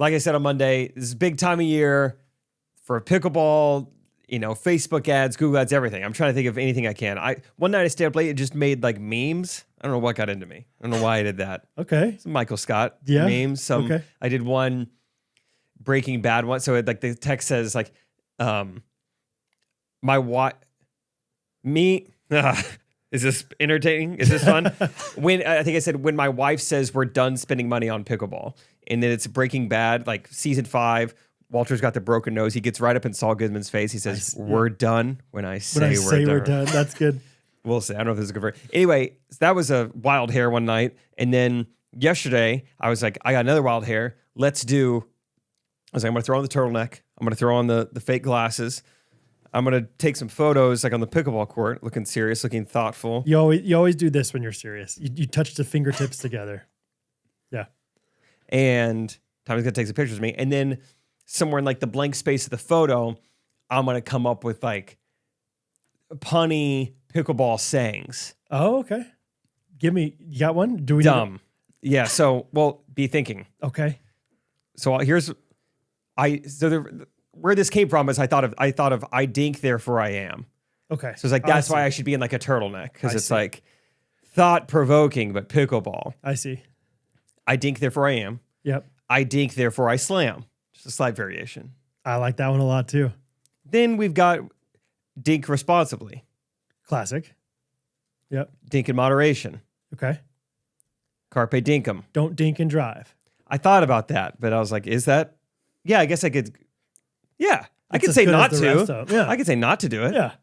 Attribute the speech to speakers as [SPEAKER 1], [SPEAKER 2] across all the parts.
[SPEAKER 1] like I said on Monday, this is a big time of year for pickleball, Facebook ads, Google ads, everything. I'm trying to think of anything I can. One night I stayed up late, it just made like memes. I don't know what got into me. I don't know why I did that.
[SPEAKER 2] Okay.
[SPEAKER 1] Some Michael Scott memes.
[SPEAKER 2] Okay.
[SPEAKER 1] I did one Breaking Bad one. So like the text says like, my wife, me, is this entertaining? Is this fun? I think I said, when my wife says we're done spending money on pickleball, and then it's Breaking Bad, like season 5, Walter's got the broken nose. He gets right up in Saul Goodman's face. He says, we're done when I say we're done.
[SPEAKER 2] That's good.
[SPEAKER 1] We'll see. I don't know if this is good for anyway. So that was a wild hair one night. And then yesterday I was like, I got another wild hair. I was like, I'm going to throw on the turtleneck. I'm going to throw on the fake glasses. I'm going to take some photos like on the pickleball court, looking serious, looking thoughtful.
[SPEAKER 2] You always do this when you're serious. You touch the fingertips together. Yeah.
[SPEAKER 1] And Tommy's going to take some pictures of me. And then somewhere in like the blank space of the photo, I'm going to come up with like punny pickleball sayings.
[SPEAKER 2] Oh, okay. You got one? Do we
[SPEAKER 1] Dumb. Yeah. So, be thinking.
[SPEAKER 2] Okay.
[SPEAKER 1] So where this came from is I thought of I dink, therefore I am.
[SPEAKER 2] Okay.
[SPEAKER 1] So it's like, that's why I should be in like a turtleneck, because it's like thought provoking, but pickleball.
[SPEAKER 2] I see.
[SPEAKER 1] I dink, therefore I am.
[SPEAKER 2] Yep.
[SPEAKER 1] I dink, therefore I slam. Just a slight variation.
[SPEAKER 2] I like that one a lot too.
[SPEAKER 1] Then we've got dink responsibly.
[SPEAKER 2] Classic. Yep.
[SPEAKER 1] Dink in moderation.
[SPEAKER 2] Okay.
[SPEAKER 1] Carpe dinkum.
[SPEAKER 2] Don't dink and drive.
[SPEAKER 1] I thought about that, but I was like, is that? Yeah, I guess I could. Yeah, I could
[SPEAKER 2] as
[SPEAKER 1] say
[SPEAKER 2] good
[SPEAKER 1] not
[SPEAKER 2] as the rest
[SPEAKER 1] to.
[SPEAKER 2] of 'em. Yeah.
[SPEAKER 1] I could say not to do it.
[SPEAKER 2] Yeah.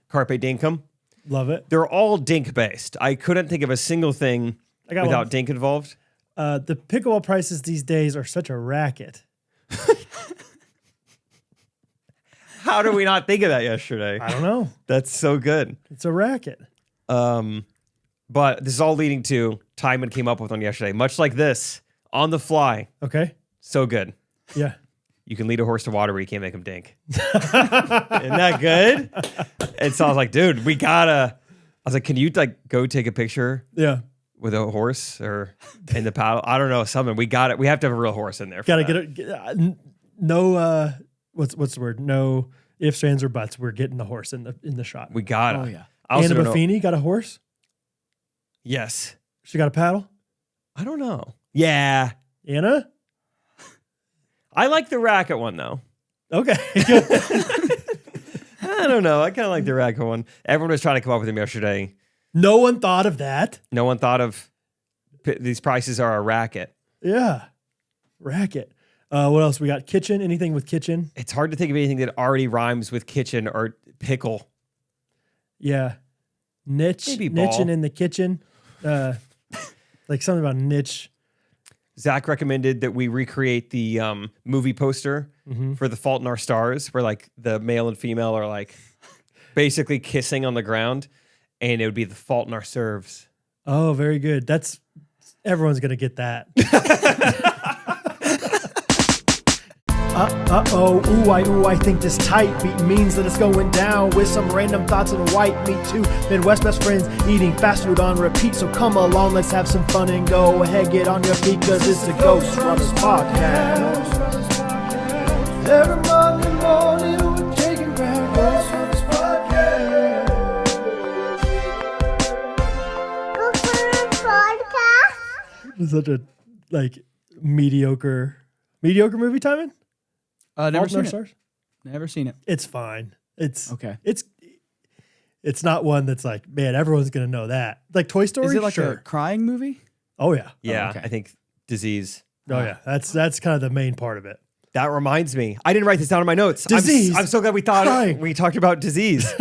[SPEAKER 1] Carpe dinkum.
[SPEAKER 2] Love it.
[SPEAKER 1] They're all dink based. I couldn't think of a single thing without dink involved.
[SPEAKER 2] The pickleball prices these days are such a racket.
[SPEAKER 1] How did we not think of that yesterday?
[SPEAKER 2] I don't know.
[SPEAKER 1] That's so good.
[SPEAKER 2] It's a racket.
[SPEAKER 1] But this is all leading to Timon came up with one yesterday, much like this, on the fly.
[SPEAKER 2] Okay.
[SPEAKER 1] So good.
[SPEAKER 2] Yeah.
[SPEAKER 1] You can lead a horse to water, but you can't make him dink. Isn't that good? And so I was like, dude, I was like, can you like go take a picture?
[SPEAKER 2] Yeah.
[SPEAKER 1] With a horse or in the paddle? I don't know, something. We got it. We have to have a real horse in there.
[SPEAKER 2] Got to get it. No, what's the word? No ifs, ands, or buts. We're getting the horse in the shot.
[SPEAKER 1] We got it.
[SPEAKER 3] Oh, yeah.
[SPEAKER 2] Anna Buffini got a horse?
[SPEAKER 1] Yes.
[SPEAKER 2] She got a paddle?
[SPEAKER 1] I don't know. Yeah.
[SPEAKER 2] Anna?
[SPEAKER 1] I like the racket one, though.
[SPEAKER 2] Okay.
[SPEAKER 1] I don't know. I kind of like the racket one. Everyone was trying to come up with them yesterday.
[SPEAKER 2] No one thought of that.
[SPEAKER 1] No one thought of these prices are a racket.
[SPEAKER 2] Yeah. Racket. What else? We got kitchen. Anything with kitchen?
[SPEAKER 1] It's hard to think of anything that already rhymes with kitchen or pickle.
[SPEAKER 2] Yeah. Niche.
[SPEAKER 1] Maybe ball.
[SPEAKER 2] Niching in the kitchen. Like something about niche.
[SPEAKER 1] Zach recommended that we recreate the movie poster for The Fault in Our Stars, where like the male and female are like basically kissing on the ground, and it would be The Fault in Our Serves.
[SPEAKER 2] Oh, very good. Everyone's gonna get that. I think this tight beat means that it's going down with some random thoughts and white meat too. Midwest best friends eating fast food on repeat. So come along, let's have some fun and go ahead, get on your feet, cause it's the Ghostrunners podcast. Every Monday morning we're taking back Ghostrunners podcast. It's such a mediocre movie, Timon?
[SPEAKER 3] Never seen it. Never seen it.
[SPEAKER 2] It's fine. It's
[SPEAKER 3] okay.
[SPEAKER 2] It's not one that's like, man, everyone's gonna know that. Like Toy Story.
[SPEAKER 3] Is it like a crying movie?
[SPEAKER 2] Oh yeah.
[SPEAKER 1] Yeah,
[SPEAKER 3] oh, okay.
[SPEAKER 1] I think disease.
[SPEAKER 2] Oh yeah, that's kind of the main part of it.
[SPEAKER 1] That reminds me. I didn't write this down in my notes.
[SPEAKER 2] Disease.
[SPEAKER 1] I'm so glad we talked about disease.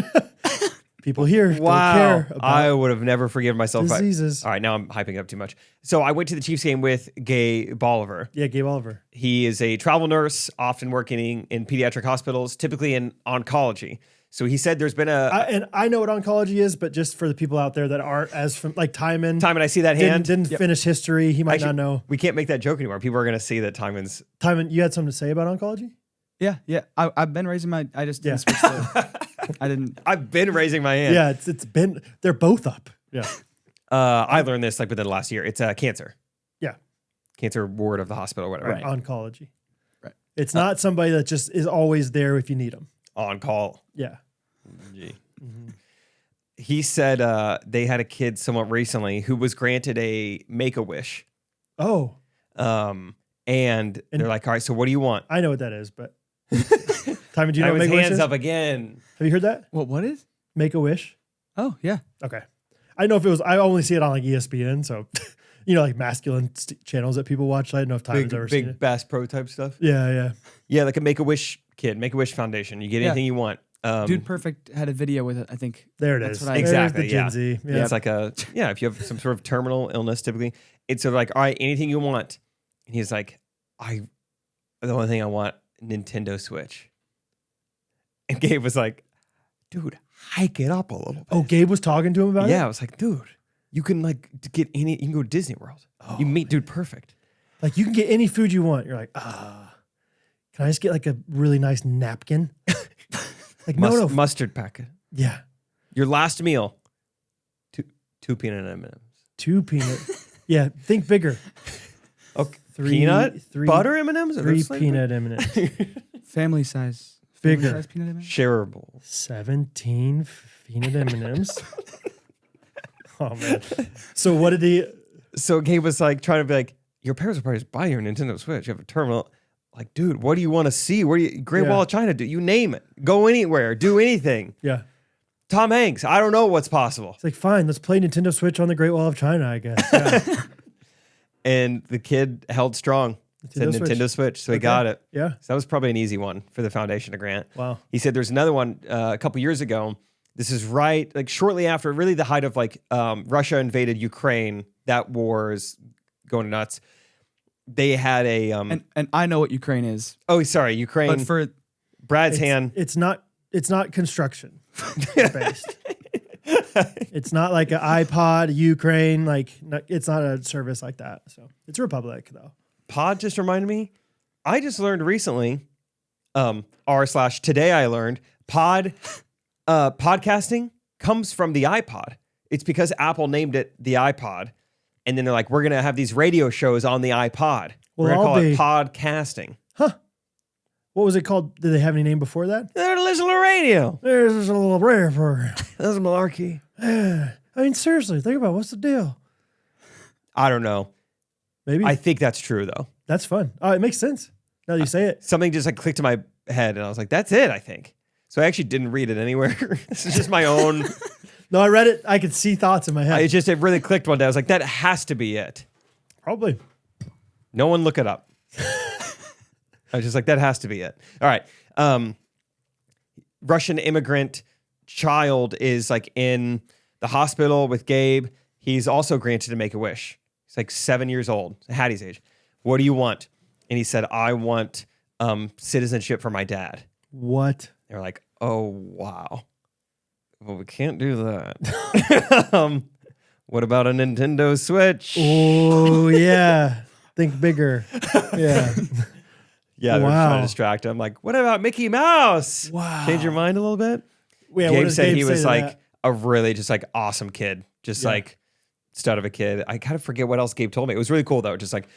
[SPEAKER 2] People here don't
[SPEAKER 1] Wow.
[SPEAKER 2] care about
[SPEAKER 1] I would have never forgiven myself.
[SPEAKER 2] diseases.
[SPEAKER 1] All right, now I'm hyping it up too much. So I went to the Chiefs game with Gabe Oliver.
[SPEAKER 2] Yeah, Gabe Oliver.
[SPEAKER 1] He is a travel nurse, often working in pediatric hospitals, typically in oncology. So he said there's been
[SPEAKER 2] and I know what oncology is, but just for the people out there that aren't as from like Timon.
[SPEAKER 1] Timon, I see that hand.
[SPEAKER 2] Didn't finish history. He might not know.
[SPEAKER 1] We can't make that joke anymore. People are going to see that Timon's.
[SPEAKER 2] Timon, you had something to say about oncology?
[SPEAKER 3] Yeah. I've been raising my. I just didn't switch I didn't.
[SPEAKER 1] I've been raising my hand.
[SPEAKER 2] Yeah, it's been. They're both up. Yeah.
[SPEAKER 1] I learned this like within the last year. It's cancer.
[SPEAKER 2] Yeah.
[SPEAKER 1] cancer ward of the hospital or whatever.
[SPEAKER 2] Right. Oncology.
[SPEAKER 3] Right.
[SPEAKER 2] It's not somebody that just is always there if you need them.
[SPEAKER 1] On call.
[SPEAKER 2] Yeah.
[SPEAKER 1] Gee. He said they had a kid somewhat recently who was granted a Make-A-Wish.
[SPEAKER 2] Oh.
[SPEAKER 1] And they're like, all right, so what do you want?
[SPEAKER 2] I know what that is, but Timon, do you know what
[SPEAKER 1] his
[SPEAKER 2] Make-A-Wish
[SPEAKER 1] hands
[SPEAKER 2] is?
[SPEAKER 1] up again.
[SPEAKER 2] Have you heard that?
[SPEAKER 3] What is?
[SPEAKER 2] Make-A-Wish?
[SPEAKER 3] Oh, yeah.
[SPEAKER 2] Okay. I don't know if it was, I only see it on like ESPN, so, like masculine channels that people watch. I don't know if Timon's ever seen
[SPEAKER 1] Big
[SPEAKER 2] it.
[SPEAKER 1] Bass Pro type stuff.
[SPEAKER 2] Yeah.
[SPEAKER 1] Yeah, like a Make-A-Wish kid, Make-A-Wish Foundation. You get anything you want.
[SPEAKER 3] Dude Perfect had a video with it, I think.
[SPEAKER 2] There it
[SPEAKER 3] That's
[SPEAKER 2] is.
[SPEAKER 3] what I-
[SPEAKER 1] Exactly,
[SPEAKER 2] There's the Gen Z.
[SPEAKER 1] Yeah, it's like if you have some sort of terminal illness, typically, it's sort of like, all right, anything you want. And he's like, the only thing I want, Nintendo Switch. And Gabe was like, dude, hike it up a little bit.
[SPEAKER 2] Oh, Gabe was talking to him about it?
[SPEAKER 1] Yeah, I was like, dude, you can you can go to Disney World. You meet Dude Perfect.
[SPEAKER 2] Like you can get any food you want. You're like, can I just get like a really nice napkin? Like no.
[SPEAKER 1] Mustard packet.
[SPEAKER 2] Yeah.
[SPEAKER 1] Your last meal, two peanut M&Ms.
[SPEAKER 2] 2 peanut. Yeah, think bigger.
[SPEAKER 1] Okay.
[SPEAKER 2] Three
[SPEAKER 1] butter M&Ms?
[SPEAKER 2] 3 peanut M&Ms.
[SPEAKER 3] Family size.
[SPEAKER 2] Bigger.
[SPEAKER 3] Family size peanut M&Ms?
[SPEAKER 1] Shareable.
[SPEAKER 2] 17 peanut M&Ms. Oh man. So what did he?
[SPEAKER 1] So Gabe was like trying to be like, your parents will probably just buy your Nintendo Switch. You have a terminal. Like, dude, what do you want to see? Great Wall of China, do you name it? Go anywhere, do anything.
[SPEAKER 2] Yeah.
[SPEAKER 1] Tom Hanks, I don't know what's possible.
[SPEAKER 2] It's like, fine, let's play Nintendo Switch on the Great Wall of China, I guess. Yeah.
[SPEAKER 1] And the kid held strong. Said Nintendo Switch, so he got it.
[SPEAKER 2] Yeah.
[SPEAKER 1] So that was probably an easy one for the foundation to grant.
[SPEAKER 2] Wow.
[SPEAKER 1] He said there's another one a couple years ago. This is right, like shortly after, really the height of like Russia invaded Ukraine. That war is going nuts. They had a
[SPEAKER 3] and I know what Ukraine is.
[SPEAKER 1] Oh, sorry, Ukraine.
[SPEAKER 3] But for
[SPEAKER 1] Brad's hand.
[SPEAKER 2] It's not construction based. It's not like an iPod Ukraine. Like it's not a service like that. So it's a republic though.
[SPEAKER 1] Pod just reminded me. I just learned recently. Today I learned podcasting comes from the iPod. It's because Apple named it the iPod. And then they're like, we're going to have these radio shows on the iPod. We're going to call it podcasting.
[SPEAKER 2] Huh. What was it called? Did they have any name before that?
[SPEAKER 1] They're listening to radio.
[SPEAKER 2] There's a little rare program.
[SPEAKER 1] That's malarkey.
[SPEAKER 2] I mean, seriously, think about it. What's the deal?
[SPEAKER 1] I don't know.
[SPEAKER 2] Maybe.
[SPEAKER 1] I think that's true, though.
[SPEAKER 2] That's fun. Oh, it makes sense. Now that you say it.
[SPEAKER 1] Something just like clicked in my head, and I was like, that's it, I think. So I actually didn't read it anywhere. This is just my own...
[SPEAKER 2] No, I read it. I could see thoughts in my head.
[SPEAKER 1] It really clicked one day. I was like, that has to be it.
[SPEAKER 2] Probably.
[SPEAKER 1] No one look it up. I was just like, that has to be it. All right. Russian immigrant child is like in the hospital with Gabe. He's also granted to Make-A-Wish. He's like 7 years old, Hattie's age. What do you want? And he said, I want citizenship for my dad.
[SPEAKER 2] What?
[SPEAKER 1] They're like, oh, wow. Well, we can't do that. What about a Nintendo Switch?
[SPEAKER 2] Oh, yeah. Think bigger. Yeah.
[SPEAKER 1] Yeah, they're trying to distract him. Like, what about Mickey Mouse?
[SPEAKER 2] Wow.
[SPEAKER 1] Change your mind a little bit?
[SPEAKER 2] Yeah,
[SPEAKER 1] Gabe said he was like
[SPEAKER 2] that?
[SPEAKER 1] a really just like awesome kid. Just like stud of a kid. I kind of forget what else Gabe told me. It was really cool though. Just like,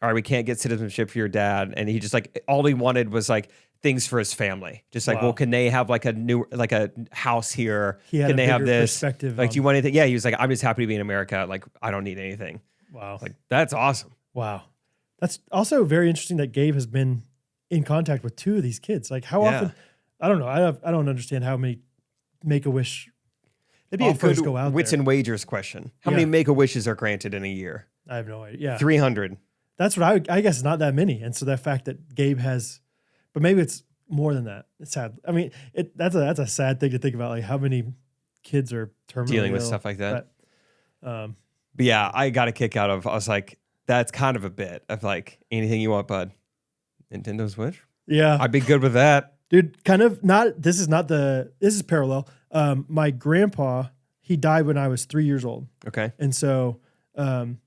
[SPEAKER 1] all right, we can't get citizenship for your dad. And he just like, all he wanted was like things for his family. Just like, well, can they have like a house here? Can they have this? Like, do you want anything? Yeah, he was like, I'm just happy to be in America. Like, I don't need anything.
[SPEAKER 2] Wow.
[SPEAKER 1] Like, that's awesome.
[SPEAKER 2] Wow. That's also very interesting that Gabe has been in contact with 2 of these kids. Like how often? I don't know. I don't understand how many Make-A-Wish
[SPEAKER 1] It'd be a good
[SPEAKER 2] go out
[SPEAKER 1] wits
[SPEAKER 2] there.
[SPEAKER 1] and wagers question. How many Make-A-Wishes are granted in a year?
[SPEAKER 2] I have no idea. Yeah.
[SPEAKER 1] 300.
[SPEAKER 2] That's what I guess not that many. And so that fact that Gabe has, but maybe it's more than that. It's sad. I mean, that's a sad thing to think about. Like how many kids are terminally
[SPEAKER 1] dealing with
[SPEAKER 2] ill,
[SPEAKER 1] stuff like that.
[SPEAKER 2] But
[SPEAKER 1] yeah, I got a kick out of, I was like, that's kind of a bit of like anything you want, bud. Nintendo Switch?
[SPEAKER 2] Yeah.
[SPEAKER 1] I'd be good with that.
[SPEAKER 2] Dude, kind of not, this is parallel. My grandpa, he died when I was 3 years old.
[SPEAKER 1] Okay.
[SPEAKER 2] And so, and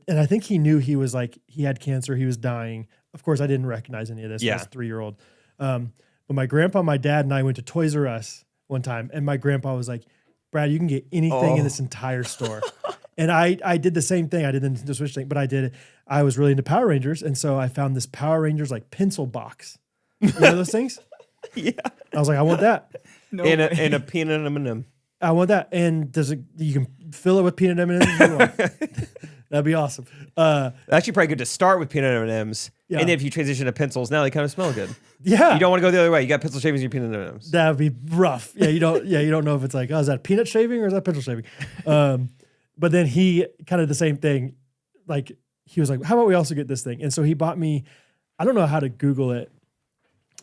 [SPEAKER 2] I think he knew he was like, he had cancer, he was dying. Of course, I didn't recognize any of this as a 3-year-old. But my grandpa, my dad, and I went to Toys R Us one time, and my grandpa was like, Brad, you can get anything in this entire store. And I did the same thing. I did the Nintendo Switch thing, but I was really into Power Rangers. And so I found this Power Rangers like pencil box. You know those things?
[SPEAKER 1] Yeah.
[SPEAKER 2] I was like, I want that.
[SPEAKER 1] No and a peanut M&M.
[SPEAKER 2] I want that. And you can fill it with peanut M&Ms if you want. That'd be awesome.
[SPEAKER 1] Actually, probably good to start with peanut M&Ms.
[SPEAKER 2] Yeah.
[SPEAKER 1] And if you transition to pencils, now they kind of smell good.
[SPEAKER 2] Yeah.
[SPEAKER 1] You don't want to go the other way. You got pencil shavings and your peanut M&Ms.
[SPEAKER 2] That would be rough. Yeah, you don't know if it's like, oh, is that peanut shaving or is that pencil shaving? But then he kind of the same thing. Like he was like, how about we also get this thing? And so he bought me, I don't know how to Google it.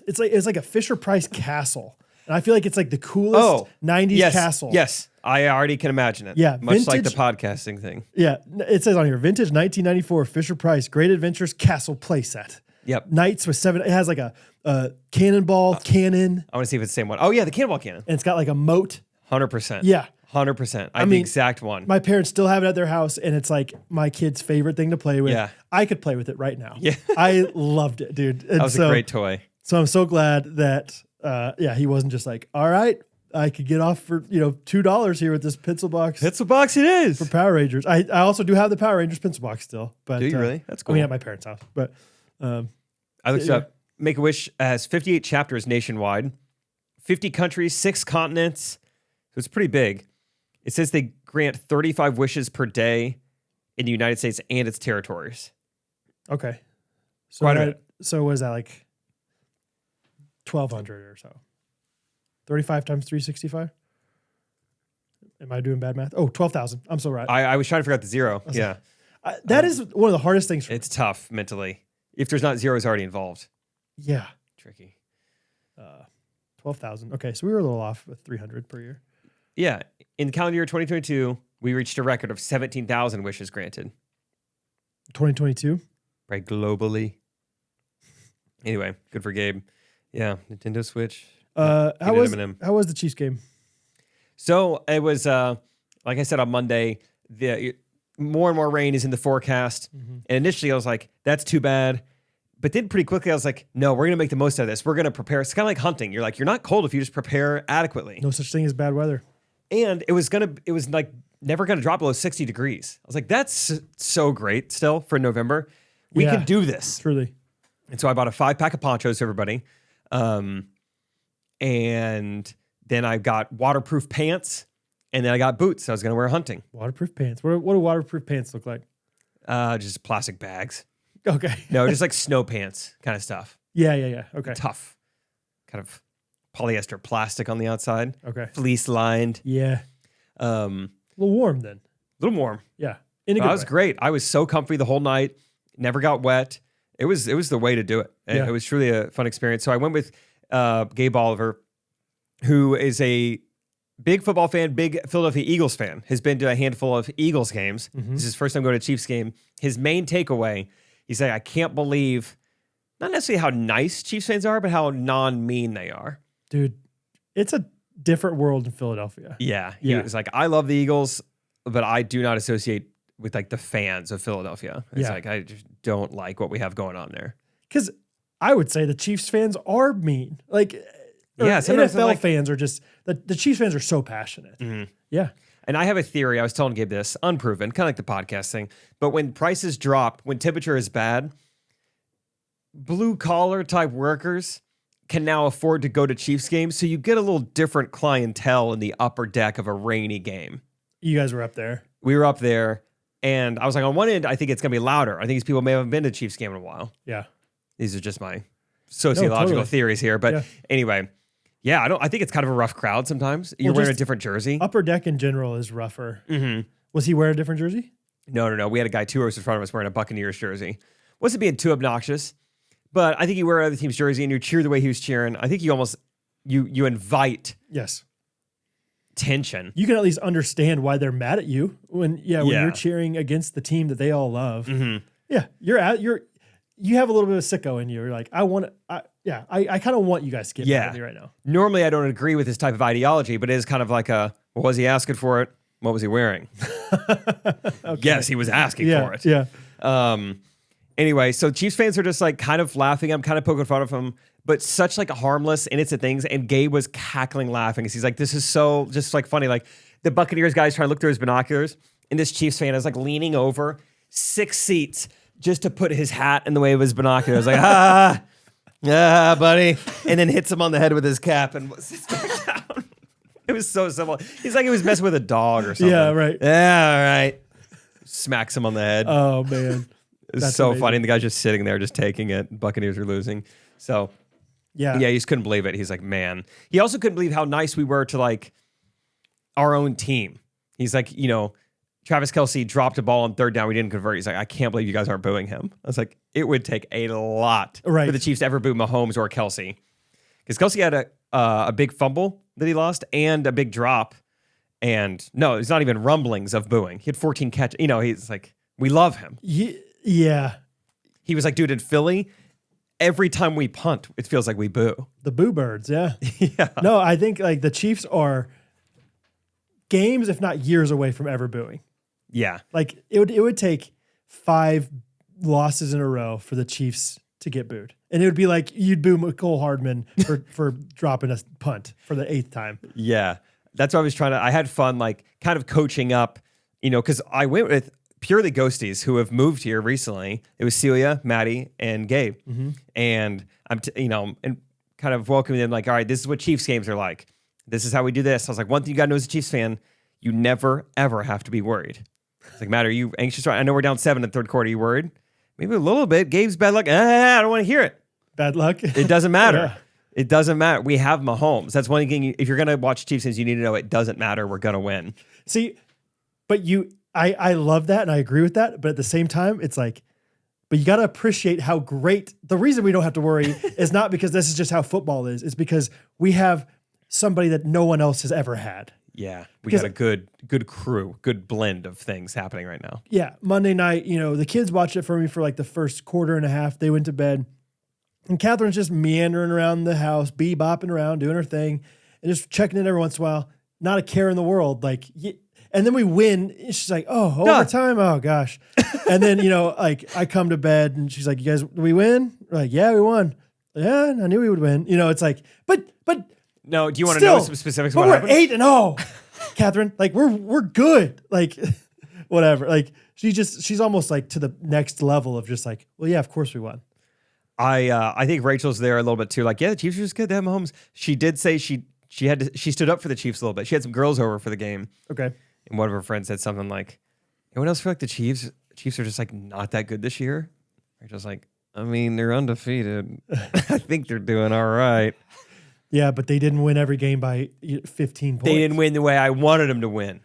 [SPEAKER 2] It's like a Fisher Price castle. And I feel like it's like the coolest 90s castle.
[SPEAKER 1] Yes, I already can imagine it.
[SPEAKER 2] Yeah,
[SPEAKER 1] much like the podcasting thing.
[SPEAKER 2] Yeah, it says on here, vintage 1994 Fisher Price Great Adventures Castle playset.
[SPEAKER 1] Yep.
[SPEAKER 2] Knights with 7. It has like a cannonball cannon.
[SPEAKER 1] I want to see if it's the same one. Oh yeah, the cannonball cannon.
[SPEAKER 2] And it's got like a moat.
[SPEAKER 1] 100%.
[SPEAKER 2] Yeah.
[SPEAKER 1] 100%. I mean, the exact one.
[SPEAKER 2] My parents still have it at their house, and it's like my kid's favorite thing to play with.
[SPEAKER 1] Yeah.
[SPEAKER 2] I could play with it right now.
[SPEAKER 1] Yeah.
[SPEAKER 2] I loved it, dude. And
[SPEAKER 1] that was a great toy.
[SPEAKER 2] So I'm so glad that, he wasn't just like, all right, I could get off for, $2 here with this pencil box.
[SPEAKER 1] Pencil box it is.
[SPEAKER 2] For Power Rangers. I also do have the Power Rangers pencil box still. But,
[SPEAKER 1] do you really? That's cool.
[SPEAKER 2] I mean, at my parents' house. But
[SPEAKER 1] I looked up. Make-A-Wish has 58 chapters nationwide, 50 countries, 6 continents. So it's pretty big. It says they grant 35 wishes per day in the United States and its territories.
[SPEAKER 2] Okay. So
[SPEAKER 1] Quite a bit.
[SPEAKER 2] So what is that, like 1,200 or so? 35 times 365? Am I doing bad math? Oh, 12,000. I'm so right.
[SPEAKER 1] I was trying to figure out the zero. Yeah.
[SPEAKER 2] That is one of the hardest things for me.
[SPEAKER 1] It's tough mentally. If there's not zeros already involved.
[SPEAKER 2] Yeah.
[SPEAKER 1] Tricky.
[SPEAKER 2] 12,000. Okay, so we were a little off with 300 per year.
[SPEAKER 1] Yeah. In calendar year 2022, we reached a record of 17,000 wishes granted.
[SPEAKER 2] 2022?
[SPEAKER 1] Right, globally. Anyway, good for Gabe. Yeah, Nintendo Switch.
[SPEAKER 2] How was the Chiefs game?
[SPEAKER 1] So it was, like I said on Monday, more and more rain is in the forecast. Mm-hmm. And initially I was like, that's too bad. But then pretty quickly I was like, no, we're going to make the most out of this. We're going to prepare. It's kind of like hunting. You're like, you're not cold if you just prepare adequately.
[SPEAKER 2] No such thing as bad weather.
[SPEAKER 1] And it was like never going to drop below 60 degrees. I was like, that's so great still for November. We can do this.
[SPEAKER 2] Truly.
[SPEAKER 1] And so I bought a 5-pack of ponchos for everybody. And then I got waterproof pants, and then I got boots. I was going to wear hunting.
[SPEAKER 2] Waterproof pants. What do waterproof pants look like?
[SPEAKER 1] Just plastic bags.
[SPEAKER 2] Okay.
[SPEAKER 1] No, just like snow pants kind of stuff.
[SPEAKER 2] Yeah. Okay.
[SPEAKER 1] Tough. Kind of polyester plastic on the outside.
[SPEAKER 2] Okay.
[SPEAKER 1] Fleece lined.
[SPEAKER 2] Yeah. A little warm then.
[SPEAKER 1] A little warm.
[SPEAKER 2] Yeah.
[SPEAKER 1] That was great. I was so comfy the whole night. Never got wet. It was the way to do it. Yeah. It was truly a fun experience. So I went with Gabe Oliver, who is a big football fan, big Philadelphia Eagles fan, has been to a handful of Eagles games. Mm-hmm. This is his first time going to a Chiefs game. His main takeaway, he's like, I can't believe, not necessarily how nice Chiefs fans are, but how non-mean they are.
[SPEAKER 2] Dude, it's a different world in Philadelphia.
[SPEAKER 1] Yeah. He was like, I love the Eagles, but I do not associate with like the fans of Philadelphia. It's like, I just don't like what we have going on there.
[SPEAKER 2] Because I would say the Chiefs fans are mean. Like, NFL fans are just, the Chiefs fans are so passionate. Mm-hmm. Yeah.
[SPEAKER 1] And I have a theory. I was telling Gabe this, unproven, kind of like the podcast thing. But when prices drop, when temperature is bad, blue collar type workers can now afford to go to Chiefs games. So you get a little different clientele in the upper deck of a rainy game.
[SPEAKER 2] You guys were up there.
[SPEAKER 1] We were up there. And I was like, on one end, I think it's going to be louder. I think these people may have been to a Chiefs game in a while.
[SPEAKER 2] Yeah.
[SPEAKER 1] These are just my sociological theories here. But anyway, I think it's kind of a rough crowd sometimes. You're wearing a different jersey.
[SPEAKER 2] Upper deck in general is rougher. Mm-hmm. Was he wearing a different jersey?
[SPEAKER 1] No. We had a guy 2 rows in front of us wearing a Buccaneers jersey. Wasn't being too obnoxious, but I think you wear other team's jersey and you cheer the way he was cheering. I think you almost, you invite tension.
[SPEAKER 2] You can at least understand why they're mad at you when you're cheering against the team that they all love. Mm-hmm. Yeah, you have a little bit of sicko in you. You're like, I kind of want you guys to get mad at me right now.
[SPEAKER 1] Normally, I don't agree with this type of ideology, but it is kind of like was he asking for it? What was he wearing? Okay. Yes, he was asking for it.
[SPEAKER 2] Yeah.
[SPEAKER 1] Anyway, so Chiefs fans are just like kind of laughing. I'm kind of poking fun of him, but such like a harmless, innocent things. And Gabe was cackling laughing. He's like, this is so just like funny. Like the Buccaneers guys trying to look through his binoculars And this Chiefs fan is like leaning over 6 seats just to put his hat in the way of his binoculars. Like, buddy. And then hits him on the head with his cap and sits back down. It was so simple. He's like he was messing with a dog or something.
[SPEAKER 2] Yeah, right.
[SPEAKER 1] Yeah, all right. Smacks him on the head.
[SPEAKER 2] Oh, man.
[SPEAKER 1] It was so funny. And the guy's just sitting there, just taking it. Buccaneers are losing. So, yeah, he just couldn't believe it. He's like, man. He also couldn't believe how nice we were to like our own team. He's like, Travis Kelce dropped a ball on 3rd down. We didn't convert. He's like, I can't believe you guys aren't booing him. I was like, it would take a lot for the Chiefs to ever boo Mahomes or Kelce. Because Kelce had a big fumble that he lost and a big drop. And no, it's not even rumblings of booing. He had 14 catches. He's like, we love him.
[SPEAKER 2] Yeah.
[SPEAKER 1] He was like, dude, in Philly, every time we punt, it feels like we boo.
[SPEAKER 2] The boo birds, yeah.
[SPEAKER 1] Yeah.
[SPEAKER 2] No, I think like the Chiefs are games, if not years away from ever booing.
[SPEAKER 1] Yeah.
[SPEAKER 2] Like it would take 5 losses in a row for the Chiefs to get booed. And it would be like you'd boo McCole Hardman for dropping a punt for the 8th time.
[SPEAKER 1] Yeah. That's what I was I had fun, like kind of coaching up, because I went with purely ghosties who have moved here recently. It was Celia, Maddie, and Gabe. Mm-hmm. And I'm, and kind of welcoming them like, all right, this is what Chiefs games are like. This is how we do this. I was like, one thing you got to know as a Chiefs fan, you never, ever have to be worried. It's like, Matt, are you anxious? I know we're down 7 in the 3rd quarter. Are you worried? Maybe a little bit. Gabe's bad luck. I don't want to hear it.
[SPEAKER 2] Bad luck.
[SPEAKER 1] It doesn't matter.
[SPEAKER 2] Yeah.
[SPEAKER 1] It doesn't matter. We have Mahomes. That's one thing. If you're going to watch Chiefs games, you need to know it doesn't matter. We're going to win.
[SPEAKER 2] See, but I love that and I agree with that. But at the same time, it's like, but you got to appreciate how great. The reason we don't have to worry is not because this is just how football is. It's because we have somebody that no one else has ever had.
[SPEAKER 1] Yeah, we got a good crew, good blend of things happening right now.
[SPEAKER 2] Yeah, Monday night, the kids watched it for me for like the first quarter and a half. They went to bed. And Catherine's just meandering around the house, bebopping around, doing her thing, and just checking in every once in a while. Not a care in the world. Like, and then we win. And she's like, oh, overtime? Oh, gosh. And then, like I come to bed and she's like, you guys, did we win? We're like, yeah, we won. Yeah, I knew we would win. It's like, but
[SPEAKER 1] no, do you want to know some specifics about what happened?
[SPEAKER 2] We're 8-0, Catherine. Like we're good. Like whatever. Like she's almost like to the next level of just like, well, yeah, of course we won.
[SPEAKER 1] I think Rachel's there a little bit too. Like, yeah, the Chiefs are just good. They have Mahomes. She did say she stood up for the Chiefs a little bit. She had some girls over for the game.
[SPEAKER 2] Okay.
[SPEAKER 1] And one of her friends said something like, anyone else feel like the Chiefs are just like not that good this year? Rachel's like, I mean, they're undefeated. I think they're doing all right.
[SPEAKER 2] Yeah, but they didn't win every game by 15 points.
[SPEAKER 1] They didn't win the way I wanted them to win.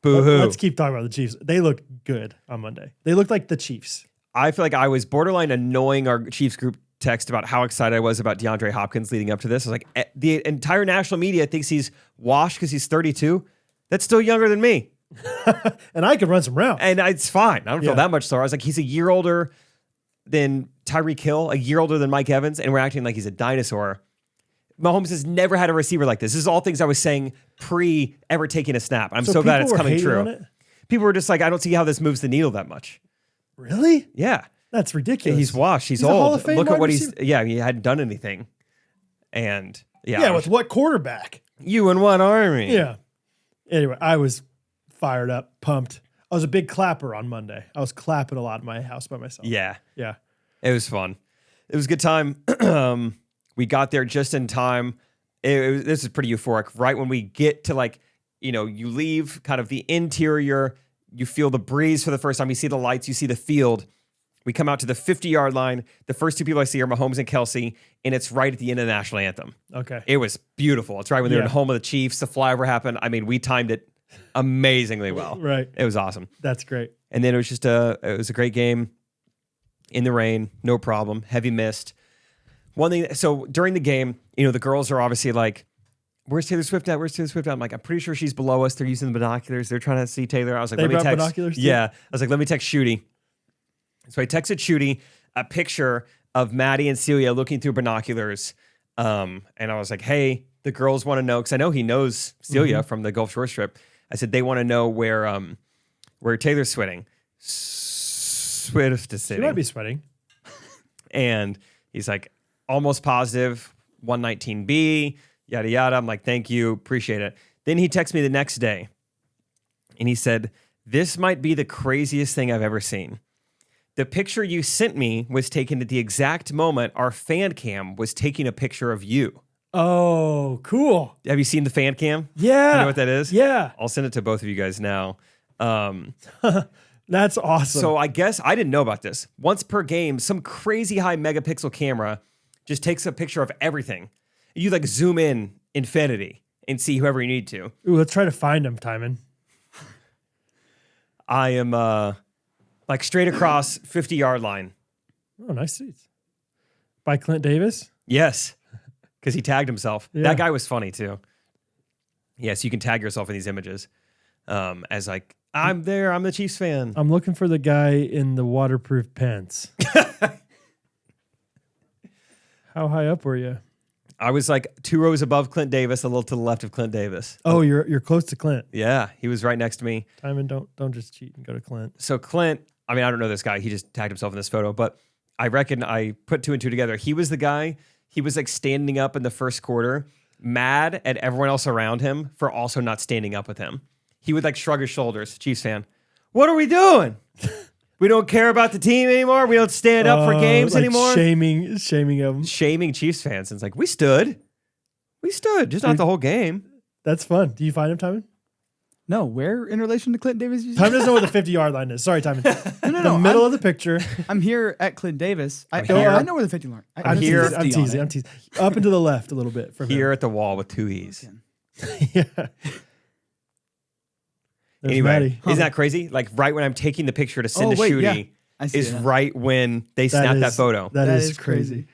[SPEAKER 1] Boo-hoo.
[SPEAKER 2] Let's keep talking about the Chiefs. They looked good on Monday. They looked like the Chiefs.
[SPEAKER 1] I feel like I was borderline annoying our Chiefs group text about how excited I was about DeAndre Hopkins leading up to this. I was like, the entire national media thinks he's washed because he's 32. That's still younger than me.
[SPEAKER 2] And I could run some routes.
[SPEAKER 1] And it's fine. I don't feel that much sorrow. I was like, he's a year older than Tyreek Hill, a year older than Mike Evans, and we're acting like he's a dinosaur. Mahomes has never had a receiver like this. This is all things I was saying pre ever taking a snap. I'm so glad it's coming true. People were just like, I don't see how this moves the needle that much.
[SPEAKER 2] Really?
[SPEAKER 1] Yeah.
[SPEAKER 2] That's ridiculous.
[SPEAKER 1] He's washed. He's old. Look at what he hadn't done anything. And
[SPEAKER 2] with what quarterback?
[SPEAKER 1] You and what army?
[SPEAKER 2] Yeah. Anyway, I was fired up, pumped. I was a big clapper on Monday. I was clapping a lot in my house by myself.
[SPEAKER 1] Yeah.
[SPEAKER 2] Yeah.
[SPEAKER 1] It was fun. It was a good time. We got there just in time. This is pretty euphoric. Right when we get to you leave kind of the interior, you feel the breeze for the first time. You see the lights, you see the field. We come out to the 50-yard line. The first two people I see are Mahomes and Kelce, and it's right at the end of the national anthem.
[SPEAKER 2] Okay.
[SPEAKER 1] It was beautiful. It's right when they were in home of the Chiefs. The flyover happened. I mean, we timed it amazingly well.
[SPEAKER 2] Right.
[SPEAKER 1] It was awesome.
[SPEAKER 2] That's great.
[SPEAKER 1] And then it was just it was a great game in the rain, no problem, heavy mist. One thing, so during the game, the girls are obviously like, where's Taylor Swift at? Where's Taylor Swift at? I'm like, I'm pretty sure she's below us. They're using the binoculars. They're trying to see Taylor. I was like, let me text.
[SPEAKER 2] Binoculars too?
[SPEAKER 1] Yeah. I was like, let me text Shooty. So I texted Shooty a picture of Maddie and Celia looking through binoculars. And I was like, hey, the girls want to know, because I know he knows Celia from the Gulf Shore trip. I said, they want to know where Taylor's sweating. Swift is sitting.
[SPEAKER 2] She might be sweating.
[SPEAKER 1] And he's like, almost positive, 119B, yada, yada. I'm like, thank you, appreciate it. Then he texted me the next day, and he said This might be the craziest thing I've ever seen. The picture you sent me was taken at the exact moment our fan cam was taking a picture of you.
[SPEAKER 2] Oh, cool.
[SPEAKER 1] Have you seen the fan cam?
[SPEAKER 2] Yeah.
[SPEAKER 1] You know what that is?
[SPEAKER 2] Yeah.
[SPEAKER 1] I'll send it to both of you guys now.
[SPEAKER 2] That's awesome.
[SPEAKER 1] So I guess I didn't know about this. Once per game, some crazy high megapixel camera just takes a picture of everything. You like zoom in infinity and see whoever you need to.
[SPEAKER 2] Ooh, let's try to find him, Timon.
[SPEAKER 1] I am like straight across 50-yard line.
[SPEAKER 2] Oh, nice seats. By Clint Davis?
[SPEAKER 1] Yes, because he tagged himself.
[SPEAKER 2] Yeah.
[SPEAKER 1] That guy was funny too. Yes, you can tag yourself in these images as like, I'm there, I'm the Chiefs fan.
[SPEAKER 2] I'm looking for the guy in the waterproof pants. How high up were you?
[SPEAKER 1] I was like 2 rows above Clint Davis, a little to the left of Clint Davis.
[SPEAKER 2] Oh, you're close to Clint.
[SPEAKER 1] Yeah, he was right next to me.
[SPEAKER 2] Timon, don't just cheat and go to Clint.
[SPEAKER 1] So Clint, I mean, I don't know this guy. He just tagged himself in this photo, but I reckon I put 2 and 2 together. He was the guy, he was like standing up in the first quarter, mad at everyone else around him for also not standing up with him. He would like shrug his shoulders, Chiefs fan. What are we doing? We don't care about the team anymore. We don't stand up for games
[SPEAKER 2] like
[SPEAKER 1] anymore.
[SPEAKER 2] Shaming him.
[SPEAKER 1] Shaming Chiefs fans. And it's like, we stood, just not the whole game.
[SPEAKER 2] That's fun. Do you find him, Timon?
[SPEAKER 3] No, where in relation to Clint Davis?
[SPEAKER 2] Timon doesn't know where the 50-yard line is. Sorry, Timon.
[SPEAKER 3] No.
[SPEAKER 2] The middle of the picture.
[SPEAKER 3] I'm here at Clint Davis. I
[SPEAKER 1] here.
[SPEAKER 3] know where the 50 line.
[SPEAKER 2] I'm
[SPEAKER 1] here.
[SPEAKER 2] teasing. I'm teasing. Up and to the left a little bit from
[SPEAKER 1] Here at the wall with 2 E's.
[SPEAKER 2] Yeah. There's
[SPEAKER 1] Anyway,
[SPEAKER 2] Maddie.
[SPEAKER 1] isn't that crazy? Like right when I'm taking the picture to send to
[SPEAKER 3] wait,
[SPEAKER 1] Shooty
[SPEAKER 3] yeah. I see
[SPEAKER 1] is
[SPEAKER 3] it now.
[SPEAKER 1] right when they snapped that photo.
[SPEAKER 2] That
[SPEAKER 3] That
[SPEAKER 2] is
[SPEAKER 3] is
[SPEAKER 2] crazy.
[SPEAKER 3] crazy.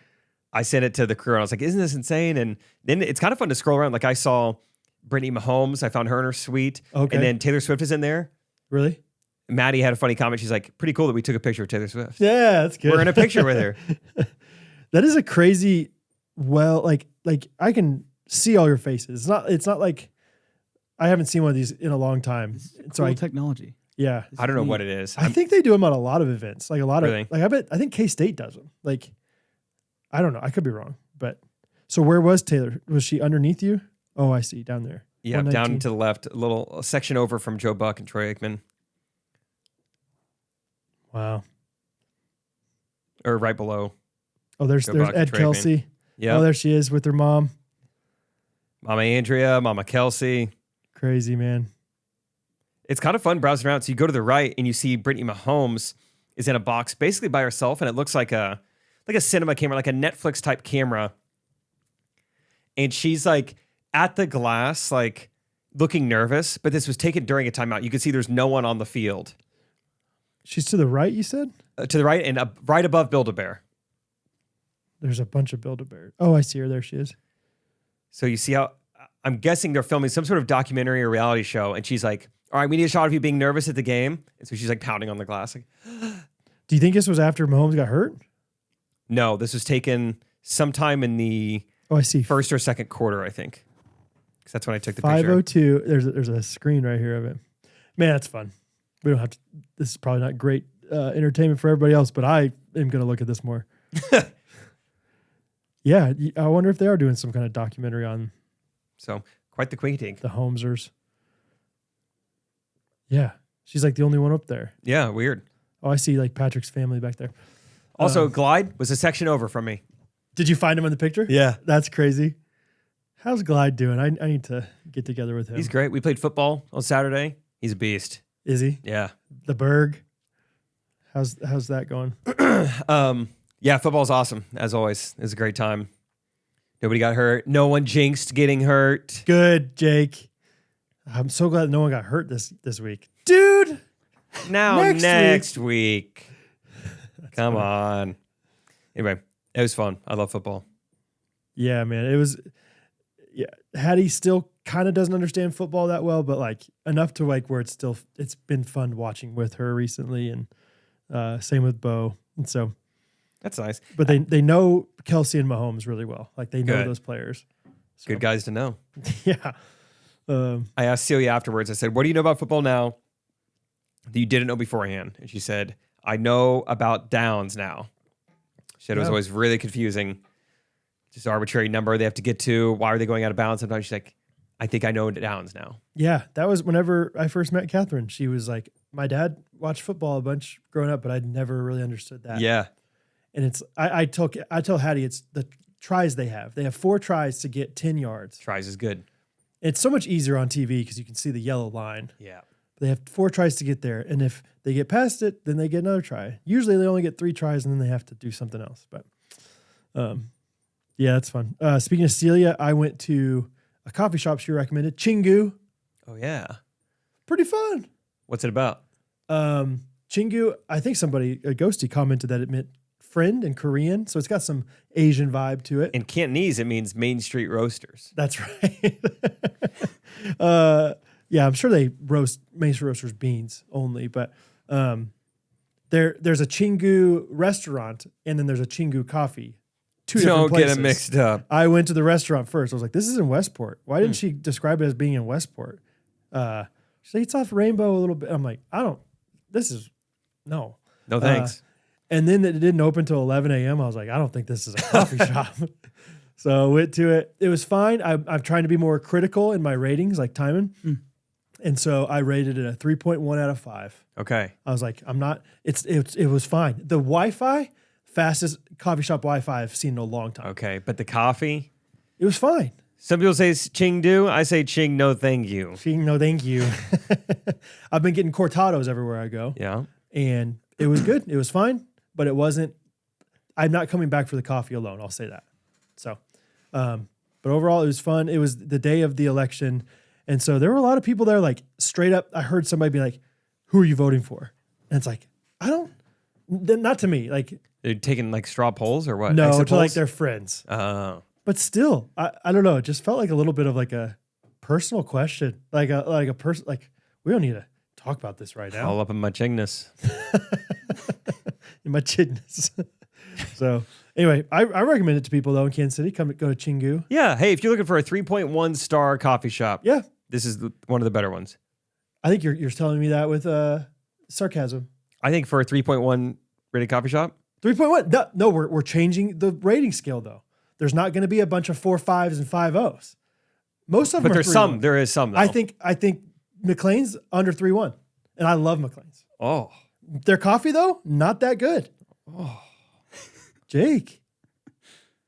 [SPEAKER 1] I sent it to the crew and I was like, isn't this insane? And then it's kind of fun to scroll around. Like I saw Brittany Mahomes. I found her in her suite.
[SPEAKER 2] Okay.
[SPEAKER 1] And then Taylor Swift is in there.
[SPEAKER 2] Really?
[SPEAKER 1] Maddie had a funny comment. She's like, pretty cool that we took a picture of Taylor Swift.
[SPEAKER 2] Yeah, that's good.
[SPEAKER 1] We're in a picture with her.
[SPEAKER 2] That is a crazy. Well, like I can see all your faces. It's not like I haven't seen one of these in a long time. So
[SPEAKER 3] Cool technology.
[SPEAKER 2] yeah,
[SPEAKER 1] I don't know what it is.
[SPEAKER 2] I think they do them at a lot of events. Like a lot
[SPEAKER 1] Really?
[SPEAKER 2] of I think K-State does them. Like I don't know. I could be wrong, but so where was Taylor? Was she underneath you? Oh, I see, down there.
[SPEAKER 1] Yeah,
[SPEAKER 2] 119.
[SPEAKER 1] down to the left, a section over from Joe Buck and Troy Aikman.
[SPEAKER 2] Wow.
[SPEAKER 1] Or right below.
[SPEAKER 2] Oh, there's
[SPEAKER 1] Joe Buck and
[SPEAKER 2] Ed
[SPEAKER 1] Troy Aikman.
[SPEAKER 2] Kelce.
[SPEAKER 1] Yeah.
[SPEAKER 2] Oh, there she is with her mom.
[SPEAKER 1] Mama Andrea, Mama Kelce.
[SPEAKER 2] Crazy, man.
[SPEAKER 1] It's kind of fun browsing around. So you go to the right and you see Brittany Mahomes is in a box basically by herself, and it looks like a cinema camera, like a Netflix type camera. And she's like at the glass, like looking nervous, but this was taken during a timeout. You could see there's no one on the field.
[SPEAKER 2] She's to the right, you said?
[SPEAKER 1] To the right and right above Build-A-Bear.
[SPEAKER 2] There's a bunch of Build-A-Bear. Oh, I see her. There she is.
[SPEAKER 1] So you see how I'm guessing they're filming some sort of documentary or reality show, and she's like, all right, we need a shot of you being nervous at the game. And so she's like pounding on the glass. Like,
[SPEAKER 2] Do you think this was after Mahomes got hurt?
[SPEAKER 1] no, this was taken sometime in the
[SPEAKER 2] Oh, I see.
[SPEAKER 1] first or second quarter, I think. Because that's when I took the picture.
[SPEAKER 2] 5:02. There's a screen right here of it. Man, that's fun. We don't have to. This is probably not great entertainment for everybody else, but I am going to look at this more. Yeah, I wonder if they are doing some kind of documentary on
[SPEAKER 1] So quite the quickie.
[SPEAKER 2] the Holmesers. Yeah, she's like the only one up there.
[SPEAKER 1] Yeah, weird.
[SPEAKER 2] Oh, I see like Patrick's family back there.
[SPEAKER 1] Also, Glide was a section over from me.
[SPEAKER 2] Did you find him in the picture?
[SPEAKER 1] Yeah.
[SPEAKER 2] That's crazy. How's Glide doing? I need to get together with him.
[SPEAKER 1] He's great. We played football on Saturday. He's a beast.
[SPEAKER 2] Is he?
[SPEAKER 1] Yeah.
[SPEAKER 2] The Berg. How's that going?
[SPEAKER 1] Yeah, football's awesome, as always. It was a great time. Nobody got hurt. No one jinxed getting hurt.
[SPEAKER 2] Good, Jake. I'm so glad no one got hurt this week. Dude.
[SPEAKER 1] Now
[SPEAKER 2] Next
[SPEAKER 1] next week. Come on. Anyway, it was fun. I love football.
[SPEAKER 2] Yeah, man. It was Hattie still kind of doesn't understand football that well, but like enough to like where it's been fun watching with her recently, and same with Bo. And so
[SPEAKER 1] That's nice.
[SPEAKER 2] but they know Kelce and Mahomes really well. Like they know
[SPEAKER 1] Good.
[SPEAKER 2] those players. So,
[SPEAKER 1] Good guys to know.
[SPEAKER 2] Yeah.
[SPEAKER 1] I asked Celia afterwards, I said, what do you know about football now that you didn't know beforehand? And she said, I know about downs now. She said it was
[SPEAKER 2] Yeah.
[SPEAKER 1] always really confusing. Just an arbitrary number they have to get to. Why are they going out of bounds? Sometimes she's like, I think I know downs now.
[SPEAKER 2] Yeah, that was whenever I first met Catherine. She was like, my dad watched football a bunch growing up, but I'd never really understood that.
[SPEAKER 1] Yeah.
[SPEAKER 2] And it's I tell Hattie it's the tries they have. They have 4 tries to get 10 yards.
[SPEAKER 1] Tries is good.
[SPEAKER 2] It's so much easier on TV because you can see the yellow line.
[SPEAKER 1] Yeah.
[SPEAKER 2] They have 4 tries to get there, and if they get past it, then they get another try. Usually, they only get 3 tries, and then they have to do something else. But, yeah, that's fun. Speaking of Celia, I went to a coffee shop she recommended, Chinggu.
[SPEAKER 1] Oh, yeah.
[SPEAKER 2] Pretty fun.
[SPEAKER 1] What's it about?
[SPEAKER 2] Chinggu, I think somebody, a ghosty, commented that it meant friend in Korean, so it's got some Asian vibe to it.
[SPEAKER 1] In Cantonese, it means Main Street Roasters.
[SPEAKER 2] That's right. Yeah, I'm sure they roast Main Street Roasters beans only, but there's a Chinggu restaurant and then there's a Chinggu Coffee. 2 different
[SPEAKER 1] Don't
[SPEAKER 2] places.
[SPEAKER 1] get them mixed up.
[SPEAKER 2] I went to the restaurant first. I was like, this is in Westport. Why didn't she describe it as being in Westport? She said, it's off Rainbow a little bit. I'm like, no.
[SPEAKER 1] No thanks.
[SPEAKER 2] And then it didn't open till 11 a.m. I was like, I don't think this is a coffee shop. So I went to it. It was fine. I'm trying to be more critical in my ratings, like timing. And so I rated it a 3.1 out of 5.
[SPEAKER 1] Okay.
[SPEAKER 2] I was like, I'm not, it was fine. The Wi-Fi, fastest coffee shop Wi-Fi I've seen in a long time.
[SPEAKER 1] Okay. But the coffee?
[SPEAKER 2] It was fine.
[SPEAKER 1] Some people say Ching do. I say Ching no thank you.
[SPEAKER 2] Ching, no thank you. I've been getting cortados everywhere I go.
[SPEAKER 1] Yeah.
[SPEAKER 2] And it was good. It was fine, but it wasn't, I'm not coming back for the coffee alone. I'll say that. So, but overall it was fun. It was the day of the election. And so there were a lot of people there, like straight up. I heard somebody be like, who are you voting for? And it's like, not to me. Like,
[SPEAKER 1] they're taking like straw polls or what?
[SPEAKER 2] no,
[SPEAKER 1] Exit
[SPEAKER 2] to like
[SPEAKER 1] polls?
[SPEAKER 2] their friends.
[SPEAKER 1] Oh.
[SPEAKER 2] But still, I don't know. It just felt like a little bit of like a personal question. Like a person, like, we don't need to talk about this right now.
[SPEAKER 1] All up in my chingness.
[SPEAKER 2] In my chidness. So anyway, I recommend it to people though in Kansas City. Go to Chinggu.
[SPEAKER 1] Yeah. Hey, if you're looking for a 3.1 star coffee shop,
[SPEAKER 2] Yeah.
[SPEAKER 1] this is one of the better ones.
[SPEAKER 2] I think you're telling me that with sarcasm.
[SPEAKER 1] I think for a 3.1 rated coffee shop.
[SPEAKER 2] 3.1. No, we're changing the rating scale though. There's not going to be a bunch of 4.5s and 5.0s. Most of them
[SPEAKER 1] But
[SPEAKER 2] are
[SPEAKER 1] there's
[SPEAKER 2] 3.1.
[SPEAKER 1] some. There is some, though.
[SPEAKER 2] I think McLean's under 3.1. And I love McLean's.
[SPEAKER 1] Oh.
[SPEAKER 2] Their coffee though, not that good.
[SPEAKER 1] Oh.
[SPEAKER 2] Jake,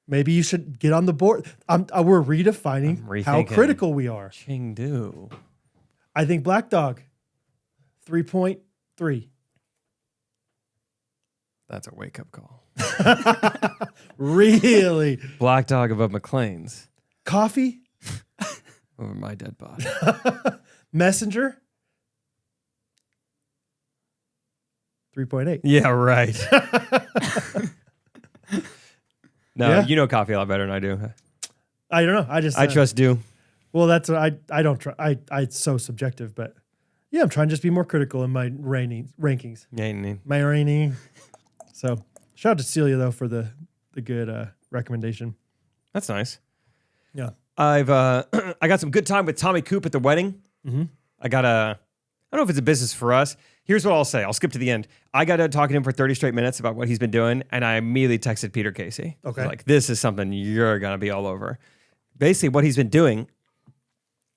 [SPEAKER 2] maybe you should get on the board. We're redefining how critical we are.
[SPEAKER 1] Ching do.
[SPEAKER 2] I think Black Dog, 3.3.
[SPEAKER 1] That's a wake up call.
[SPEAKER 2] Really?
[SPEAKER 1] Black Dog above McLean's.
[SPEAKER 2] Coffee?
[SPEAKER 1] Over my dead body.
[SPEAKER 2] Messenger? 3.8.
[SPEAKER 1] Yeah, right. No,
[SPEAKER 2] Yeah.
[SPEAKER 1] you know coffee a lot better than I do.
[SPEAKER 2] I don't know.
[SPEAKER 1] I trust do.
[SPEAKER 2] Well, that's what I don't try. It's so subjective, but yeah, I'm trying to just be more critical in my rankings.
[SPEAKER 1] Yeah,
[SPEAKER 2] My rating. So shout out to Celia though for the good recommendation.
[SPEAKER 1] that's nice.
[SPEAKER 2] Yeah.
[SPEAKER 1] I got some good time with Tommy Coop at the wedding.
[SPEAKER 2] Mm-hmm.
[SPEAKER 1] I don't know if it's a business for us. Here's what I'll say. I'll skip to the end. I got done talking to him for 30 straight minutes about what he's been doing, and I immediately texted Peter Casey.
[SPEAKER 2] Okay.
[SPEAKER 1] Like, this is something you're going to be all over. Basically, what he's been doing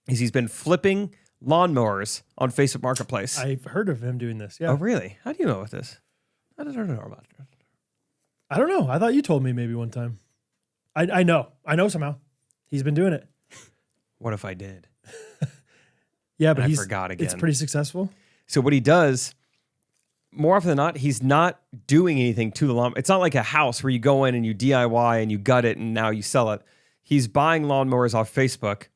[SPEAKER 1] is he's been flipping lawnmowers on Facebook Marketplace.
[SPEAKER 2] I've heard of him doing this. Yeah.
[SPEAKER 1] Oh, really? How do you know about this? I don't know about it.
[SPEAKER 2] I don't know. I thought you told me maybe one time. I know. I know somehow. He's been doing it.
[SPEAKER 1] What if I did?
[SPEAKER 2] Yeah, but
[SPEAKER 1] I forgot again.
[SPEAKER 2] It's pretty successful.
[SPEAKER 1] So what he does, more often than not, he's not doing anything to the lawn. It's not like a house where you go in and you DIY and you gut it and now you sell it. He's buying lawnmowers off Facebook,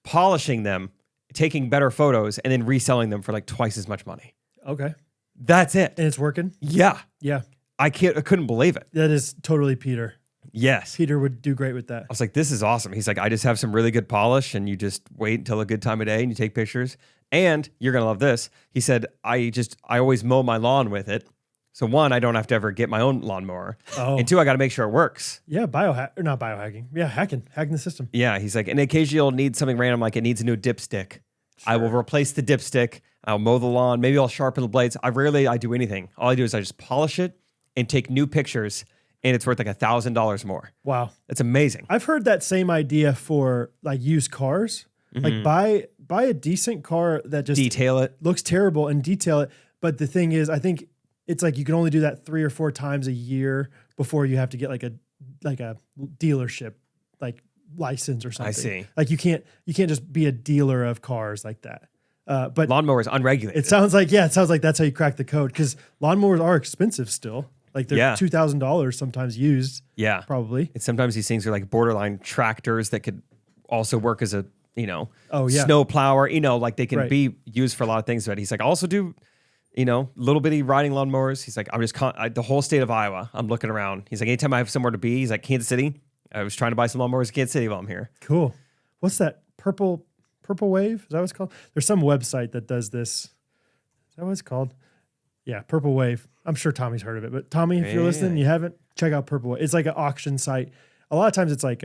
[SPEAKER 1] polishing them, taking better photos, and then reselling them for like twice as much money.
[SPEAKER 2] Okay.
[SPEAKER 1] That's it.
[SPEAKER 2] And it's working?
[SPEAKER 1] Yeah.
[SPEAKER 2] Yeah.
[SPEAKER 1] I couldn't believe it.
[SPEAKER 2] That is totally Peter.
[SPEAKER 1] Yes.
[SPEAKER 2] Peter would do great with that.
[SPEAKER 1] I was like, this is awesome. He's like, I just have some really good polish and you just wait until a good time of day and you take pictures. And you're going to love this. He said, I always mow my lawn with it. So one, I don't have to ever get my own lawnmower.
[SPEAKER 2] Oh.
[SPEAKER 1] And two, I got to make sure it works.
[SPEAKER 2] Yeah, not biohacking. Yeah, hacking the system.
[SPEAKER 1] Yeah. He's like, and occasionally you'll need something random, like it needs a new dipstick. Sure. I will replace the dipstick. I'll mow the lawn. Maybe I'll sharpen the blades. I do anything. All I do is I just polish it and take new pictures. And it's worth like $1,000 more.
[SPEAKER 2] Wow.
[SPEAKER 1] That's amazing.
[SPEAKER 2] I've heard that same idea for like used cars Like buy a decent car that just
[SPEAKER 1] Detail it.
[SPEAKER 2] looks terrible and detail it. But the thing is, I think it's like you can only do that 3 or 4 times a year before you have to get like a dealership like license or something.
[SPEAKER 1] I see.
[SPEAKER 2] Like you can't just be a dealer of cars like that. But
[SPEAKER 1] Lawnmowers unregulated.
[SPEAKER 2] it sounds like that's how you crack the code, because lawnmowers are expensive still. Like they're $2,000 sometimes used.
[SPEAKER 1] Yeah.
[SPEAKER 2] Probably.
[SPEAKER 1] And sometimes these things are like borderline tractors that could also work as a, snow plower, like they can be used for a lot of things. But he's like, I also do, little bitty riding lawnmowers. He's like, I'm just, the whole state of Iowa, I'm looking around. He's like, anytime I have somewhere to be, he's like, Kansas City. I was trying to buy some lawnmowers in Kansas City while I'm here.
[SPEAKER 2] Cool. What's that? Purple Wave? Is that what it's called? There's some website that does this. Is that what it's called? Yeah, Purple Wave. I'm sure Tommy's heard of it. But Tommy, if you're listening, you haven't, check out Purple Wave. It's like an auction site. A lot of times it's like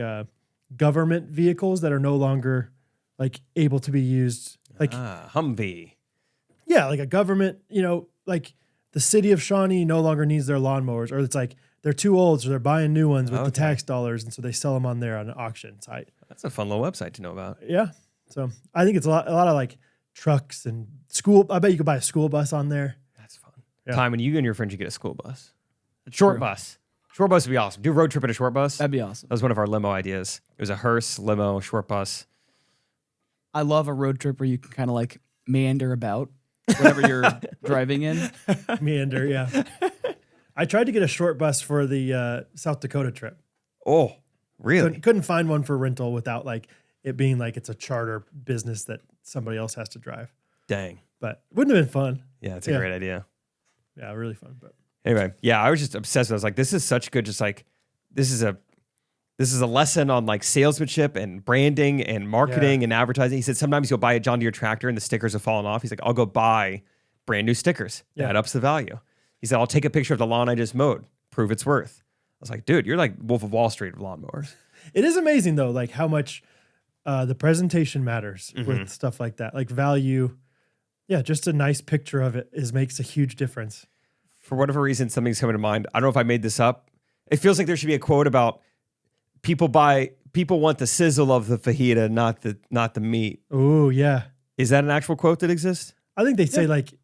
[SPEAKER 2] government vehicles that are no longer like able to be used. Like
[SPEAKER 1] Humvee.
[SPEAKER 2] Yeah, like a government, like the city of Shawnee no longer needs their lawnmowers, or it's like they're too old, so they're buying new ones with the tax dollars, and so they sell them on there on an auction site.
[SPEAKER 1] That's a fun little website to know about.
[SPEAKER 2] Yeah. So I think it's a lot of like trucks and school. I bet you could buy a school bus on there.
[SPEAKER 1] That's fun.
[SPEAKER 2] Yeah.
[SPEAKER 1] Time when you and your friends, you get a school bus. Short bus. Short bus would be awesome. Do a road trip in a short bus.
[SPEAKER 3] That'd be awesome.
[SPEAKER 1] That was one of our limo ideas. It was a hearse, limo, short bus.
[SPEAKER 3] I love a road trip where you can kind of like meander about whatever you're driving in.
[SPEAKER 2] Meander, yeah. I tried to get a short bus for the South Dakota trip.
[SPEAKER 1] Oh, really?
[SPEAKER 2] Couldn't find one for rental without like it being like it's a charter business that somebody else has to drive.
[SPEAKER 1] Dang.
[SPEAKER 2] But it wouldn't have been fun.
[SPEAKER 1] Yeah, it's a great idea.
[SPEAKER 2] Yeah, really fun. But
[SPEAKER 1] anyway, I was just obsessed with it. I was like, this is such good, just like, this is a lesson on like salesmanship and branding and marketing and advertising. He said sometimes you'll buy a John Deere tractor and the stickers have fallen off. He's like, I'll go buy brand new stickers. Yeah. That ups the value. He said, I'll take a picture of the lawn I just mowed, prove it's worth. I was like, dude, you're like Wolf of Wall Street of lawnmowers.
[SPEAKER 2] It is amazing though, like how much the presentation matters with stuff like that. Like value. Yeah, just a nice picture of it makes a huge difference.
[SPEAKER 1] For whatever reason, something's coming to mind. I don't know if I made this up. It feels like there should be a quote about people want the sizzle of the fajita, not the meat.
[SPEAKER 2] Oh, yeah.
[SPEAKER 1] Is that an actual quote that exists?
[SPEAKER 2] I think they say like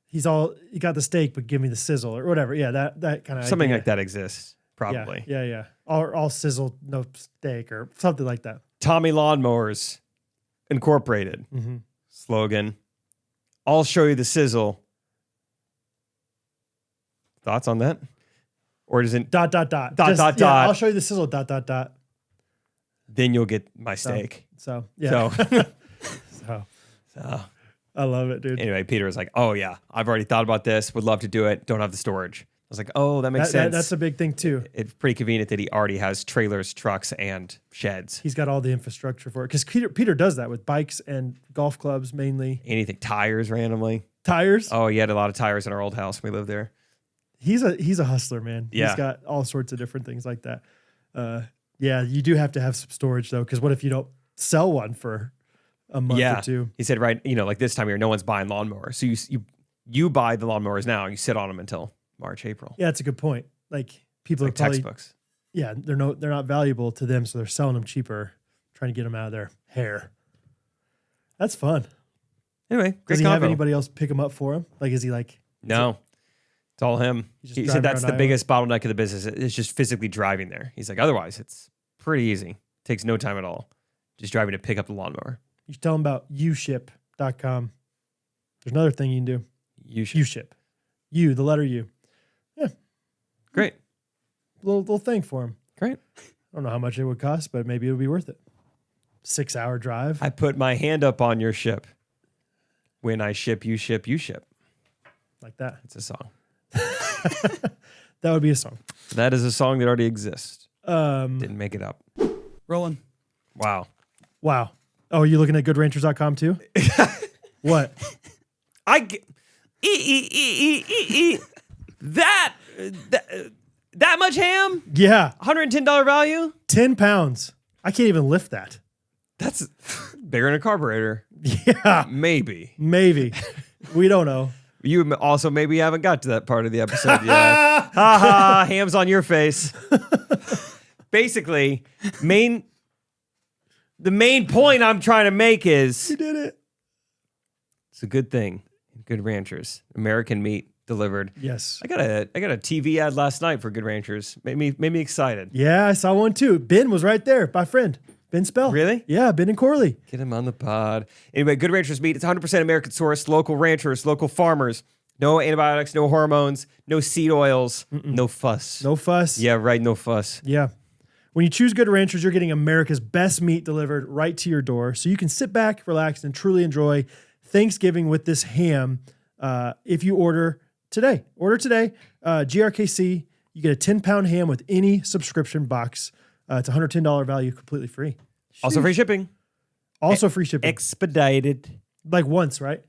[SPEAKER 2] he got the steak, but give me the sizzle or whatever. Yeah, that kind of
[SPEAKER 1] something
[SPEAKER 2] idea.
[SPEAKER 1] Like that exists, probably.
[SPEAKER 2] Yeah. All sizzle, no steak or something like that.
[SPEAKER 1] Tommy Lawnmowers Incorporated slogan. I'll show you the sizzle. Thoughts on that? Or does it
[SPEAKER 2] dot. I'll show you the sizzle, ...
[SPEAKER 1] Then you'll get my steak.
[SPEAKER 2] So yeah.
[SPEAKER 1] So
[SPEAKER 2] I love it, dude.
[SPEAKER 1] Anyway, Peter was like, oh yeah, I've already thought about this. Would love to do it. Don't have the storage. I was like, oh, that makes sense.
[SPEAKER 2] That's a big thing too.
[SPEAKER 1] It's pretty convenient that he already has trailers, trucks, and sheds.
[SPEAKER 2] He's got all the infrastructure for it. Because Peter does that with bikes and golf clubs mainly.
[SPEAKER 1] Anything, tires randomly.
[SPEAKER 2] Tires?
[SPEAKER 1] Oh, he had a lot of tires in our old house when we lived there.
[SPEAKER 2] He's a hustler, man.
[SPEAKER 1] Yeah.
[SPEAKER 2] He's got all sorts of different things like that. Yeah, you do have to have some storage though, because what if you don't sell one for a month or two?
[SPEAKER 1] He said, right, like this time of year, no one's buying lawnmowers. So you buy the lawnmowers now, and you sit on them until March, April.
[SPEAKER 2] Yeah, that's a good point. Like people are probably
[SPEAKER 1] textbooks.
[SPEAKER 2] Yeah, they're not valuable to them, so they're selling them cheaper, trying to get them out of their hair. That's fun.
[SPEAKER 1] Anyway,
[SPEAKER 2] does he have anybody else pick them up for him? Like, is he like?
[SPEAKER 1] No, it's all him. He said that's the biggest bottleneck of the business. It's just physically driving there. He's like, otherwise, it's pretty easy. Takes no time at all. Just driving to pick up the lawnmower.
[SPEAKER 2] You should tell him about uship.com. There's another thing you can do. Uship. The letter U. Yeah.
[SPEAKER 1] Great.
[SPEAKER 2] Little thing for him.
[SPEAKER 1] Great.
[SPEAKER 2] I don't know how much it would cost, but maybe it would be worth it. 6-hour drive.
[SPEAKER 1] I put my hand up on your ship. When I ship, you ship, you ship.
[SPEAKER 2] Like that.
[SPEAKER 1] It's a song.
[SPEAKER 2] That would be a song.
[SPEAKER 1] That is a song that already exists. Didn't make it up.
[SPEAKER 3] Rolling.
[SPEAKER 1] Wow.
[SPEAKER 2] Oh, are you looking at goodranchers.com too? What?
[SPEAKER 1] That much ham?
[SPEAKER 2] Yeah.
[SPEAKER 1] $110 value?
[SPEAKER 2] 10 pounds. I can't even lift that.
[SPEAKER 1] That's bigger than a carburetor.
[SPEAKER 2] Yeah.
[SPEAKER 1] Maybe.
[SPEAKER 2] We don't know.
[SPEAKER 1] You also maybe haven't got to that part of the episode yet. Ha ha, ham's on your face. Basically, The main point I'm trying to make is
[SPEAKER 2] You did it.
[SPEAKER 1] it's a good thing. Good Ranchers, American meat delivered.
[SPEAKER 2] Yes.
[SPEAKER 1] I got a TV ad last night for Good Ranchers. Made me excited.
[SPEAKER 2] Yeah, I saw one too. Ben was right there, my friend. Ben Spell.
[SPEAKER 1] Really?
[SPEAKER 2] Yeah, Ben and Corley.
[SPEAKER 1] Get him on the pod. Anyway, Good Ranchers meat. It's 100% American sourced, local ranchers, local farmers. No antibiotics, no hormones, no seed oils, no fuss.
[SPEAKER 2] No fuss.
[SPEAKER 1] Yeah, right, no fuss.
[SPEAKER 2] Yeah. When you choose Good Ranchers, you're getting America's best meat delivered right to your door. So you can sit back, relax, and truly enjoy Thanksgiving with this ham if you order today. Order today. GRKC, you get a 10-pound ham with any subscription box. It's a $110 value, completely free.
[SPEAKER 1] Also free shipping.
[SPEAKER 2] Also free shipping.
[SPEAKER 1] Expedited.
[SPEAKER 2] Like once, right?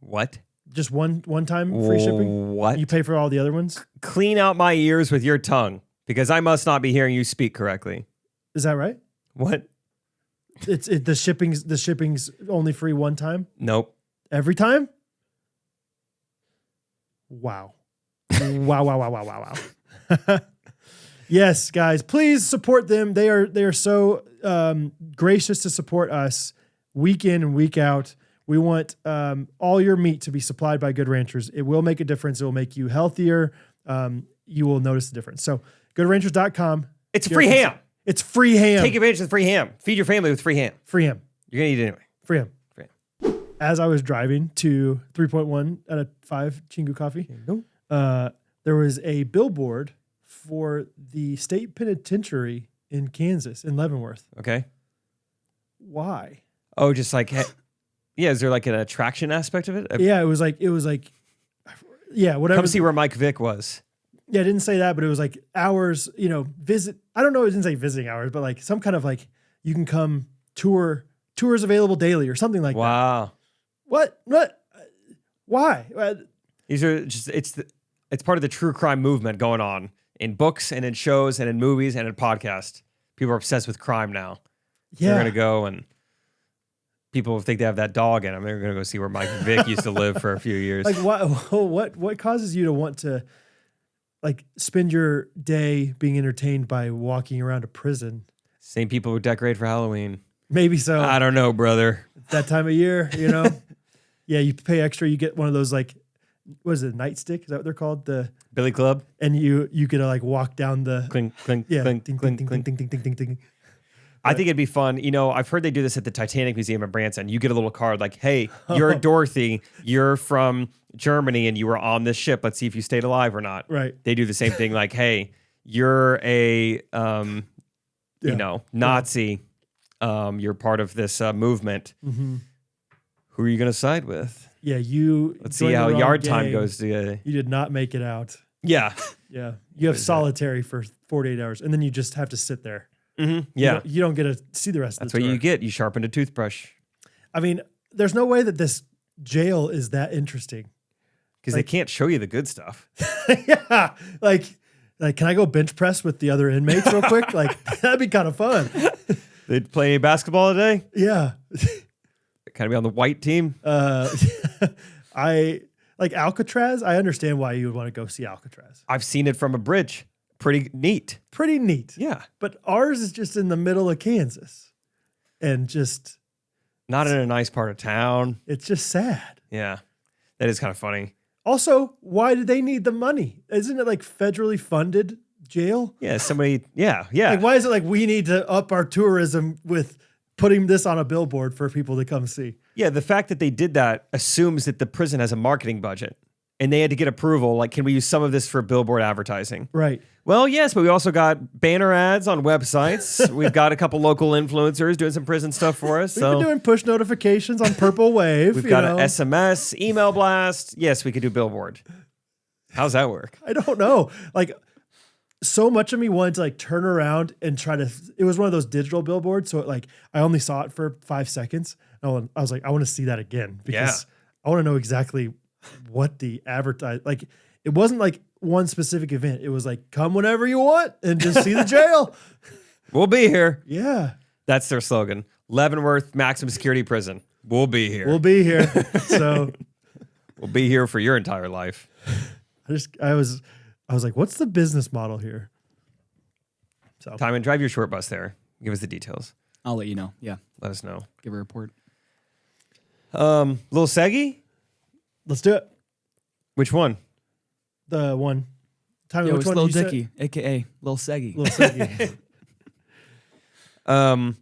[SPEAKER 1] What?
[SPEAKER 2] Just one time free shipping?
[SPEAKER 1] What?
[SPEAKER 2] You pay for all the other ones?
[SPEAKER 1] Clean out my ears with your tongue because I must not be hearing you speak correctly.
[SPEAKER 2] Is that right?
[SPEAKER 1] What?
[SPEAKER 2] The shipping's only free one time?
[SPEAKER 1] Nope.
[SPEAKER 2] Every time? Wow. Wow. Yes, guys, please support them. They are so gracious to support us week in and week out. We want all your meat to be supplied by Good Ranchers. It will make a difference. It will make you healthier. You will notice the difference. So goodranchers.com.
[SPEAKER 1] It's free ham.
[SPEAKER 2] It's free ham.
[SPEAKER 1] Take advantage of the free ham. Feed your family with free ham.
[SPEAKER 2] Free ham.
[SPEAKER 1] You're going to eat it anyway.
[SPEAKER 2] Free ham.
[SPEAKER 1] Free
[SPEAKER 2] As I was driving to 3.1 out of 5 Chinggu Coffee, there was a billboard for the state penitentiary in Kansas, in Leavenworth.
[SPEAKER 1] Okay.
[SPEAKER 2] Why?
[SPEAKER 1] Oh, just like, yeah, is there like an attraction aspect of it?
[SPEAKER 2] Yeah, it was like, yeah, whatever.
[SPEAKER 1] Come see where Mike Vick was.
[SPEAKER 2] Yeah, it didn't say that, but it was like hours, visit. I don't know. It didn't say visiting hours, but like some kind of like, you can come tours available daily or something like that.
[SPEAKER 1] Wow.
[SPEAKER 2] What? Why?
[SPEAKER 1] These are just, it's part of the true crime movement going on in books and in shows and in movies and in podcasts. People are obsessed with crime now.
[SPEAKER 2] Yeah.
[SPEAKER 1] They're going to go and people think they have that dog in them. They're going to go see where Mike Vick used to live for a few years.
[SPEAKER 2] Like what causes you to want to like spend your day being entertained by walking around a prison?
[SPEAKER 1] Same people who decorate for Halloween.
[SPEAKER 2] Maybe so.
[SPEAKER 1] I don't know, brother.
[SPEAKER 2] That time of year, Yeah, you pay extra. You get one of those like, what is it, nightstick? Is that what they're called? The
[SPEAKER 1] Billy Club.
[SPEAKER 2] And you get to like walk down the
[SPEAKER 1] Clink, clink,
[SPEAKER 2] yeah,
[SPEAKER 1] clink,
[SPEAKER 2] ding,
[SPEAKER 1] clink,
[SPEAKER 2] ding, ding,
[SPEAKER 1] clink.
[SPEAKER 2] ding, ding, ding, ding, ding.
[SPEAKER 1] I think it'd be fun. I've heard they do this at the Titanic Museum in Branson. You get a little card like, hey, you're Dorothy. You're from Germany and you were on this ship. Let's see if you stayed alive or not.
[SPEAKER 2] Right.
[SPEAKER 1] They do the same thing like, hey, you're a, Nazi. You're part of this movement.
[SPEAKER 2] Mm-hmm.
[SPEAKER 1] Who are you going to side with?
[SPEAKER 2] Yeah,
[SPEAKER 1] Let's see how yard time goes today.
[SPEAKER 2] You did not make it out.
[SPEAKER 1] Yeah.
[SPEAKER 2] Yeah. You have solitary for 48 hours and then you just have to sit there.
[SPEAKER 1] Mm-hmm. Yeah.
[SPEAKER 2] You don't get to see the rest of the
[SPEAKER 1] That's what you get. You sharpened a toothbrush.
[SPEAKER 2] I mean, there's no way that this jail is that interesting.
[SPEAKER 1] Because they can't show you the good stuff.
[SPEAKER 2] Yeah. Like, can I go bench press with the other inmates real quick? Like, that'd be kind of fun.
[SPEAKER 1] They'd play any basketball today?
[SPEAKER 2] Yeah.
[SPEAKER 1] Kind of be on the white team?
[SPEAKER 2] I like Alcatraz. I understand why you would want to go see Alcatraz.
[SPEAKER 1] I've seen it from a bridge. Pretty neat.
[SPEAKER 2] Pretty neat.
[SPEAKER 1] Yeah.
[SPEAKER 2] But ours is just in the middle of Kansas. And just...
[SPEAKER 1] Not in a nice part of town.
[SPEAKER 2] It's just sad.
[SPEAKER 1] Yeah. That is kind of funny.
[SPEAKER 2] Also, why do they need the money? Isn't it like federally funded jail?
[SPEAKER 1] Yeah, yeah.
[SPEAKER 2] Like, why is it like we need to up our tourism with putting this on a billboard for people to come see?
[SPEAKER 1] Yeah, the fact that they did that assumes that the prison has a marketing budget. And they had to get approval. Like, can we use some of this for billboard advertising?
[SPEAKER 2] Right.
[SPEAKER 1] Well, yes, but we also got banner ads on websites. We've got a couple local influencers doing some prison stuff for us.
[SPEAKER 2] We've been doing push notifications on Purple Wave.
[SPEAKER 1] We've got an SMS, email blast. Yes, we could do billboard. How's that work?
[SPEAKER 2] I don't know. Like, so much of me wanted to like turn around and try to. It was one of those digital billboards, so I only saw it for 5 seconds. I was like, I want to see that again because I want to know exactly what the advertise. Like, it wasn't like one specific event. It was like, come whenever you want and just see the jail.
[SPEAKER 1] We'll be here.
[SPEAKER 2] Yeah.
[SPEAKER 1] That's their slogan. Leavenworth Maximum Security Prison. We'll be here.
[SPEAKER 2] We'll be here. So
[SPEAKER 1] we'll be here for your entire life.
[SPEAKER 2] I was like, what's the business model here? So
[SPEAKER 1] Timon, drive your short bus there. Give us the details.
[SPEAKER 3] I'll let you know. Yeah.
[SPEAKER 1] Let us know.
[SPEAKER 3] Give a report.
[SPEAKER 1] Little Seggy?
[SPEAKER 2] Let's do it.
[SPEAKER 1] Which one?
[SPEAKER 2] The one. Time
[SPEAKER 3] Yo,
[SPEAKER 2] which
[SPEAKER 3] it's
[SPEAKER 2] one
[SPEAKER 3] Lil
[SPEAKER 2] you said?
[SPEAKER 3] Dicky, a.k.a. Lil Seggy.
[SPEAKER 2] Lil Seggy.
[SPEAKER 1] All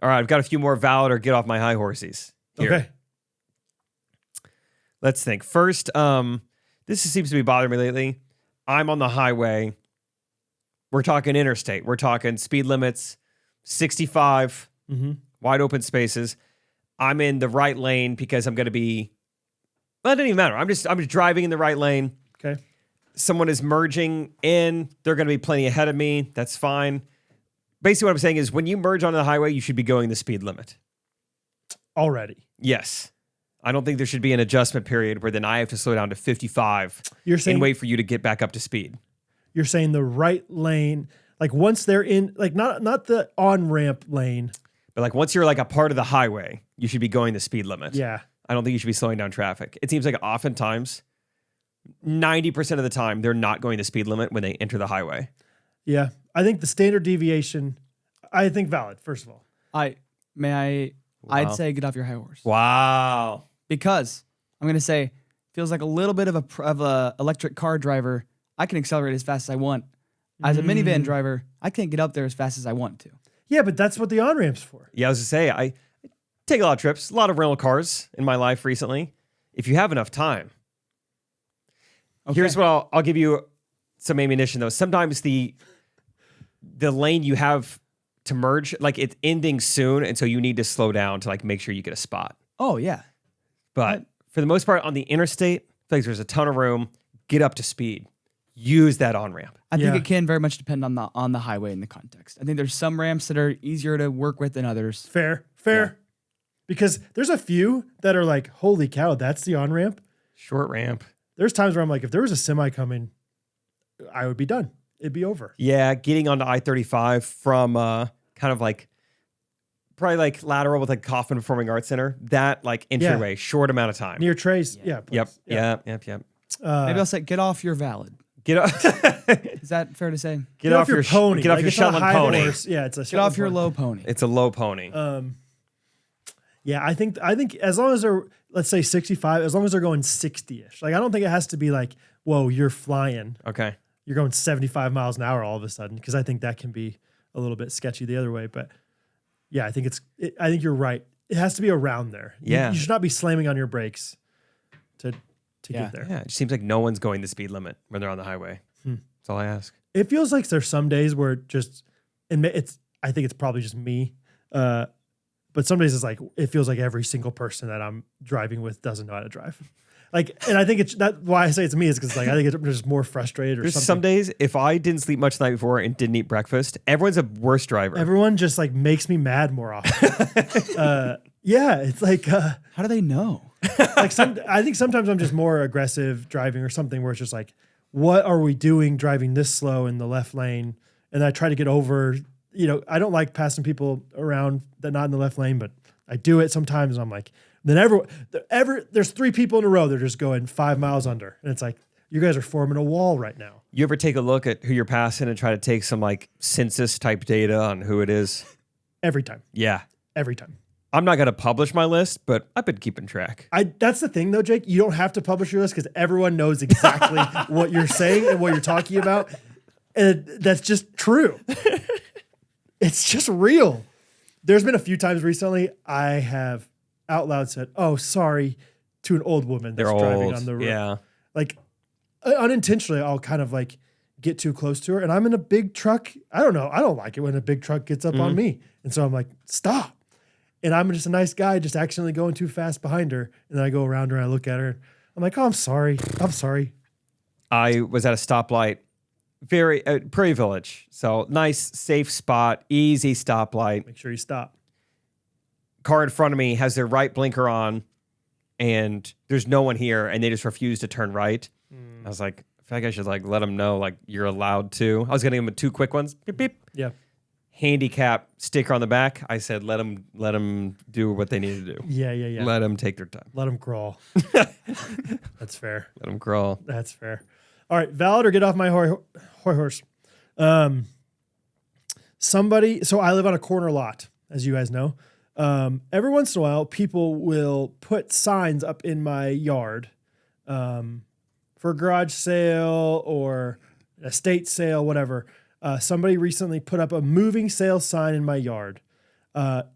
[SPEAKER 1] right, I've got a few more valid or get off my high horses. Here.
[SPEAKER 2] Okay.
[SPEAKER 1] Let's think. First, this seems to be bothering me lately. I'm on the highway. We're talking interstate. We're talking speed limits, 65, wide open spaces. I'm in the right lane because I'm going to be. Well, it doesn't even matter. I'm just driving in the right lane.
[SPEAKER 2] Okay.
[SPEAKER 1] Someone is merging in. They're going to be plenty ahead of me. That's fine. Basically, what I'm saying is when you merge onto the highway, you should be going the speed limit.
[SPEAKER 2] Already.
[SPEAKER 1] Yes. I don't think there should be an adjustment period where then I have to slow down to 55 and wait for you to get back up to speed.
[SPEAKER 2] You're saying the right lane, like once they're in, like not the on-ramp lane.
[SPEAKER 1] But like once you're like a part of the highway, you should be going the speed limit.
[SPEAKER 2] Yeah.
[SPEAKER 1] I don't think you should be slowing down traffic. It seems like oftentimes, 90% of the time, they're not going the speed limit when they enter the highway.
[SPEAKER 2] Yeah. I think the standard deviation, I think valid, first of all.
[SPEAKER 3] I'd say get off your high horse.
[SPEAKER 1] Wow.
[SPEAKER 3] Because I'm going to say, feels like a little bit of a electric car driver. I can accelerate as fast as I want. As a minivan driver, I can't get up there as fast as I want to.
[SPEAKER 2] Yeah, but that's what the on-ramp's for.
[SPEAKER 1] Yeah, I was to say, I take a lot of trips, a lot of rental cars in my life recently. If you have enough time. Okay. Here's what I'll give you some ammunition, though. Sometimes the lane you have to merge, like it's ending soon, and so you need to slow down to like make sure you get a spot.
[SPEAKER 3] Oh, yeah.
[SPEAKER 1] But for the most part, on the interstate, I feel like there's a ton of room. Get up to speed. Use that on-ramp.
[SPEAKER 3] I think it can very much depend on the highway in the context. I think there's some ramps that are easier to work with than others.
[SPEAKER 2] Fair. Yeah. Because there's a few that are like, holy cow, that's the on-ramp.
[SPEAKER 1] Short ramp.
[SPEAKER 2] There's times where I'm like, if there was a semi coming, I would be done. It'd be over.
[SPEAKER 1] Yeah, getting onto I-35 from kind of like probably like lateral with like Kaufman Performing Arts Center. That like entryway, short amount of time.
[SPEAKER 2] Near Trey's. Yeah.
[SPEAKER 1] Yep.
[SPEAKER 2] Maybe
[SPEAKER 3] I'll say get off your valid.
[SPEAKER 1] Get off.
[SPEAKER 3] Is that fair to say?
[SPEAKER 2] Get off your pony.
[SPEAKER 1] Get off your Shetland pony.
[SPEAKER 2] Horse. Yeah, it's a
[SPEAKER 3] get off your low pony.
[SPEAKER 1] It's a low pony.
[SPEAKER 2] Yeah, I think as long as they're, let's say 65, as long as they're going 60-ish. Like I don't think it has to be like, whoa, you're flying.
[SPEAKER 1] Okay.
[SPEAKER 2] You're going 75 miles an hour all of a sudden, because I think that can be a little bit sketchy the other way. But yeah, I think I think you're right. It has to be around there.
[SPEAKER 1] Yeah.
[SPEAKER 2] You should not be slamming on your brakes to get there.
[SPEAKER 1] Yeah, it seems like no one's going the speed limit when they're on the highway. That's all I ask.
[SPEAKER 2] It feels like there's some days where I think it's probably just me. But some days it's like, it feels like every single person that I'm driving with doesn't know how to drive. Like, and I think it's that why I say it's me is because like I think I'm just more frustrated or
[SPEAKER 1] There's
[SPEAKER 2] something.
[SPEAKER 1] some days if I didn't sleep much the night before and didn't eat breakfast, everyone's a worse driver.
[SPEAKER 2] Everyone just like makes me mad more often. Yeah, it's like
[SPEAKER 3] how do they know?
[SPEAKER 2] Like I think sometimes I'm just more aggressive driving or something where it's just like, what are we doing driving this slow in the left lane? And I try to get over. You know, I don't like passing people around that not in the left lane, but I do it sometimes. And I'm like, then there's 3 people in a row. They're just going 5 miles under. And it's like, you guys are forming a wall right now.
[SPEAKER 1] You ever take a look at who you're passing and try to take some like census type data on who it is?
[SPEAKER 2] Every time.
[SPEAKER 1] Yeah.
[SPEAKER 2] Every time.
[SPEAKER 1] I'm not going to publish my list, but I've been keeping track.
[SPEAKER 2] That's the thing though, Jake. You don't have to publish your list because everyone knows exactly what you're saying and what you're talking about. And that's just true. It's just real. There's been a few times recently I have out loud said, "Oh, sorry," to an old woman that's driving on the road.
[SPEAKER 1] Yeah.
[SPEAKER 2] Like unintentionally, I'll kind of like get too close to her, and I'm in a big truck. I don't know. I don't like it when a big truck gets up on me, and so I'm like, "Stop!" And I'm just a nice guy, just accidentally going too fast behind her, and then I go around her and I look at her. I'm like, "Oh, I'm sorry. I'm sorry."
[SPEAKER 1] I was at a stoplight. Prairie Village. So nice, safe spot, easy stoplight.
[SPEAKER 2] Make sure you stop.
[SPEAKER 1] Car in front of me has their right blinker on and there's no one here and they just refuse to turn right. I was like, I feel like I should like let them know like you're allowed to. I was getting them 2 quick ones. Beep, beep.
[SPEAKER 2] Yeah.
[SPEAKER 1] Handicap sticker on the back. I said, let them do what they need to do.
[SPEAKER 2] Yeah.
[SPEAKER 1] Let them take their time.
[SPEAKER 2] Let them crawl. That's fair.
[SPEAKER 1] Let them crawl.
[SPEAKER 2] That's fair. All right, valid or get off my horse. So I live on a corner lot. as you guys know. Every once in a while, people will put signs up in my yard for a garage sale or estate sale, whatever. Somebody recently put up a moving sale sign in my yard.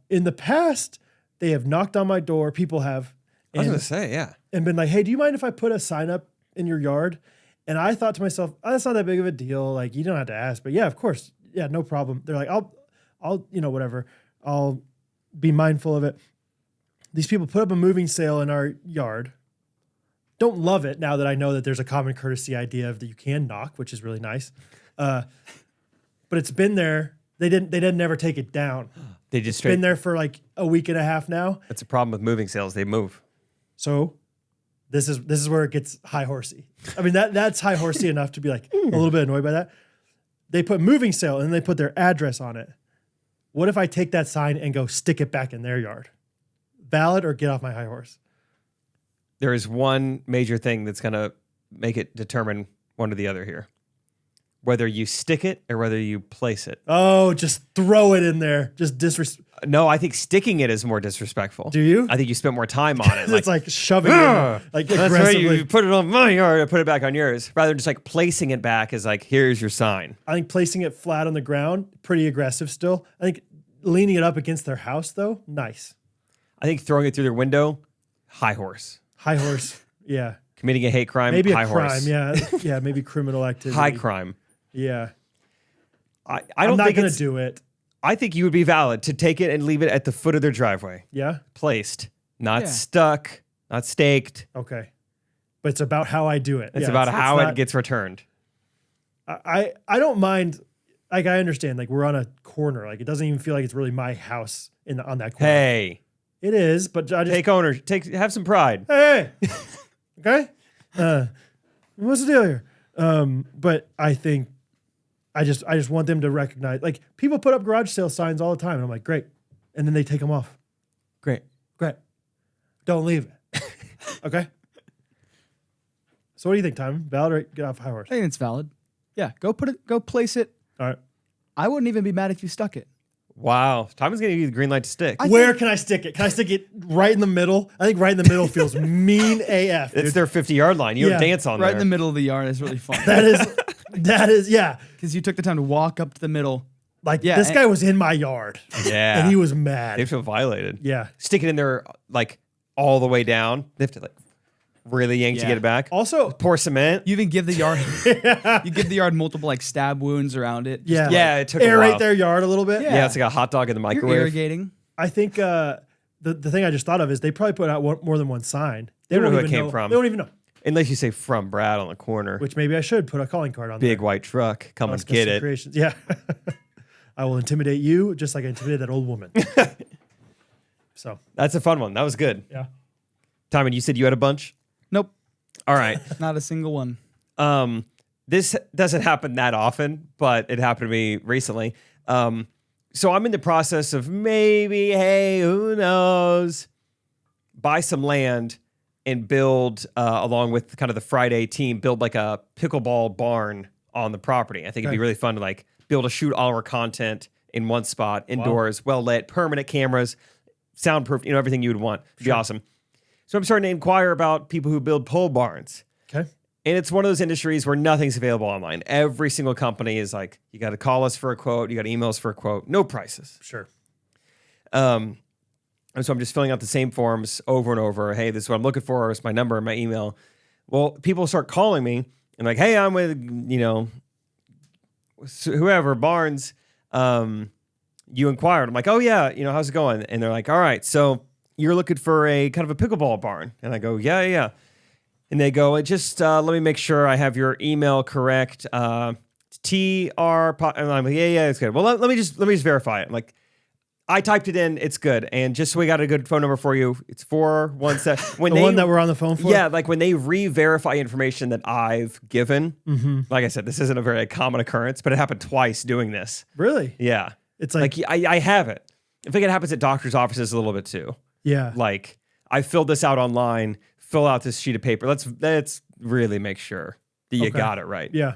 [SPEAKER 2] In the past, they have knocked on my door. People have.
[SPEAKER 1] I was going to say, yeah.
[SPEAKER 2] And been like, hey, do you mind if I put a sign up in your yard? And I thought to myself, oh, that's not that big of a deal. Like, you don't have to ask. But yeah, of course. Yeah, no problem. They're like, I'll, whatever. I'll be mindful of it. These people put up a moving sale in our yard. Don't love it now that I know that there's a common courtesy idea of that you can knock, which is really nice. But it's been there. They didn't never take it down.
[SPEAKER 1] They just
[SPEAKER 2] been there for like a week and a half now.
[SPEAKER 1] That's a problem with moving sales. They move.
[SPEAKER 2] So this is where it gets high horsey. I mean, that's high horsey enough to be like a little bit annoyed by that. They put moving sale and they put their address on it. What if I take that sign and go stick it back in their yard? Valid or get off my high horse?
[SPEAKER 1] There is one major thing that's going to make it determine one or the other here. Whether you stick it or whether you place it.
[SPEAKER 2] Oh, just throw it in there. Just disrespect.
[SPEAKER 1] No, I think sticking it is more disrespectful.
[SPEAKER 2] Do you?
[SPEAKER 1] I think you spent more time on it.
[SPEAKER 2] It's like shoving it, like
[SPEAKER 1] that's
[SPEAKER 2] aggressively.
[SPEAKER 1] right. You put it on my yard, I put it back on yours. Rather than just like placing it back as like, here's your sign.
[SPEAKER 2] I think placing it flat on the ground, pretty aggressive still. I think leaning it up against their house, though, nice.
[SPEAKER 1] I think throwing it through their window, high horse.
[SPEAKER 2] High horse, yeah.
[SPEAKER 1] Committing a hate crime,
[SPEAKER 2] maybe
[SPEAKER 1] high
[SPEAKER 2] a crime,
[SPEAKER 1] horse.
[SPEAKER 2] yeah, maybe criminal activity.
[SPEAKER 1] High crime.
[SPEAKER 2] Yeah.
[SPEAKER 1] I'm
[SPEAKER 2] not going to do it.
[SPEAKER 1] I think you would be valid to take it and leave it at the foot of their driveway.
[SPEAKER 2] Yeah?
[SPEAKER 1] Placed, not stuck, not staked.
[SPEAKER 2] Okay. But it's about how I do it.
[SPEAKER 1] It's about how it gets returned.
[SPEAKER 2] I don't mind. Like, I understand. Like, we're on a corner. Like, it doesn't even feel like it's really my house on that corner.
[SPEAKER 1] Hey.
[SPEAKER 2] It is, but I just...
[SPEAKER 1] Have some pride.
[SPEAKER 2] Hey! Okay? What's the deal here? But I think I just want them to recognize, like, people put up garage sale signs all the time, and I'm like, great. And then they take them off. Great. Don't leave it. Okay? So what do you think, Tom? Valid or get off high horse?
[SPEAKER 3] I think it's valid. Yeah, go place it.
[SPEAKER 2] All right.
[SPEAKER 3] I wouldn't even be mad if you stuck it.
[SPEAKER 1] Wow. Thomas is going to give you the green light to stick.
[SPEAKER 2] Where can I stick it? Can I stick it right in the middle? I think right in the middle feels mean AF.
[SPEAKER 1] It's their 50-yard line. You dance on
[SPEAKER 3] right
[SPEAKER 1] there.
[SPEAKER 3] In the middle of the yard is really fun.
[SPEAKER 2] That is, yeah.
[SPEAKER 3] Because you took the time to walk up to the middle.
[SPEAKER 2] Like, this guy was in my yard.
[SPEAKER 1] Yeah.
[SPEAKER 2] And he was mad.
[SPEAKER 1] They feel violated.
[SPEAKER 2] Yeah.
[SPEAKER 1] Stick it in there, like, all the way down. They have to, like, really yank to get it back.
[SPEAKER 2] Also,
[SPEAKER 1] pour cement.
[SPEAKER 3] You even give the yard you give the yard multiple like stab wounds around it.
[SPEAKER 2] Yeah.
[SPEAKER 1] Yeah, it took a
[SPEAKER 2] aerate
[SPEAKER 1] while.
[SPEAKER 2] their yard a little bit.
[SPEAKER 1] Yeah, it's like a hot dog in the
[SPEAKER 3] You're
[SPEAKER 1] microwave.
[SPEAKER 3] irrigating.
[SPEAKER 2] I think the thing I just thought of is they probably put out more than one sign.
[SPEAKER 1] They don't know who
[SPEAKER 2] even
[SPEAKER 1] it came from.
[SPEAKER 2] They don't even know.
[SPEAKER 1] Unless you say from Brad on the corner.
[SPEAKER 2] Which maybe I should put a calling card on there.
[SPEAKER 1] Big white truck. Come and
[SPEAKER 2] Custom
[SPEAKER 1] get it.
[SPEAKER 2] Creations. Yeah. I will intimidate you just like I intimidated that old woman. So
[SPEAKER 1] That's a fun one. That was good.
[SPEAKER 2] yeah.
[SPEAKER 1] Timon, you said you had a bunch?
[SPEAKER 3] Nope.
[SPEAKER 1] All right.
[SPEAKER 3] Not a single one.
[SPEAKER 1] This doesn't happen that often, but it happened to me recently. So I'm in the process of maybe, hey, who knows, buy some land and build, along with kind of the Friday team, build like a pickleball barn on the property. I think it'd be really fun to like be able to shoot all our content in one spot, indoors, well lit, permanent cameras, soundproof, everything you would want. It'd be awesome. So I'm starting to inquire about people who build pole barns.
[SPEAKER 2] Okay.
[SPEAKER 1] And it's one of those industries where nothing's available online. Every single company is like, you got to call us for a quote. You got to email us for a quote. No prices.
[SPEAKER 2] Sure.
[SPEAKER 1] And so I'm just filling out the same forms over and over. Hey, this is what I'm looking for. It's my number and my email. Well, people start calling me and like, hey, I'm with, whoever, Barnes. You inquired. I'm like, oh yeah, how's it going? And they're like, all right, so you're looking for a kind of a pickleball barn. And I go, yeah. And they go, just let me make sure I have your email correct. TR, and I'm like, yeah, it's good. Well, let me just verify it. I'm like, I typed it in, it's good. And just so we got a good phone number for you, it's 417.
[SPEAKER 2] The one that we're on the phone for?
[SPEAKER 1] Yeah, like when they re-verify information that I've given, like I said, this isn't a very common occurrence, but it happened twice doing this.
[SPEAKER 2] Really?
[SPEAKER 1] Yeah.
[SPEAKER 2] It's like
[SPEAKER 1] I have it. I think it happens at doctor's offices a little bit too.
[SPEAKER 2] yeah.
[SPEAKER 1] Like I filled this out online, fill out this sheet of paper. Let's really make sure that you got it right.
[SPEAKER 2] Yeah.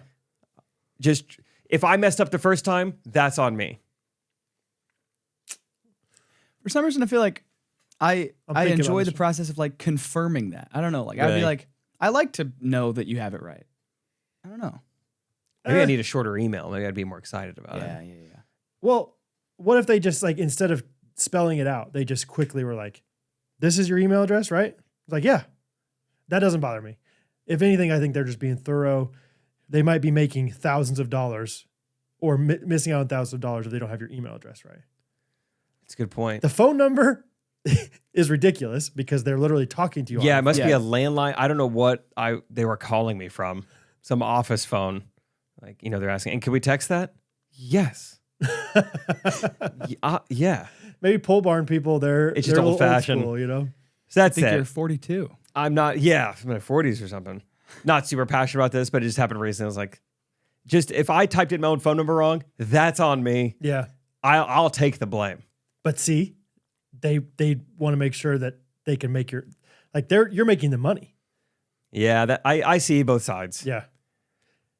[SPEAKER 1] Just if I messed up the first time, that's on me.
[SPEAKER 3] For some reason, I feel like I
[SPEAKER 2] thinking
[SPEAKER 3] enjoy
[SPEAKER 2] about
[SPEAKER 3] the
[SPEAKER 2] this
[SPEAKER 3] process of like confirming that. I don't know. Like I'd
[SPEAKER 1] Really?
[SPEAKER 3] be like, I like to know that you have it right. I don't know.
[SPEAKER 1] Maybe I need a shorter email. Maybe I'd be more excited about
[SPEAKER 3] Yeah,
[SPEAKER 1] it.
[SPEAKER 3] yeah, yeah.
[SPEAKER 2] Well, what if they just like, instead of spelling it out, they just quickly were like, this is your email address, right? It's like, yeah, that doesn't bother me. If anything, I think they're just being thorough. They might be making thousands of dollars or missing out on thousands of dollars if they don't have your email address right.
[SPEAKER 1] It's a good point.
[SPEAKER 2] The phone number is ridiculous because they're literally talking to you.
[SPEAKER 1] Yeah,
[SPEAKER 2] on
[SPEAKER 1] it must be
[SPEAKER 3] Yeah.
[SPEAKER 1] a landline. I don't know what they were calling me from. Some office phone. Like, they're asking, and can we text that? Yes. Yeah.
[SPEAKER 2] Maybe pole barn people, they're
[SPEAKER 1] It's just
[SPEAKER 2] they're a little
[SPEAKER 1] old-fashioned.
[SPEAKER 2] old school,
[SPEAKER 1] So
[SPEAKER 3] I
[SPEAKER 1] that's
[SPEAKER 3] think you're
[SPEAKER 1] it.
[SPEAKER 3] 42.
[SPEAKER 1] I'm not, I'm in my 40s or something. Not super passionate about this, but it just happened recently. I was like, just if I typed in my own phone number wrong, that's on me.
[SPEAKER 2] Yeah.
[SPEAKER 1] I'll take the blame.
[SPEAKER 2] But see, they want to make sure that they can make you're making the money.
[SPEAKER 1] Yeah, that I see both sides.
[SPEAKER 2] Yeah.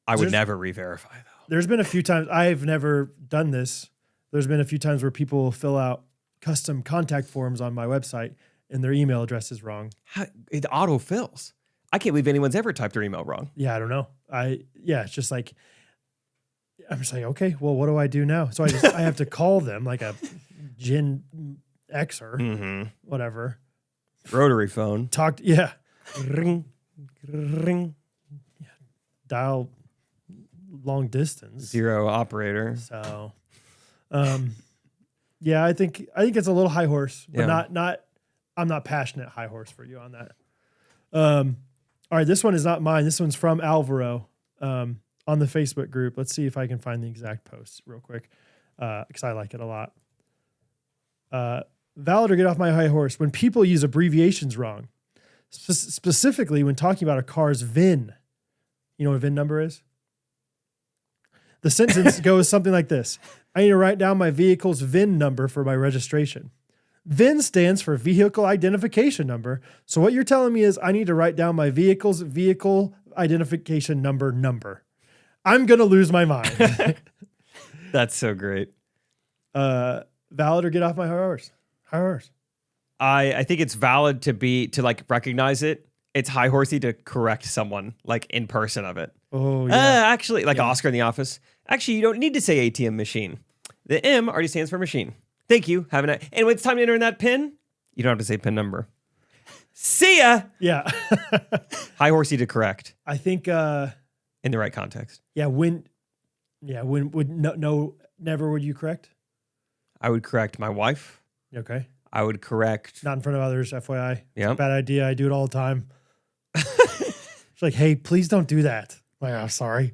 [SPEAKER 1] I would
[SPEAKER 2] There's-
[SPEAKER 1] never re-verify though.
[SPEAKER 2] There's been a few times, I've never done this. There's been a few times where people fill out custom contact forms on my website and their email address is wrong.
[SPEAKER 1] It auto fills. I can't believe anyone's ever typed their email wrong.
[SPEAKER 2] Yeah, I don't know. It's just like, I'm just like, okay, well, what do I do now? So I have to call them like a Gen Xer, whatever.
[SPEAKER 1] Rotary phone.
[SPEAKER 2] Ring, ring. Dial long distance.
[SPEAKER 1] 0 operator.
[SPEAKER 2] So, yeah, I think it's a little high horse, but
[SPEAKER 1] Yeah.
[SPEAKER 2] not. I'm not passionate high horse for you on that. All right, this one is not mine. This one's from Alvaro on the Facebook group. Let's see if I can find the exact post real quick because I like it a lot. Valid or get off my high horse. When people use abbreviations wrong, specifically when talking about a car's VIN. You know what a VIN number is? The sentence goes something like this. I need to write down my vehicle's VIN number for my registration. VIN stands for vehicle identification number. So what you're telling me is I need to write down my vehicle's vehicle identification number. I'm going to lose my mind.
[SPEAKER 1] That's so great.
[SPEAKER 2] Valid or get off my high horse? High horse.
[SPEAKER 1] I think it's valid to like recognize it. It's high horsey to correct someone like in person of it.
[SPEAKER 2] Oh, yeah.
[SPEAKER 1] Actually, like Oscar in the office. Actually, you don't need to say ATM machine. The M already stands for machine. Thank you. Have a nice. And when it's time to enter in that PIN, you don't have to say PIN number. See ya.
[SPEAKER 2] Yeah.
[SPEAKER 1] High horsey to correct
[SPEAKER 2] I think,
[SPEAKER 1] in the right context.
[SPEAKER 2] when would never would you correct?
[SPEAKER 1] I would correct my wife.
[SPEAKER 2] Okay.
[SPEAKER 1] I would correct.
[SPEAKER 2] Not in front of others, FYI.
[SPEAKER 1] Yeah.
[SPEAKER 2] Bad idea. I do it all the time. It's like, hey, please don't do that. Like, I'm sorry.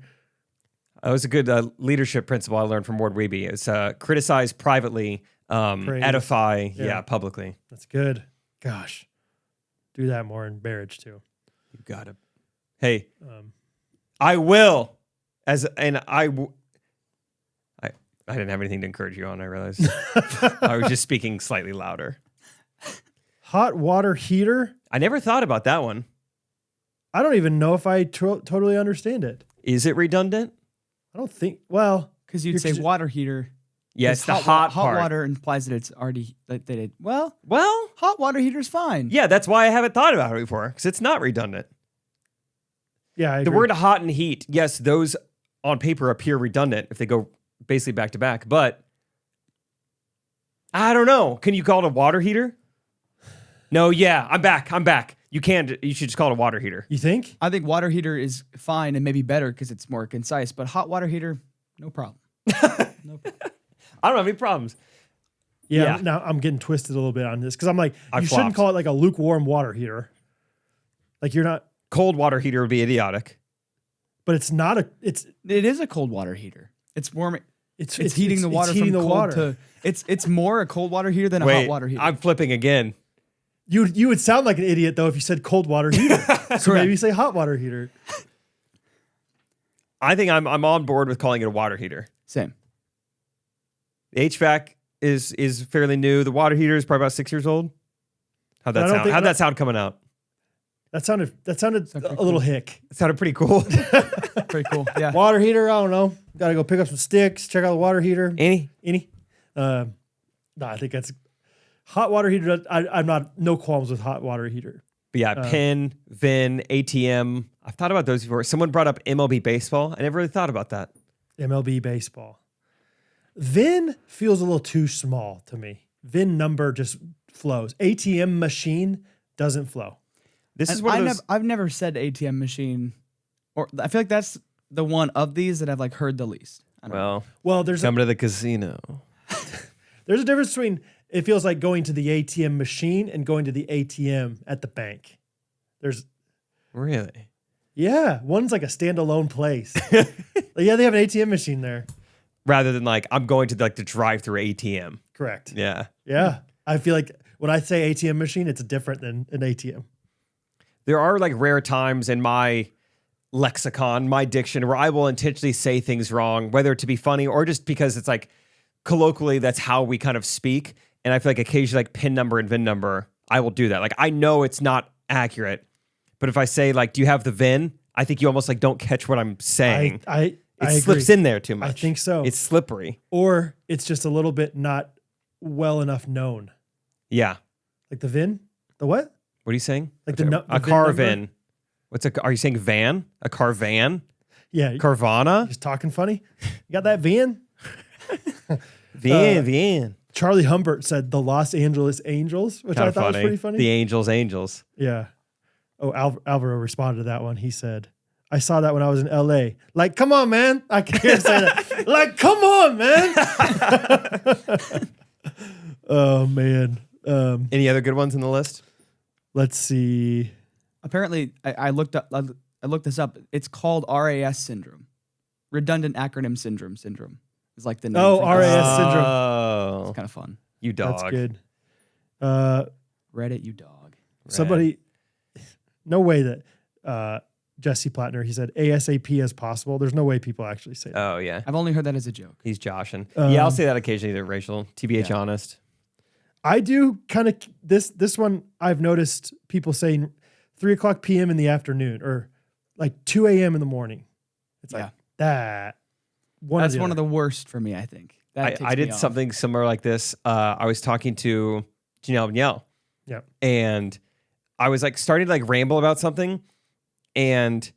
[SPEAKER 1] That was a good leadership principle I learned from Ward Weeby. It's criticize privately, edify,
[SPEAKER 2] Yeah.
[SPEAKER 1] publicly.
[SPEAKER 2] That's good. Gosh. Do that more in marriage too.
[SPEAKER 1] You got it. Hey, I will. I didn't have anything to encourage you on, I realized. I was just speaking slightly louder.
[SPEAKER 2] Hot water heater.
[SPEAKER 1] I never thought about that one.
[SPEAKER 2] I don't even know if I totally understand it.
[SPEAKER 1] Is it redundant?
[SPEAKER 2] I don't think, well.
[SPEAKER 3] Because you'd say water heater.
[SPEAKER 1] Yes, the
[SPEAKER 3] hot
[SPEAKER 1] part.
[SPEAKER 3] water implies that it's already that they did. Well,
[SPEAKER 1] Well,
[SPEAKER 3] hot water heater's fine.
[SPEAKER 1] yeah, that's why I haven't thought about it before, because it's not redundant.
[SPEAKER 2] Yeah, I
[SPEAKER 1] The
[SPEAKER 2] agree.
[SPEAKER 1] word hot and heat, yes, those on paper appear redundant if they go basically back to back, but I don't know. Can you call it a water heater? No, yeah, I'm back. You should just call it a water heater.
[SPEAKER 2] You think?
[SPEAKER 3] I think water heater is fine and maybe better because it's more concise, but hot water heater, no problem. No problem.
[SPEAKER 1] I don't have any problems.
[SPEAKER 2] Yeah.
[SPEAKER 1] Yeah.
[SPEAKER 2] Now I'm getting twisted a little bit on this because I'm like,
[SPEAKER 1] I
[SPEAKER 2] you shouldn't
[SPEAKER 1] flopped.
[SPEAKER 2] call it like a lukewarm water heater. Like you're not,
[SPEAKER 1] Cold water heater would be idiotic.
[SPEAKER 2] but it's not a,
[SPEAKER 3] It is a cold water heater. It's warm.
[SPEAKER 2] it's
[SPEAKER 3] Heating the water
[SPEAKER 2] heating
[SPEAKER 3] from
[SPEAKER 2] the
[SPEAKER 3] cold
[SPEAKER 2] water.
[SPEAKER 3] to. It's more a cold water heater than a
[SPEAKER 1] Wait,
[SPEAKER 3] hot water heater.
[SPEAKER 1] I'm flipping again.
[SPEAKER 2] You would sound like an idiot though if you said cold water heater. So maybe say hot water heater.
[SPEAKER 1] I think I'm on board with calling it a water heater.
[SPEAKER 3] Same.
[SPEAKER 1] The HVAC is fairly new. The water heater is probably about 6 years old. How'd
[SPEAKER 2] I
[SPEAKER 1] that
[SPEAKER 2] don't
[SPEAKER 1] sound?
[SPEAKER 2] think-
[SPEAKER 1] How'd that sound coming out?
[SPEAKER 2] That sounded
[SPEAKER 3] pretty
[SPEAKER 2] a little hick.
[SPEAKER 1] It sounded pretty cool.
[SPEAKER 3] Pretty cool. Yeah.
[SPEAKER 2] Water heater, I don't know. Got to go pick up some sticks, check out the water heater.
[SPEAKER 1] Any?
[SPEAKER 2] No, I think that's Hot water heater, I'm not, no qualms with hot water heater.
[SPEAKER 1] But yeah, PIN, VIN, ATM. I've thought about those before. Someone brought up MLB baseball. I never really thought about that.
[SPEAKER 2] MLB baseball. VIN feels a little too small to me. VIN number just flows. ATM machine doesn't flow.
[SPEAKER 1] This is one of those.
[SPEAKER 3] I've never said ATM machine, or I feel like that's the one of these that I've like heard the least. I don't know.
[SPEAKER 2] Well, there's
[SPEAKER 1] Come to the casino.
[SPEAKER 2] there's a difference between it feels like going to the ATM machine and going to the ATM at the bank. There's
[SPEAKER 1] Really?
[SPEAKER 2] yeah, one's like a standalone place. Yeah, they have an ATM machine there.
[SPEAKER 1] Rather than like, I'm going to like the drive-through ATM.
[SPEAKER 2] Correct.
[SPEAKER 1] Yeah.
[SPEAKER 2] Yeah. I feel like when I say ATM machine, it's different than an ATM.
[SPEAKER 1] There are like rare times in my lexicon, my diction, where I will intentionally say things wrong, whether to be funny or just because it's like colloquially, that's how we kind of speak. And I feel like occasionally like PIN number and VIN number, I will do that. Like I know it's not accurate, but if I say like, do you have the VIN? I think you almost like don't catch what I'm saying.
[SPEAKER 2] I
[SPEAKER 1] slips
[SPEAKER 2] agree.
[SPEAKER 1] in there too much.
[SPEAKER 2] I think so.
[SPEAKER 1] It's slippery.
[SPEAKER 2] Or it's just a little bit not well enough known.
[SPEAKER 1] Yeah.
[SPEAKER 2] Like the VIN? The what?
[SPEAKER 1] What are you saying?
[SPEAKER 2] Like
[SPEAKER 1] a
[SPEAKER 2] the VIN
[SPEAKER 1] car
[SPEAKER 2] number?
[SPEAKER 1] VIN. Are you saying van? A car van?
[SPEAKER 2] Yeah.
[SPEAKER 1] Carvana?
[SPEAKER 2] Just talking funny. You got that VIN?
[SPEAKER 1] Van.
[SPEAKER 2] Charlie Humbert said the Los Angeles Angels, which
[SPEAKER 1] Kinda
[SPEAKER 2] I thought was pretty funny.
[SPEAKER 1] The Angels.
[SPEAKER 2] Yeah. Oh, Alvaro responded to that one. He said, I saw that when I was in LA. Like, come on, man. I can hear him say that. Like, come on, man. Oh, man.
[SPEAKER 1] Any other good ones in the list?
[SPEAKER 2] Let's see.
[SPEAKER 3] Apparently, I looked this up. It's called RAS syndrome, redundant acronym syndrome. Syndrome is like the name.
[SPEAKER 2] Oh,
[SPEAKER 3] for it.
[SPEAKER 2] RAS syndrome.
[SPEAKER 1] Oh,
[SPEAKER 3] It's kind of fun.
[SPEAKER 1] you dog.
[SPEAKER 2] That's good.
[SPEAKER 3] Reddit, you dog.
[SPEAKER 2] Somebody, no way that Jesse Plattner, he said ASAP as possible. There's no way people actually say that.
[SPEAKER 1] Oh, yeah.
[SPEAKER 3] I've only heard that as a joke.
[SPEAKER 1] He's joshing. Yeah, I'll say that occasionally, Rachel. TBH
[SPEAKER 3] Yeah.
[SPEAKER 1] honest.
[SPEAKER 2] I do kind of this one. I've noticed people saying 3:00 p.m. in the afternoon or like 2 a.m. in the morning. It's like that.
[SPEAKER 3] That's one of the worst for me, I think.
[SPEAKER 1] I did something similar like this. I was talking to Janelle Niel.
[SPEAKER 2] Yeah.
[SPEAKER 1] And I was like starting to like ramble about something, and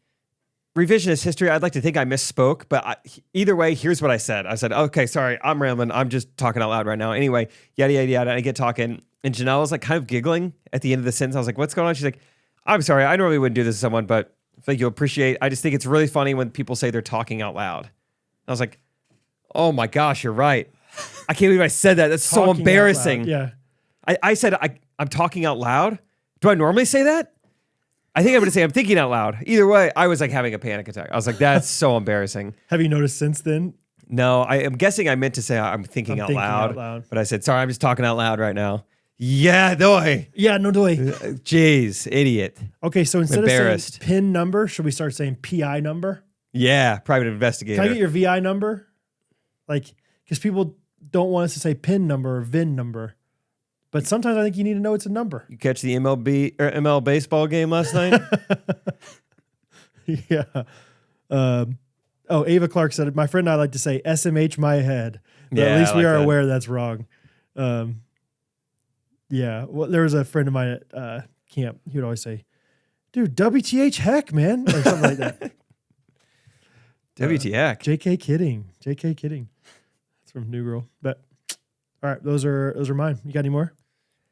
[SPEAKER 1] revisionist history, I'd like to think I misspoke, but either way, here's what I said. I said, okay, sorry, I'm rambling. I'm just talking out loud right now. Anyway, yada, yada, yada. I get talking, and Janelle was like kind of giggling at the end of the sentence. I was like, what's going on? She's like, I'm sorry. I normally wouldn't do this to someone, but I think you'll appreciate. I just think it's really funny when people say they're talking out loud. I was like, oh my gosh, you're right. I can't believe I said that. That's so
[SPEAKER 2] Talking out
[SPEAKER 1] embarrassing.
[SPEAKER 2] loud. Yeah.
[SPEAKER 1] I said, I'm talking out loud. Do I normally say that? I think I'm going to say I'm thinking out loud. Either way, I was like having a panic attack. I was like, that's so embarrassing.
[SPEAKER 2] Have you noticed since then?
[SPEAKER 1] No, I am guessing I meant to say I'm thinking out loud. But I said, sorry, I'm just talking out loud right now. Yeah, doy.
[SPEAKER 2] Yeah, no doy.
[SPEAKER 1] Jeez, idiot.
[SPEAKER 2] Okay, so instead of saying
[SPEAKER 1] Embarrassed.
[SPEAKER 2] PIN number, should we start saying PI number?
[SPEAKER 1] Yeah, private investigator.
[SPEAKER 2] Can I get your VI number? Like, because people don't want us to say PIN number or VIN number. But sometimes I think you need to know it's a number.
[SPEAKER 1] You catch the ML baseball game last night?
[SPEAKER 2] Yeah. Ava Clark said, my friend and I like to say SMH my head. But at least we are aware that's wrong. Yeah. Well, there was a friend of mine at camp. He would always say, dude, WTH heck, man. Or something like that.
[SPEAKER 1] WTF.
[SPEAKER 2] JK kidding. That's from New Girl. But all right, those are mine. You got any more?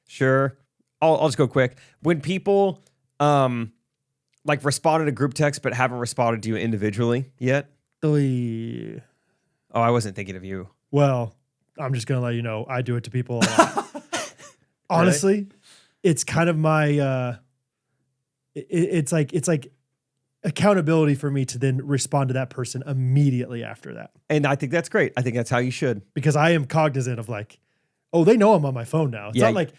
[SPEAKER 1] Sure. I'll just go quick. When people like responded to group text but haven't responded to you individually yet.
[SPEAKER 2] Oy.
[SPEAKER 1] Oh, I wasn't thinking of you.
[SPEAKER 2] Well, I'm just gonna let you know I do it to people a lot. Honestly, it's kind of my it's like accountability for me to then respond to that person immediately after that.
[SPEAKER 1] And I think that's great. I think that's how you should.
[SPEAKER 2] Because I am cognizant of like, oh, they know I'm on my phone now. It's not like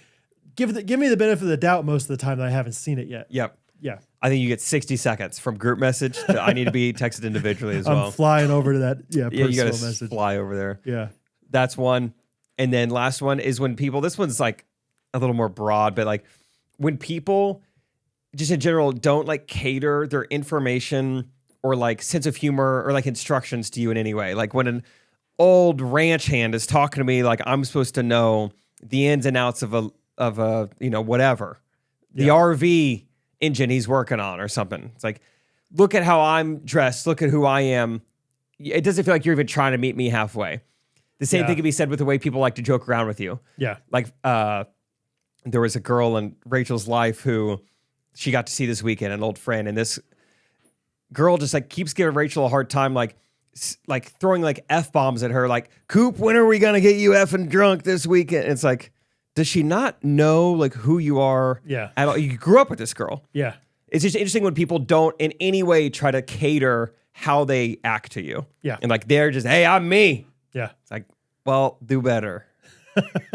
[SPEAKER 2] give me the benefit of the doubt most of the time that I haven't seen it yet.
[SPEAKER 1] Yep.
[SPEAKER 2] Yeah.
[SPEAKER 1] I think you get 60 seconds from group message to I need to be texted individually as well.
[SPEAKER 2] I'm flying over to that
[SPEAKER 1] you
[SPEAKER 2] personal
[SPEAKER 1] gotta
[SPEAKER 2] message.
[SPEAKER 1] fly over there.
[SPEAKER 2] Yeah.
[SPEAKER 1] That's one. And then last one is when people, this one's like a little more broad, but like when people just in general don't like cater their information or like sense of humor or like instructions to you in any way. Like when an old ranch hand is talking to me like I'm supposed to know the ins and outs of a whatever. The RV engine he's working on or something. It's like, look at how I'm dressed. Look at who I am. It doesn't feel like you're even trying to meet me halfway. The same thing can be said with the way people like to joke around with you.
[SPEAKER 2] Yeah.
[SPEAKER 1] Like there was a girl in Rachel's life who she got to see this weekend, an old friend, and this girl just like keeps giving Rachel a hard time, like throwing like F-bombs at her, like, Coop, when are we going to get you effing drunk this weekend? And it's like, does she not know like who you are?
[SPEAKER 2] Yeah.
[SPEAKER 1] At all? You grew up with this girl.
[SPEAKER 2] Yeah.
[SPEAKER 1] It's just interesting when people don't in any way try to cater how they act to you.
[SPEAKER 2] Yeah.
[SPEAKER 1] And like, they're just, hey, I'm me.
[SPEAKER 2] Yeah.
[SPEAKER 1] It's like, well, do better.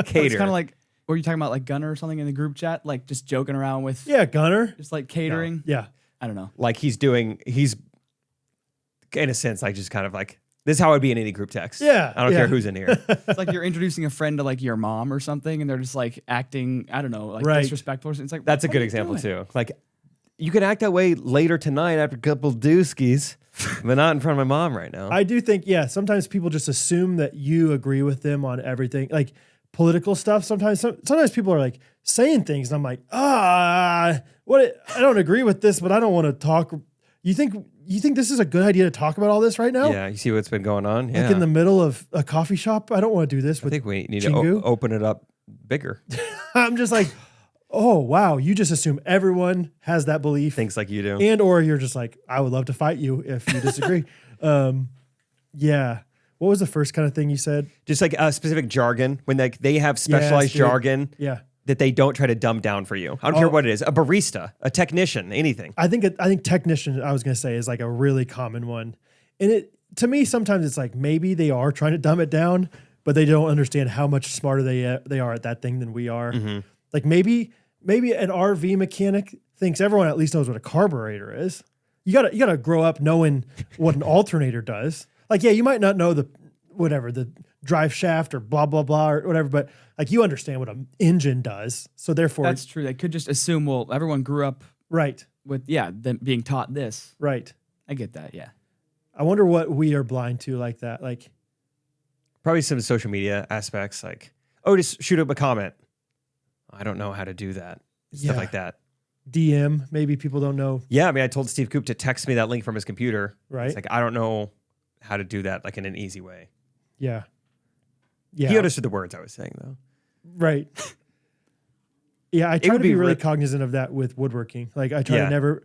[SPEAKER 1] Cater.
[SPEAKER 3] It's kind of like, were you talking about like Gunner or something in the group chat? Like just joking around with,
[SPEAKER 2] Gunner.
[SPEAKER 3] just like catering?
[SPEAKER 2] Yeah.
[SPEAKER 3] I don't know.
[SPEAKER 1] Like he's in a sense, like just kind of like, this is how it'd be in any group text.
[SPEAKER 2] Yeah.
[SPEAKER 1] I don't care who's in here.
[SPEAKER 3] It's like you're introducing a friend to like your mom or something, and they're just like acting, I don't know, like disrespectful. It's like,
[SPEAKER 1] That's a
[SPEAKER 3] what
[SPEAKER 1] good
[SPEAKER 3] are you
[SPEAKER 1] example
[SPEAKER 3] doing?
[SPEAKER 1] too. Like, you can act that way later tonight after a couple dooskies, but not in front of my mom right now.
[SPEAKER 2] I do think, sometimes people just assume that you agree with them on everything. Like political stuff. Sometimes people are like saying things and I'm like, I don't agree with this, but I don't want to talk. You think this is a good idea to talk about all this right now?
[SPEAKER 1] Yeah, you see what's been going on? Yeah.
[SPEAKER 2] Like in the middle of a coffee shop? I don't want to do this
[SPEAKER 1] I
[SPEAKER 2] with
[SPEAKER 1] think we need
[SPEAKER 2] Chinggu.
[SPEAKER 1] to open it up bigger.
[SPEAKER 2] I'm just like, oh, wow. You just assume everyone has that belief.
[SPEAKER 1] Things like you do.
[SPEAKER 2] And or you're just like, I would love to fight you if you disagree. Yeah. What was the first kind of thing you said?
[SPEAKER 1] Just like a specific jargon, when they have specialized
[SPEAKER 2] dude.
[SPEAKER 1] jargon
[SPEAKER 2] Yeah.
[SPEAKER 1] that they don't try to dumb down for you. I don't care what it is. A barista, a technician, anything.
[SPEAKER 2] I think technician, I was going to say, is like a really common one. And to me, sometimes it's like maybe they are trying to dumb it down, but they don't understand how much smarter they are at that thing than we are.
[SPEAKER 1] Mm-hmm.
[SPEAKER 2] Like maybe an RV mechanic thinks everyone at least knows what a carburetor is. You gotta grow up knowing what an alternator does. Like, you might not know the drive shaft or blah, blah, blah, or whatever, but like you understand what an engine does. So therefore,
[SPEAKER 3] That's true. They could just assume, well, everyone grew up
[SPEAKER 2] right.
[SPEAKER 3] with, them being taught this.
[SPEAKER 2] Right.
[SPEAKER 3] I get that. Yeah.
[SPEAKER 2] I wonder what we are blind to like that. Like,
[SPEAKER 1] Probably some social media aspects, like, just shoot up a comment. I don't know how to do that. Stuff like that.
[SPEAKER 2] DM, maybe people don't know.
[SPEAKER 1] Yeah, I mean, I told Steve Coop to text me that link from his computer.
[SPEAKER 2] Right.
[SPEAKER 1] It's like, I don't know how to do that, like in an easy way.
[SPEAKER 2] Yeah. Yeah.
[SPEAKER 1] He understood the words I was saying, though.
[SPEAKER 2] Right. Yeah, I try
[SPEAKER 1] would
[SPEAKER 2] to be
[SPEAKER 1] be
[SPEAKER 2] really cognizant of that with woodworking. Like I try
[SPEAKER 1] Yeah.
[SPEAKER 2] to never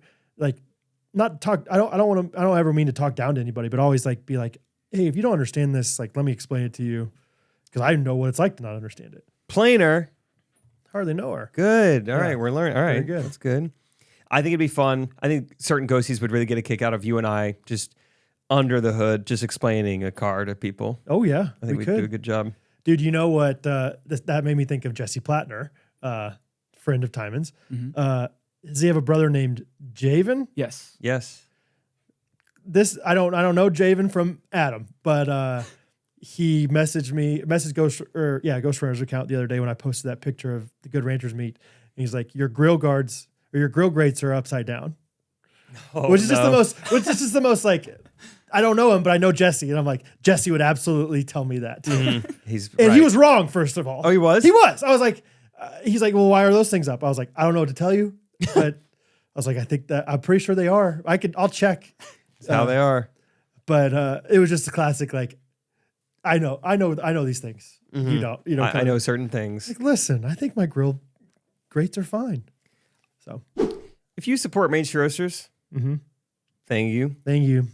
[SPEAKER 2] not talk. I don't ever mean to talk down to anybody, but always like be like, hey, if you don't understand this, like let me explain it to you, because I know what it's like to not understand it.
[SPEAKER 1] Planer.
[SPEAKER 2] Hardly know her.
[SPEAKER 1] Good. All
[SPEAKER 2] Yeah.
[SPEAKER 1] right, we're learning. All right,
[SPEAKER 2] Very good.
[SPEAKER 1] That's good. I think it'd be fun. I think certain ghosties would really get a kick out of you and I just under the hood, just explaining a car to people.
[SPEAKER 2] Oh yeah,
[SPEAKER 1] I think
[SPEAKER 2] we
[SPEAKER 1] we'd do a
[SPEAKER 2] could.
[SPEAKER 1] good job.
[SPEAKER 2] Dude, you know what? That made me think of Jesse Plattner, friend of Timon's. Does he have a brother named Javen?
[SPEAKER 3] Yes.
[SPEAKER 1] Yes.
[SPEAKER 2] I don't know Javen from Adam, but he messaged Ghostrunners account the other day when I posted that picture of the Good Ranchers meat. And he's like, your grill guards or your grill grates are upside down. Which is just the most like, I don't know him, but I know Jesse. And I'm like, Jesse would absolutely tell me that.
[SPEAKER 1] Mm-hmm.
[SPEAKER 2] He was wrong, first of all.
[SPEAKER 1] Oh, he was?
[SPEAKER 2] He was. I was like, he's like, well, why are those things up? I was like, I don't know what to tell you, but I was like, I'm pretty sure they are. I'll check.
[SPEAKER 1] That's how they are.
[SPEAKER 2] But it was just a classic, like, I know these things.
[SPEAKER 1] Mm-hmm. I know certain things.
[SPEAKER 2] Like, listen, I think my grill grates are fine. So
[SPEAKER 1] If you support Main Street Roasters, thank you.
[SPEAKER 2] thank you.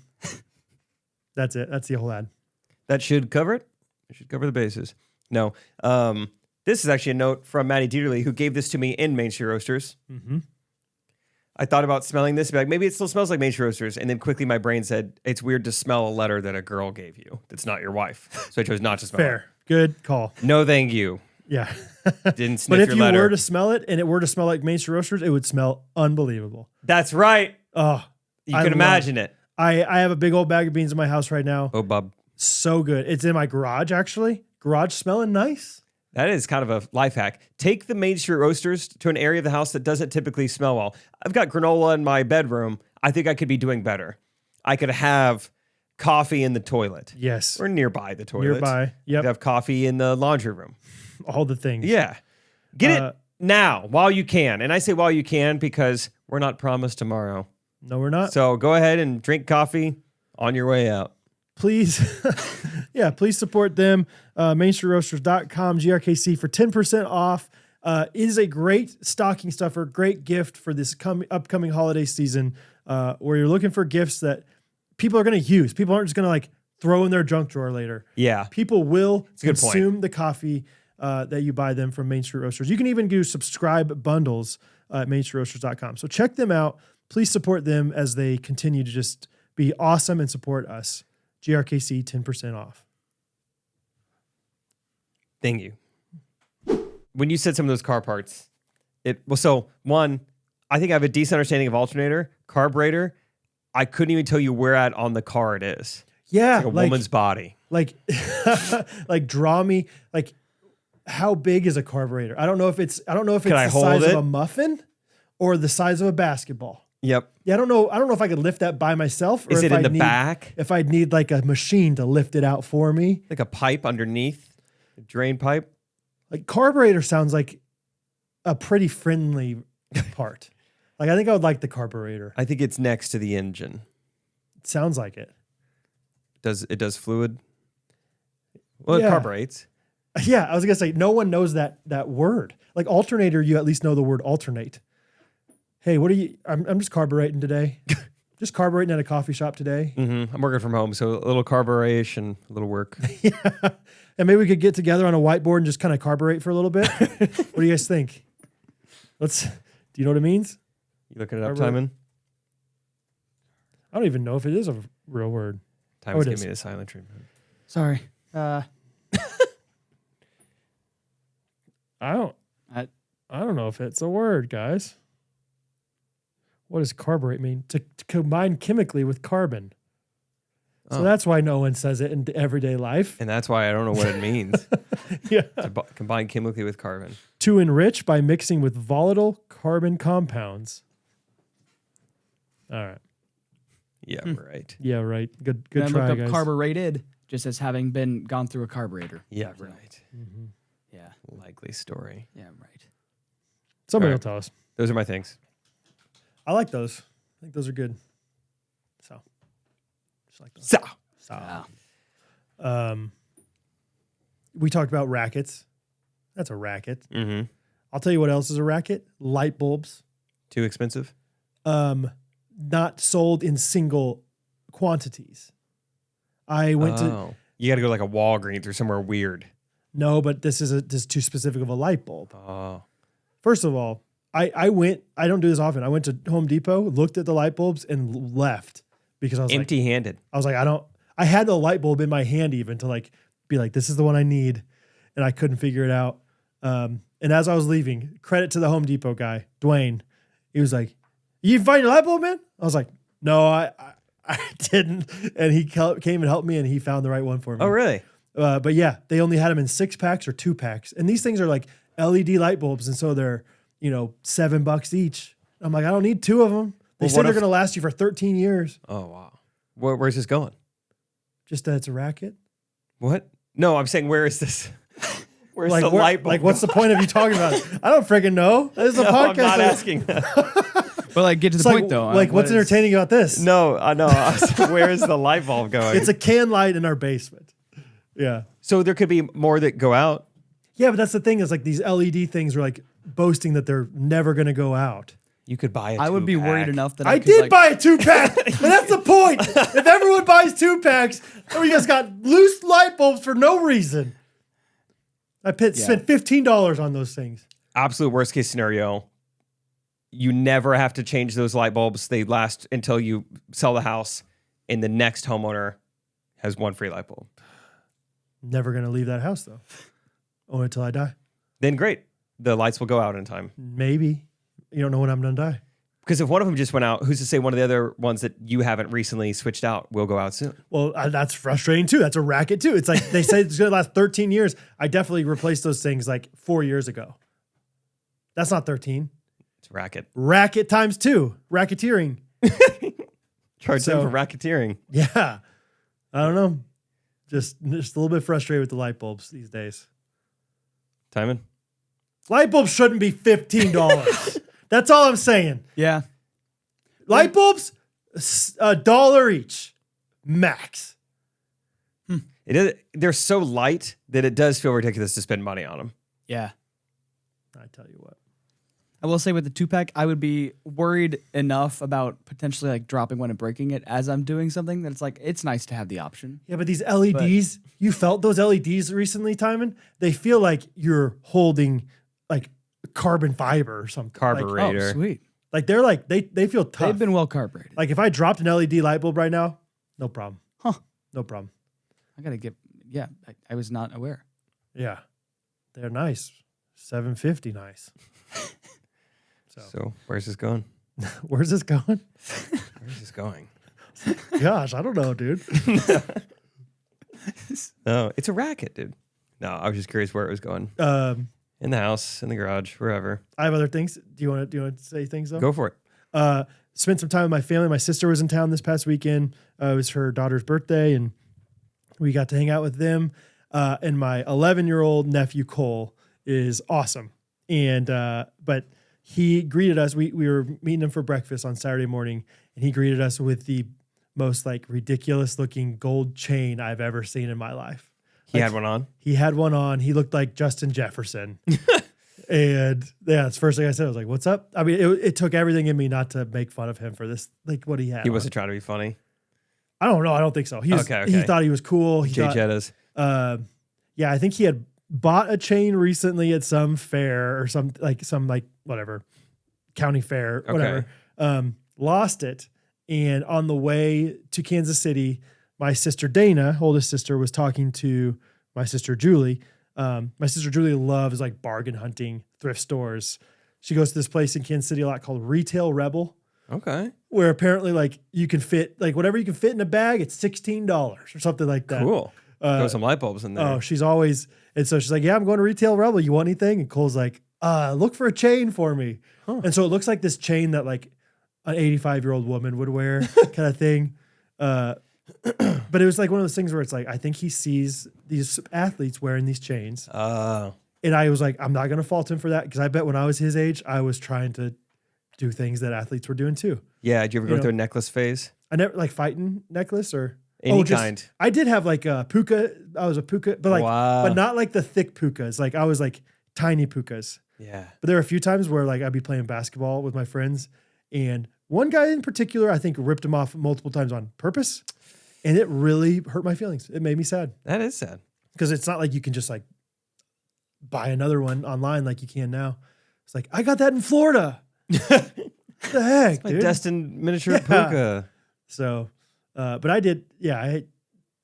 [SPEAKER 2] That's it. That's the whole ad.
[SPEAKER 1] That should cover it. It should cover the bases. No. This is actually a note from Maddie Dieterle, who gave this to me in Main Street Roasters.
[SPEAKER 2] Mm-hmm.
[SPEAKER 1] I thought about smelling this, be like, maybe it still smells like Main Street Roasters. And then quickly my brain said, it's weird to smell a letter that a girl gave you that's not your wife. So I chose not to smell
[SPEAKER 2] Fair. Good call.
[SPEAKER 1] it. No, thank you.
[SPEAKER 2] Yeah.
[SPEAKER 1] Didn't sniff
[SPEAKER 2] But if
[SPEAKER 1] your
[SPEAKER 2] you
[SPEAKER 1] letter.
[SPEAKER 2] were to smell it and it were to smell like Main Street Roasters, it would smell unbelievable.
[SPEAKER 1] That's right.
[SPEAKER 2] Oh,
[SPEAKER 1] You can imagine it.
[SPEAKER 2] I have a big old bag of beans in my house right now.
[SPEAKER 1] Oh, bub.
[SPEAKER 2] So good. It's in my garage, actually. Garage smelling nice.
[SPEAKER 1] That is kind of a life hack. Take the Main Street Roasters to an area of the house that doesn't typically smell well. I've got granola in my bedroom. I think I could be doing better. I could have coffee in the toilet.
[SPEAKER 2] Yes.
[SPEAKER 1] Or nearby the toilet.
[SPEAKER 2] Nearby.
[SPEAKER 1] You
[SPEAKER 2] Yep.
[SPEAKER 1] have coffee in the laundry room.
[SPEAKER 2] All the things.
[SPEAKER 1] Yeah. Get it now while you can. And I say while you can because we're not promised tomorrow.
[SPEAKER 2] No, we're not.
[SPEAKER 1] So go ahead and drink coffee on your way out.
[SPEAKER 2] Please, please support them. MainStreetRoasters.com, GRKC for 10% off. It is a great stocking stuffer, great gift for this upcoming holiday season where you're looking for gifts that people are going to use. People aren't just going to like throw in their junk drawer later.
[SPEAKER 1] Yeah.
[SPEAKER 2] People will
[SPEAKER 1] a good point.
[SPEAKER 2] consume the coffee that you buy them from Main Street Roasters. You can even do subscribe bundles at MainStreetRoasters.com. So check them out. Please support them as they continue to just be awesome and support us. GRKC 10% off.
[SPEAKER 1] Thank you. When you said some of those car parts, so one, I think I have a decent understanding of alternator, carburetor. I couldn't even tell you where at on the car it is.
[SPEAKER 2] Yeah.
[SPEAKER 1] It's like a woman's body.
[SPEAKER 2] Like, like draw me, like how big is a carburetor? I don't know if it's the size of a muffin or the size of a basketball.
[SPEAKER 1] Yep.
[SPEAKER 2] Yeah, I don't know if I could lift that by myself. Or
[SPEAKER 1] Is
[SPEAKER 2] if
[SPEAKER 1] it in
[SPEAKER 2] I'd
[SPEAKER 1] the back?
[SPEAKER 2] If I'd need like a machine to lift it out for me.
[SPEAKER 1] Like a pipe underneath, a drain pipe.
[SPEAKER 2] Like carburetor sounds like a pretty friendly part. Like I think I would like the carburetor.
[SPEAKER 1] I think it's next to the engine.
[SPEAKER 2] It sounds like it.
[SPEAKER 1] It does fluid? Well,
[SPEAKER 2] Yeah.
[SPEAKER 1] it carburetes.
[SPEAKER 2] Yeah, I was gonna say no one knows that word. Like alternator, you at least know the word alternate. Hey, what are you? I'm just carbureting today. Just carbureting at a coffee shop today.
[SPEAKER 1] Mm-hmm. I'm working from home, so a little carburation, a little work.
[SPEAKER 2] Yeah, and maybe we could get together on a whiteboard and just kind of carburate for a little bit. What do you guys think? Do you know what it means?
[SPEAKER 1] You looking it up,
[SPEAKER 2] Carburet-
[SPEAKER 1] Timon?
[SPEAKER 2] I don't even know if it is a real word.
[SPEAKER 1] Timon's
[SPEAKER 2] it
[SPEAKER 1] giving
[SPEAKER 2] is.
[SPEAKER 1] me the silent treatment.
[SPEAKER 3] Sorry.
[SPEAKER 2] I don't know if it's a word, guys. What does carburate mean? To combine chemically with carbon. So
[SPEAKER 1] Oh.
[SPEAKER 2] that's why no one says it in everyday life.
[SPEAKER 1] And that's why I don't know what it means.
[SPEAKER 2] Yeah.
[SPEAKER 1] To combine chemically with carbon.
[SPEAKER 2] To enrich by mixing with volatile carbon compounds. All right.
[SPEAKER 1] Yeah, right.
[SPEAKER 2] Yeah, right. Good
[SPEAKER 3] Then
[SPEAKER 2] try,
[SPEAKER 3] look up
[SPEAKER 2] guys.
[SPEAKER 3] carbureted just as having been gone through a carburetor.
[SPEAKER 1] Yeah, right.
[SPEAKER 2] Mhm.
[SPEAKER 3] Yeah.
[SPEAKER 1] Likely story.
[SPEAKER 3] Yeah, right.
[SPEAKER 2] Somebody
[SPEAKER 1] All
[SPEAKER 2] will
[SPEAKER 1] right.
[SPEAKER 2] tell us.
[SPEAKER 1] Those are my things.
[SPEAKER 2] I like those. I think those are good. So, just like those. So.
[SPEAKER 3] Wow.
[SPEAKER 2] We talked about rackets. That's a racket.
[SPEAKER 1] Mm-hmm.
[SPEAKER 2] I'll tell you what else is a racket. Light bulbs.
[SPEAKER 1] Too expensive?
[SPEAKER 2] Not sold in single quantities. I went to
[SPEAKER 1] You got to go like a Walgreens or somewhere weird.
[SPEAKER 2] no, but this is too specific of a light bulb.
[SPEAKER 1] Oh.
[SPEAKER 2] First of all, I don't do this often. I went to Home Depot, looked at the light bulbs, and left because I was
[SPEAKER 1] Empty-handed.
[SPEAKER 2] I had the light bulb in my hand even to like be like, this is the one I need, and I couldn't figure it out. And as I was leaving, credit to the Home Depot guy, Dwayne, he was like, "You find your light bulb, man?" I was like, "No, I didn't." And he came and helped me, and he found the right one for me.
[SPEAKER 1] Oh, really?
[SPEAKER 2] But yeah, they only had them in 6-packs or 2-packs, and these things are like LED light bulbs, and so they're $7 each. I'm like, I don't need 2 of them. They
[SPEAKER 1] Well,
[SPEAKER 2] said
[SPEAKER 1] what
[SPEAKER 2] they're
[SPEAKER 1] if-
[SPEAKER 2] going to last you for 13 years.
[SPEAKER 1] Oh, wow. Where's this going?
[SPEAKER 2] Just that it's a racket.
[SPEAKER 1] What? No, I'm saying where is this? Where's the
[SPEAKER 2] where-
[SPEAKER 1] light bulb?
[SPEAKER 2] like, what's the point of you talking about it? I don't freaking know. This is a
[SPEAKER 1] No,
[SPEAKER 2] podcast.
[SPEAKER 1] I'm not asking that.
[SPEAKER 3] But like, get to the
[SPEAKER 2] It's
[SPEAKER 3] point
[SPEAKER 2] like,
[SPEAKER 3] though.
[SPEAKER 2] like what's entertaining about this?
[SPEAKER 1] No, I know. Where is the light bulb going?
[SPEAKER 2] It's a can light in our basement. Yeah.
[SPEAKER 1] So there could be more that go out.
[SPEAKER 2] Yeah, but that's the thing is like these LED things are like boasting that they're never going to go out.
[SPEAKER 1] You could buy a
[SPEAKER 3] I would be worried
[SPEAKER 1] 2-pack.
[SPEAKER 3] enough that
[SPEAKER 2] I
[SPEAKER 3] could,
[SPEAKER 2] did
[SPEAKER 3] like,
[SPEAKER 2] buy a 2-pack, and that's the point. If everyone buys 2-packs, then we just got loose light bulbs for no reason. I spent $15 on those things.
[SPEAKER 1] Absolute worst case scenario. You never have to change those light bulbs. They last until you sell the house, and the next homeowner has one free light bulb.
[SPEAKER 2] Never going to leave that house, though. Only until I die.
[SPEAKER 1] Then great. The lights will go out in time.
[SPEAKER 2] Maybe. You don't know when I'm going to die.
[SPEAKER 1] Because if one of them just went out, who's to say one of the other ones that you haven't recently switched out will go out soon?
[SPEAKER 2] Well, that's frustrating, too. That's a racket, too. It's like they say it's going to last 13 years. I definitely replaced those things like 4 years ago. That's not 13.
[SPEAKER 1] It's a racket.
[SPEAKER 2] Racket times 2. Racketeering.
[SPEAKER 1] Charge
[SPEAKER 2] So-
[SPEAKER 1] them for racketeering.
[SPEAKER 2] Yeah. I don't know. Just a little bit frustrated with the light bulbs these days.
[SPEAKER 1] Timon?
[SPEAKER 2] Light bulbs shouldn't be $15. That's all I'm saying.
[SPEAKER 3] Yeah.
[SPEAKER 2] Light bulbs, $1 each, max.
[SPEAKER 1] It is. They're so light that it does feel ridiculous to spend money on them.
[SPEAKER 3] Yeah.
[SPEAKER 2] I tell you what.
[SPEAKER 3] I will say with the 2-pack, I would be worried enough about potentially like dropping one and breaking it as I'm doing something that it's nice to have the option.
[SPEAKER 2] Yeah, but these LEDs, you felt those LEDs recently, Timon? They feel like you're holding like carbon fiber or something.
[SPEAKER 1] Carburetor.
[SPEAKER 3] Oh, sweet.
[SPEAKER 2] Like they're like, they feel tough.
[SPEAKER 3] They've been well carbureted.
[SPEAKER 2] Like if I dropped an LED light bulb right now, no problem.
[SPEAKER 3] Huh.
[SPEAKER 2] No problem.
[SPEAKER 3] I got to get, yeah, I was not aware.
[SPEAKER 2] Yeah. They're nice. $750 nice.
[SPEAKER 1] So where's this going?
[SPEAKER 2] Where's this going?
[SPEAKER 1] Where's this going?
[SPEAKER 2] Gosh, I don't know, dude.
[SPEAKER 1] No, it's a racket, dude. No, I was just curious where it was going. In the house, in the garage, wherever.
[SPEAKER 2] I have other things. Do you want to say things though?
[SPEAKER 1] Go for it.
[SPEAKER 2] Spent some time with my family. My sister was in town this past weekend. It was her daughter's birthday, and we got to hang out with them. And my 11-year-old nephew Cole is awesome. And but he greeted us. We were meeting him for breakfast on Saturday morning, and he greeted us with the most like ridiculous looking gold chain I've ever seen in my life.
[SPEAKER 1] He had one on?
[SPEAKER 2] He had one on. He looked like Justin Jefferson. And yeah, that's the first thing I said. I was like, what's up? I mean, it took everything in me not to make fun of him for this, like what he had.
[SPEAKER 1] He wasn't trying to be funny.
[SPEAKER 2] I don't know. I don't think so. He thought he was cool. He thought,
[SPEAKER 1] Jettas.
[SPEAKER 2] yeah, I think he had bought a chain recently at some fair or some whatever county fair, whatever. Lost it. And on the way to Kansas City, my sister Dana, oldest sister, was talking to my sister Julie. My sister Julie loves like bargain hunting, thrift stores. She goes to this place in Kansas City a lot called Retail Rebel.
[SPEAKER 1] Okay.
[SPEAKER 2] Where apparently like you can fit like whatever you can fit in a bag, it's $16 or something like that.
[SPEAKER 1] Cool. Throw some light bulbs in there.
[SPEAKER 2] Oh, she's always, and so she's like, yeah, I'm going to Retail Rebel. You want anything? And Cole's like, look for a chain for me. Huh. And so it looks like this chain that like an 85-year-old woman would wear kind of thing. But it was like one of those things where it's like, I think he sees these athletes wearing these chains. And I was like, I'm not going to fault him for that. Because I bet when I was his age, I was trying to do things that athletes were doing too.
[SPEAKER 1] Yeah. Did you ever go through a necklace phase?
[SPEAKER 2] I never like fighting necklace or
[SPEAKER 1] any kind.
[SPEAKER 2] I did have like a puka. I was a puka, but like, but not like the thick pukas. Like I was like tiny pukas.
[SPEAKER 1] Yeah.
[SPEAKER 2] But there were a few times where like I'd be playing basketball with my friends, and one guy in particular, I think ripped him off multiple times on purpose. And it really hurt my feelings. It made me sad.
[SPEAKER 1] That is sad.
[SPEAKER 2] Because it's not like you can just like buy another one online like you can now. It's like, I got that in Florida. What the heck,
[SPEAKER 1] it's my
[SPEAKER 2] dude?
[SPEAKER 1] Destined miniature puka. So,
[SPEAKER 2] but I did,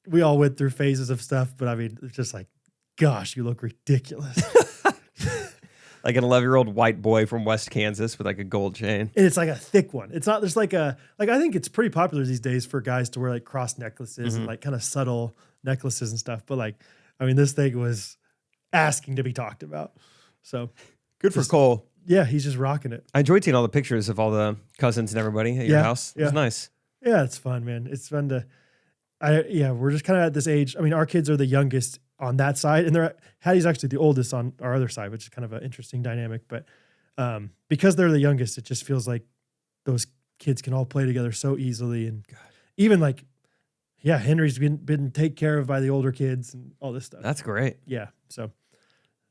[SPEAKER 2] we all went through phases of stuff, but I mean, it's just like, gosh, you look ridiculous.
[SPEAKER 1] Like an 11-year-old white boy from West Kansas with like a gold chain.
[SPEAKER 2] And it's like a thick one. It's not, there's like I think it's pretty popular these days for guys to wear like cross necklaces and like kind of subtle necklaces and stuff. But like, I mean, this thing was asking to be talked about. So
[SPEAKER 1] good for Cole.
[SPEAKER 2] Yeah, he's just rocking it.
[SPEAKER 1] I enjoyed seeing all the pictures of all the cousins and everybody at your house. It was nice.
[SPEAKER 2] Yeah, it's fun, man. It's fun to, we're just kind of at this age. I mean, our kids are the youngest on that side, and Hattie's actually the oldest on our other side, which is kind of an interesting dynamic. But because they're the youngest, it just feels like those kids can all play together so easily. And even like, Henry's been taken care of by the older kids and all this stuff.
[SPEAKER 1] That's great.
[SPEAKER 2] Yeah. So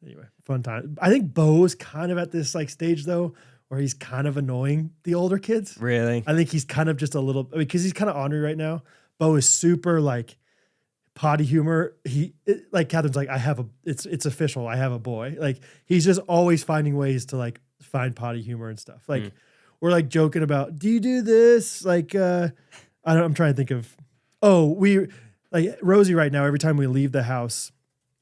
[SPEAKER 2] anyway, fun time. I think Bo's kind of at this like stage though, where he's kind of annoying the older kids.
[SPEAKER 1] Really?
[SPEAKER 2] I think he's kind of just a little, because he's kind of ornery right now. Bo is super like potty humor. Like Catherine's like, it's official. I have a boy. Like he's just always finding ways to like find potty humor and stuff. Like we're like joking about, do you do this? Like, I'm trying to think of, we like Rosie right now, every time we leave the house,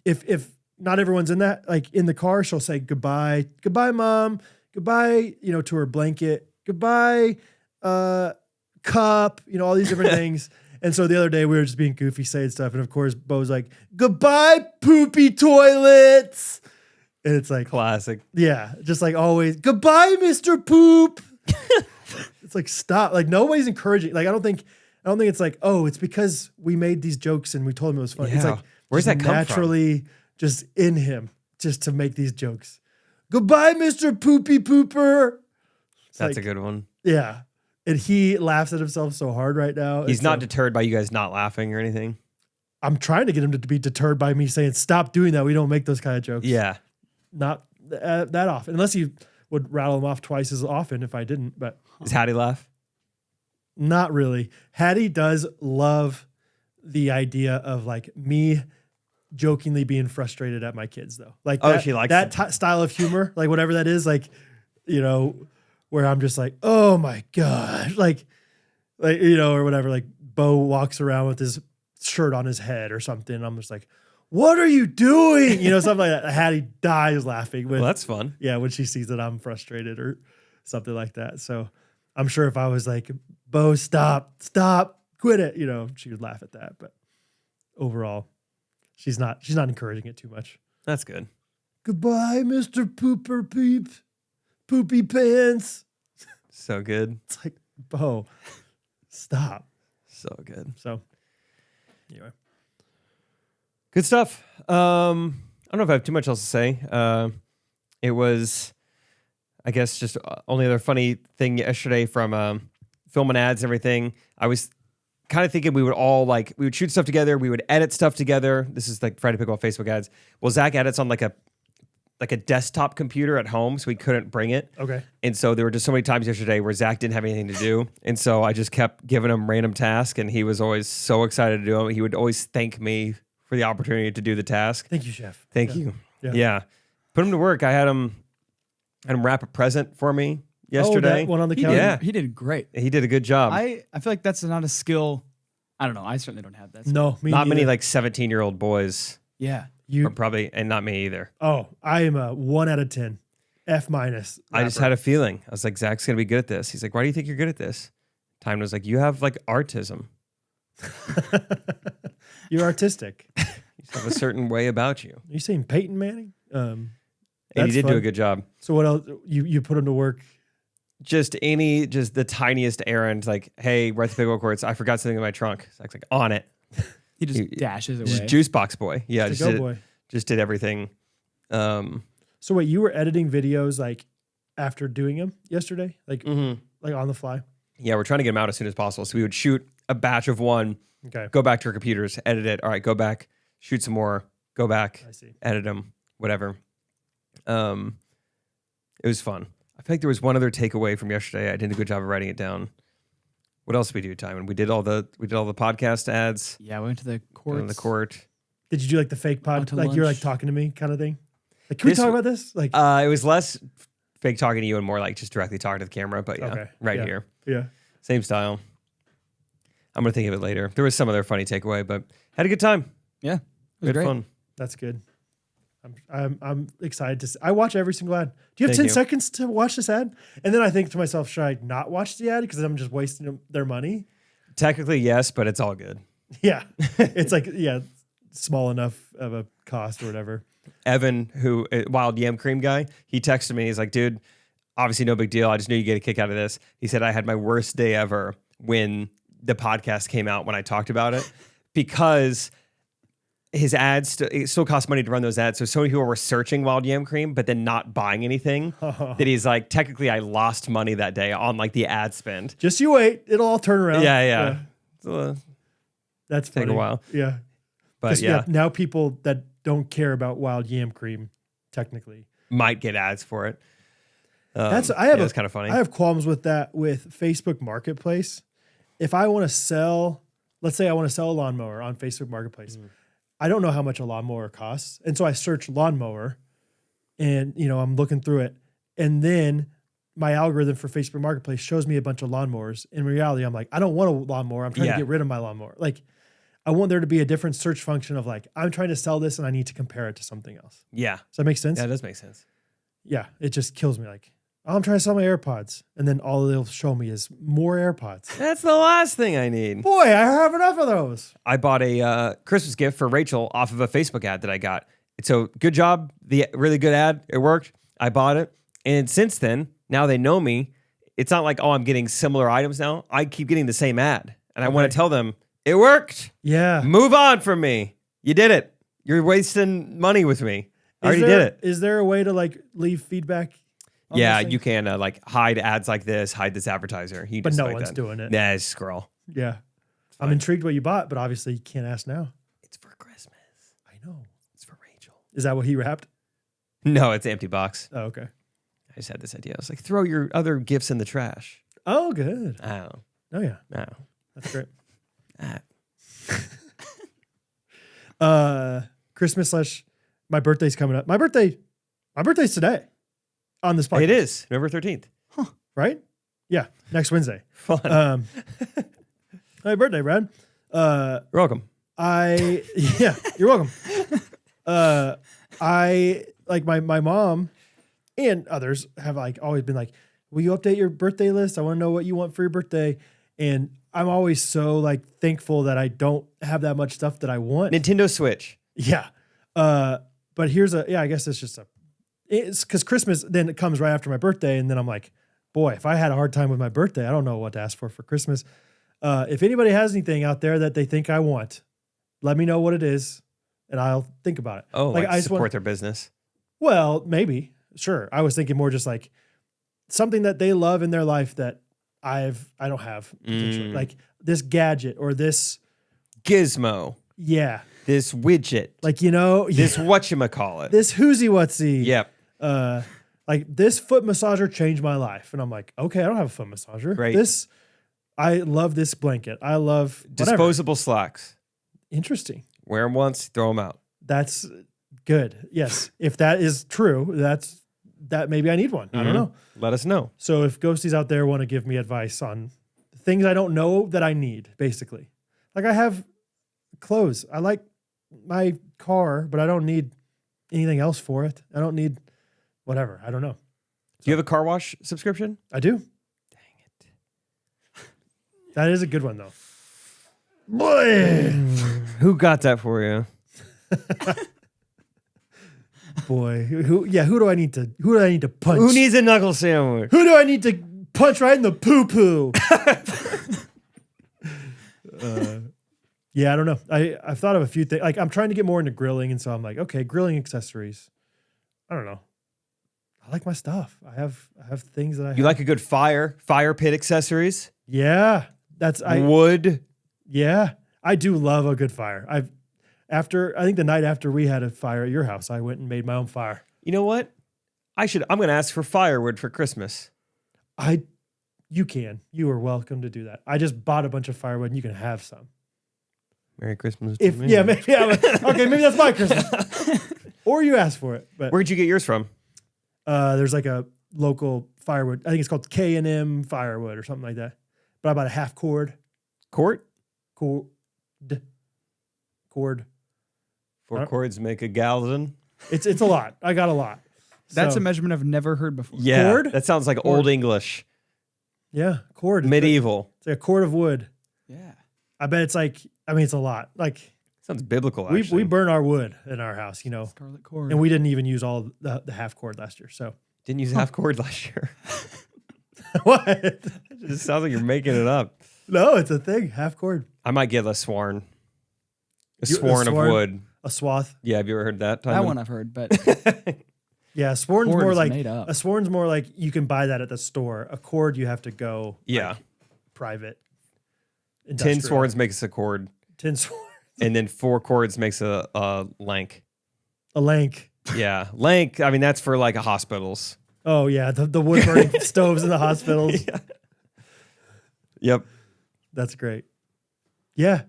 [SPEAKER 2] if not everyone's in the car, she'll say goodbye, mom, goodbye, to her blanket, goodbye, cup, all these different things. And so the other day we were just being goofy saying stuff. And of course, Bo's like, goodbye, poopy toilets. And it's like,
[SPEAKER 1] classic.
[SPEAKER 2] Yeah. Just like always, goodbye, Mr. Poop. It's like, stop. Like nobody's encouraging. Like, I don't think I don't think it's like, oh, it's because we made these jokes and we told him it was funny. It's
[SPEAKER 1] Yeah.
[SPEAKER 2] like,
[SPEAKER 1] Where's
[SPEAKER 2] just
[SPEAKER 1] that come
[SPEAKER 2] naturally just in him just to make these jokes. Goodbye, Mr. Poopy Pooper. It's
[SPEAKER 1] That's
[SPEAKER 2] like,
[SPEAKER 1] a good one.
[SPEAKER 2] Yeah. And he laughs at himself so hard right now.
[SPEAKER 1] He's not deterred by you guys not laughing or anything.
[SPEAKER 2] I'm trying to get him to be deterred by me saying, stop doing that. We don't make those kind of jokes.
[SPEAKER 1] Yeah.
[SPEAKER 2] Not that often. Unless you would rattle him off twice as often if I didn't. But
[SPEAKER 1] Does Hattie laugh?
[SPEAKER 2] not really. Hattie does love the idea of like me jokingly being frustrated at my kids though. Like
[SPEAKER 1] she likes
[SPEAKER 2] that style of humor, like whatever that is, like, you know, where I'm just like, oh my God, like, you know, or whatever, like Bo walks around with his shirt on his head or something. I'm just like, what are you doing? You know, something like that. Hattie dies laughing when,
[SPEAKER 1] Well, that's fun.
[SPEAKER 2] yeah, when she sees that I'm frustrated or something like that. So I'm sure if I was like, Bo, stop, quit it, you know, she would laugh at that. But overall, she's not encouraging it too much.
[SPEAKER 1] That's good.
[SPEAKER 2] Goodbye, Mr. Pooper Peep, Poopy Pants.
[SPEAKER 1] So good.
[SPEAKER 2] It's like, Bo, stop.
[SPEAKER 1] So good.
[SPEAKER 2] So anyway.
[SPEAKER 1] Good stuff. I don't know if I have too much else to say. It was, I guess, just only other funny thing yesterday from filming ads and everything. I was kind of thinking we would shoot stuff together. We would edit stuff together. This is like Friday Pickleball Facebook ads. Well, Zach edits on like a desktop computer at home, so he couldn't bring it.
[SPEAKER 2] Okay.
[SPEAKER 1] And so there were just so many times yesterday where Zach didn't have anything to do. And so I just kept giving him random tasks, and he was always so excited to do them. He would always thank me for the opportunity to do the task.
[SPEAKER 2] Thank you, Chef.
[SPEAKER 1] Thank you.
[SPEAKER 2] Yeah.
[SPEAKER 1] Yeah. Put him to work. I had him wrap a present for me yesterday.
[SPEAKER 2] That one on the
[SPEAKER 3] He
[SPEAKER 2] counter.
[SPEAKER 1] Yeah.
[SPEAKER 3] He did great.
[SPEAKER 1] He did a good job.
[SPEAKER 3] I feel like that's not a skill. I don't know. I certainly don't have that skill.
[SPEAKER 2] No, me
[SPEAKER 1] Not many
[SPEAKER 2] neither.
[SPEAKER 1] like 17-year-old boys
[SPEAKER 3] Yeah.
[SPEAKER 2] You.
[SPEAKER 1] are probably, and not me either.
[SPEAKER 2] Oh, I am a 1 out of 10, F minus.
[SPEAKER 1] I just had a feeling. I was like, Zach's going to be good at this. He's like, why do you think you're good at this? Time was like, you have like artism.
[SPEAKER 2] You're artistic. Are
[SPEAKER 1] You have a certain way about you.
[SPEAKER 2] you saying Peyton Manning?
[SPEAKER 1] And
[SPEAKER 2] That's
[SPEAKER 1] he did do
[SPEAKER 2] fun.
[SPEAKER 1] a good job.
[SPEAKER 2] So what else? You put him to work.
[SPEAKER 1] Just the tiniest errand, like, hey, we're at the pickleball courts. I forgot something in my trunk. Zach's like, on it.
[SPEAKER 3] He just dashes away.
[SPEAKER 1] Just juice box boy. Yeah,
[SPEAKER 2] Just a go boy.
[SPEAKER 1] just did everything.
[SPEAKER 2] So wait, you were editing videos like after doing them yesterday, like
[SPEAKER 1] Mhm.
[SPEAKER 2] like on the fly.
[SPEAKER 1] Yeah, we're trying to get them out as soon as possible. So we would shoot a batch of one,
[SPEAKER 2] Okay,
[SPEAKER 1] go back to our computers, edit it. All right, go back, shoot some more, go back,
[SPEAKER 2] I see.
[SPEAKER 1] edit them, whatever. It was fun. I feel like there was one other takeaway from yesterday. I did a good job of writing it down. What else did we do, Timon? We did all the podcast ads.
[SPEAKER 3] Yeah, we went to the
[SPEAKER 1] Went
[SPEAKER 3] court.
[SPEAKER 1] on the court.
[SPEAKER 2] Did you do like the fake pod,
[SPEAKER 3] Out to
[SPEAKER 2] like you're like
[SPEAKER 3] lunch.
[SPEAKER 2] talking to me kind of thing? Like, can we
[SPEAKER 1] This
[SPEAKER 2] talk
[SPEAKER 1] w-
[SPEAKER 2] about this? Like,
[SPEAKER 1] It was less fake talking to you and more like just directly talking to the camera. But yeah,
[SPEAKER 2] Okay,
[SPEAKER 1] right
[SPEAKER 2] yeah.
[SPEAKER 1] here,
[SPEAKER 2] yeah.
[SPEAKER 1] same style. I'm gonna think of it later. There was some other funny takeaway, but had a good time.
[SPEAKER 3] Yeah, it was
[SPEAKER 1] Good
[SPEAKER 3] great.
[SPEAKER 1] fun.
[SPEAKER 2] That's good. I'm excited to see. I watch every single ad. Do you have
[SPEAKER 1] Thank
[SPEAKER 2] 10
[SPEAKER 1] you.
[SPEAKER 2] seconds to watch this ad? And then I think to myself, should I not watch the ad because I'm just wasting their money?
[SPEAKER 1] Technically, yes, but it's all good.
[SPEAKER 2] Yeah, it's like small enough of a cost or whatever.
[SPEAKER 1] Evan, who wild yam cream guy, he texted me. He's like, dude, obviously no big deal. I just knew you get a kick out of this. He said I had my worst day ever when the podcast came out when I talked about it because his ads it still costs money to run those ads. So many people were searching wild yam cream, but then not buying anything. That he's like, technically, I lost money that day on like the ad spend.
[SPEAKER 2] Just you wait; it'll all turn around.
[SPEAKER 1] Yeah. So,
[SPEAKER 2] That's
[SPEAKER 1] Take a
[SPEAKER 2] funny.
[SPEAKER 1] while.
[SPEAKER 2] Yeah,
[SPEAKER 1] but
[SPEAKER 2] 'Cause,
[SPEAKER 1] yeah,
[SPEAKER 2] now people that don't care about wild yam cream, technically,
[SPEAKER 1] might get ads for it.
[SPEAKER 2] that's
[SPEAKER 1] It's kind of funny.
[SPEAKER 2] I have qualms with that with Facebook Marketplace. If I want to sell, let's say I want to sell a lawnmower on Facebook Marketplace, I don't know how much a lawnmower costs, and so I search lawnmower, and I'm looking through it, and then my algorithm for Facebook Marketplace shows me a bunch of lawnmowers. In reality, I'm like, I don't want a lawnmower. I'm trying to get rid of my lawnmower. Like, I want there to be a different search function of like, I'm trying to sell this and I need to compare it to something else.
[SPEAKER 1] Yeah.
[SPEAKER 2] Does that make sense?
[SPEAKER 1] Yeah, it does make sense.
[SPEAKER 2] Yeah, it just kills me. Like, oh, I'm trying to sell my AirPods, and then all they'll show me is more AirPods.
[SPEAKER 1] That's the last thing I need.
[SPEAKER 2] Boy, I have enough of those.
[SPEAKER 1] I bought a Christmas gift for Rachel off of a Facebook ad that I got. So good job. The really good ad. It worked. I bought it. And since then, now they know me. It's not like, oh, I'm getting similar items now. I keep getting the same ad And I want to tell them, it worked.
[SPEAKER 2] Yeah.
[SPEAKER 1] Move on from me. You did it. You're wasting money with me. I already did it.
[SPEAKER 2] Is there a way to like leave feedback?
[SPEAKER 1] Yeah, you can like hide ads like this, hide this advertiser.
[SPEAKER 2] But no one's doing it.
[SPEAKER 1] Nah, scroll.
[SPEAKER 2] Yeah. I'm intrigued what you bought, but obviously you can't ask now.
[SPEAKER 1] It's for Christmas.
[SPEAKER 2] I know.
[SPEAKER 1] It's for Rachel.
[SPEAKER 2] Is that what he wrapped?
[SPEAKER 1] No, it's an empty box.
[SPEAKER 2] Oh, okay.
[SPEAKER 1] I just had this idea. I was like, throw your other gifts in the trash.
[SPEAKER 2] Oh, good.
[SPEAKER 1] Oh.
[SPEAKER 2] Oh, yeah.
[SPEAKER 1] Oh.
[SPEAKER 2] That's great.
[SPEAKER 1] Ah.
[SPEAKER 2] Christmas / my birthday's coming up. My birthday's today on this podcast.
[SPEAKER 1] It is November 13th.
[SPEAKER 2] Huh. Right? Yeah. Next Wednesday.
[SPEAKER 1] Fun.
[SPEAKER 2] Happy birthday, Brad.
[SPEAKER 1] You're welcome.
[SPEAKER 2] Yeah, you're welcome. I like my mom and others have like always been like, will you update your birthday list? I want to know what you want for your birthday. And I'm always so like thankful that I don't have that much stuff that I want.
[SPEAKER 1] Nintendo Switch.
[SPEAKER 2] Yeah. But here's I guess it's because Christmas then it comes right after my birthday. And then I'm like, boy, if I had a hard time with my birthday, I don't know what to ask for Christmas. If anybody has anything out there that they think I want, let me know what it is and I'll think about it.
[SPEAKER 1] Oh, like I support their business.
[SPEAKER 2] Well, maybe. Sure. I was thinking more just like something that they love in their life that I don't have. Like this gadget or this
[SPEAKER 1] gizmo.
[SPEAKER 2] Yeah.
[SPEAKER 1] This widget.
[SPEAKER 2] Like,
[SPEAKER 1] this whatchamacallit.
[SPEAKER 2] This whoozy whatsy.
[SPEAKER 1] Yep.
[SPEAKER 2] Like this foot massager changed my life. And I'm like, okay, I don't have a foot massager.
[SPEAKER 1] Great.
[SPEAKER 2] I love this blanket. I love whatever.
[SPEAKER 1] Disposable slacks.
[SPEAKER 2] Interesting.
[SPEAKER 1] Wear them once, throw them out.
[SPEAKER 2] That's good. Yes. If that is true, that maybe I need one. I don't know.
[SPEAKER 1] Let us know.
[SPEAKER 2] So if ghosties out there want to give me advice on things I don't know that I need, basically. Like I have clothes. I like my car, but I don't need anything else for it. I don't need whatever. I don't know.
[SPEAKER 1] Do you have a car wash subscription?
[SPEAKER 2] I do.
[SPEAKER 1] Dang it.
[SPEAKER 2] That is a good one though. Boy.
[SPEAKER 1] Who got that for you?
[SPEAKER 2] Boy, who do I need to punch?
[SPEAKER 1] Who needs a knuckle sandwich?
[SPEAKER 2] Who do I need to punch right in the poo-poo? Yeah, I don't know. I've thought of a few things. Like I'm trying to get more into grilling, and so I'm like, okay, grilling accessories. I don't know. I like my stuff. I have things that I.
[SPEAKER 1] You like a good fire pit accessories?
[SPEAKER 2] Yeah,
[SPEAKER 1] wood. Yeah,
[SPEAKER 2] I do love a good fire. I think the night after we had a fire at your house, I went and made my own fire.
[SPEAKER 1] You know what? I'm going to ask for firewood for Christmas.
[SPEAKER 2] You are welcome to do that. I just bought a bunch of firewood and you can have some.
[SPEAKER 1] Merry Christmas.
[SPEAKER 2] Maybe that's my Christmas. Or you asked for it. But
[SPEAKER 1] where'd you get yours from?
[SPEAKER 2] There's like a local firewood. I think it's called K&M firewood or something like that. But I bought a half cord.
[SPEAKER 1] Cord?
[SPEAKER 2] Cord.
[SPEAKER 1] 4 cords make a gallon.
[SPEAKER 2] It's a lot. I got a lot.
[SPEAKER 3] That's a measurement I've never heard before.
[SPEAKER 1] Yeah,
[SPEAKER 2] cord?
[SPEAKER 1] That sounds like Old English.
[SPEAKER 2] Yeah, cord.
[SPEAKER 1] Medieval.
[SPEAKER 2] It's like a cord of wood.
[SPEAKER 3] Yeah.
[SPEAKER 2] I bet it's it's a lot. Like
[SPEAKER 1] sounds biblical. Actually,
[SPEAKER 2] we burn our wood in our house,
[SPEAKER 3] Scarlet cord,
[SPEAKER 2] and we didn't even use all the half cord last year. So
[SPEAKER 1] didn't use half cord last year.
[SPEAKER 2] What?
[SPEAKER 1] It just sounds like you're making it up.
[SPEAKER 2] No, it's a thing. Half cord.
[SPEAKER 1] I might get a swarn. A swarn of wood.
[SPEAKER 2] A swath.
[SPEAKER 1] Yeah, have you ever heard that?
[SPEAKER 3] That one I've heard, but
[SPEAKER 2] yeah, a swarn's
[SPEAKER 3] cord
[SPEAKER 2] more
[SPEAKER 3] is
[SPEAKER 2] like
[SPEAKER 3] made up.
[SPEAKER 2] a swarn's more like you can buy that at the store. A cord you have to go.
[SPEAKER 1] Yeah,
[SPEAKER 2] private.
[SPEAKER 1] 10 swords makes a cord.
[SPEAKER 2] 10 swords.
[SPEAKER 1] And then 4 cords makes a lank.
[SPEAKER 2] A lank.
[SPEAKER 1] Yeah, lank. I mean, that's for like hospitals.
[SPEAKER 2] Oh yeah, the wood burning stoves in the hospitals.
[SPEAKER 1] Yeah. Yep.
[SPEAKER 2] That's great. Yeah.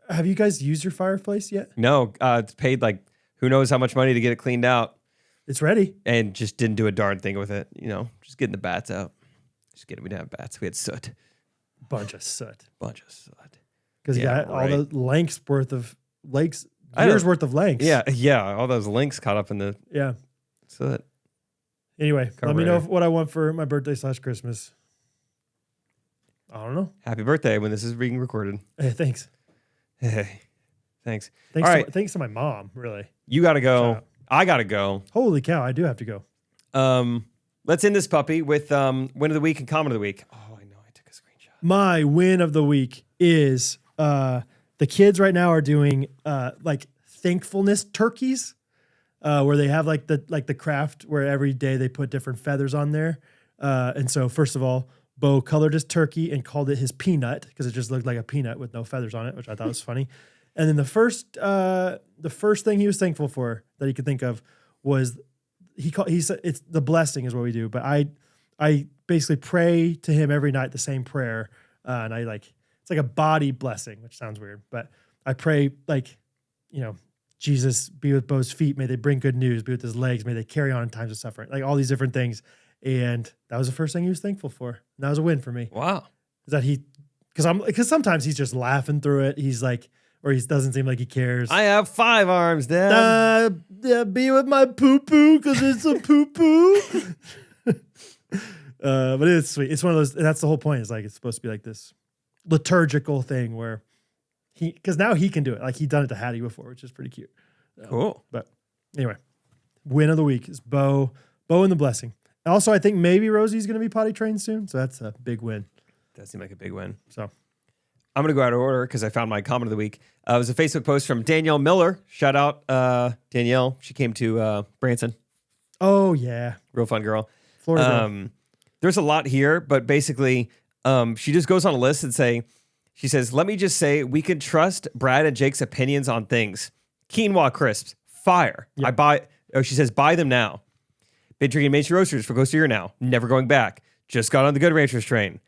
[SPEAKER 2] Have you guys used your fireplace yet?
[SPEAKER 1] No, it's paid like who knows how much money to get it cleaned out.
[SPEAKER 2] It's ready.
[SPEAKER 1] And just didn't do a darn thing with it. Just getting the bats out. We didn't have bats. We had soot.
[SPEAKER 2] Bunch of soot. Because you got all the lengths worth of years worth of lengths.
[SPEAKER 1] Yeah. All those links caught up in the soot.
[SPEAKER 2] Anyway, let me know what I want for my birthday / Christmas. I don't know.
[SPEAKER 1] Happy birthday when this is being recorded.
[SPEAKER 2] Hey, thanks.
[SPEAKER 1] Hey, thanks.
[SPEAKER 2] All
[SPEAKER 1] right.
[SPEAKER 2] Thanks to my mom, really.
[SPEAKER 1] You got to go. I got to go.
[SPEAKER 2] Holy cow, I do have to go.
[SPEAKER 1] Let's end this puppy with win of the week and comment of the week. Oh, I know. I took a screenshot.
[SPEAKER 2] My win of the week is the kids right now are doing like thankfulness turkeys, where they have like the craft where every day they put different feathers on there. And so first of all, Bo colored his turkey and called it his peanut because it just looked like a peanut with no feathers on it, which I thought was funny. And then the first thing he was thankful for that he could think of was he said it's the blessing is what we do. But I basically pray to him every night the same prayer, and it's like a body blessing, which sounds weird, but I pray Jesus be with Bo's feet, may they bring good news, be with his legs, may they carry on in times of suffering, like all these different things. And that was the first thing he was thankful for. And that was a win for me.
[SPEAKER 1] Wow.
[SPEAKER 2] Is that because sometimes he's just laughing through it. He's like, or he doesn't seem like he cares.
[SPEAKER 1] I have 5 arms, Dad.
[SPEAKER 2] Be with my poo-poo because it's a poo-poo. But it's sweet. It's one of those, that's the whole point. It's like, it's supposed to be like this liturgical thing where because now he can do it. Like he'd done it to Hattie before, which is pretty cute.
[SPEAKER 1] Cool.
[SPEAKER 2] But anyway, win of the week is Bo and the blessing. Also, I think maybe Rosie's going to be potty trained soon. So that's a big win.
[SPEAKER 1] Does seem like a big win.
[SPEAKER 2] So
[SPEAKER 1] I'm going to go out of order because I found my comment of the week. It was a Facebook post from Danielle Miller. Shout out Danielle. She came to Branson.
[SPEAKER 2] Oh, yeah.
[SPEAKER 1] Real fun girl.
[SPEAKER 2] Florida.
[SPEAKER 1] There's a lot here, but basically she just goes on a list and she says, let me just say we can trust Brad and Jake's opinions on things. Quinoa crisps, fire.
[SPEAKER 2] Yep.
[SPEAKER 1] She says, buy them now. Been drinking Main Street Roasters for close to a year now. Never going back. Just got on the Good Ranchers train.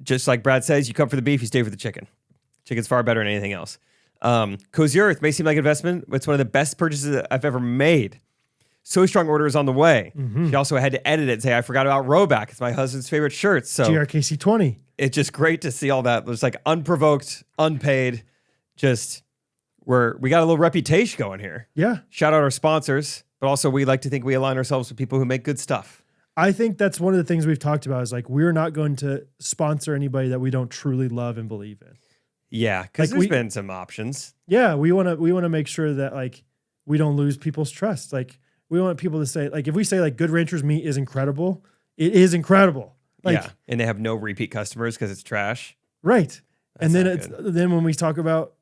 [SPEAKER 1] Just like Brad says, you come for the beef, you stay for the chicken. Chicken's far better than anything else. Cozy Earth may seem like an investment, but it's one of the best purchases I've ever made. So Strong order is on the way. Mm-hmm. She also had to edit it and say, I forgot about Roback. It's my husband's favorite shirt. So
[SPEAKER 2] GRKC 20.
[SPEAKER 1] It's just great to see all that. It's like unprovoked, unpaid. Just we got a little reputation going here.
[SPEAKER 2] Yeah.
[SPEAKER 1] Shout out our sponsors. But also, we like to think we align ourselves with people who make good stuff.
[SPEAKER 2] I think that's one of the things we've talked about is like, we're not going to sponsor anybody that we don't truly love and believe in.
[SPEAKER 1] Yeah, because there's been some options.
[SPEAKER 2] Yeah, we want to make sure that like we don't lose people's trust. Like we want people to say, like if we say like Good Ranchers meat is incredible, it is incredible. Like,
[SPEAKER 1] yeah, and they have no repeat customers because it's trash.
[SPEAKER 2] Right. And then then when we talk about,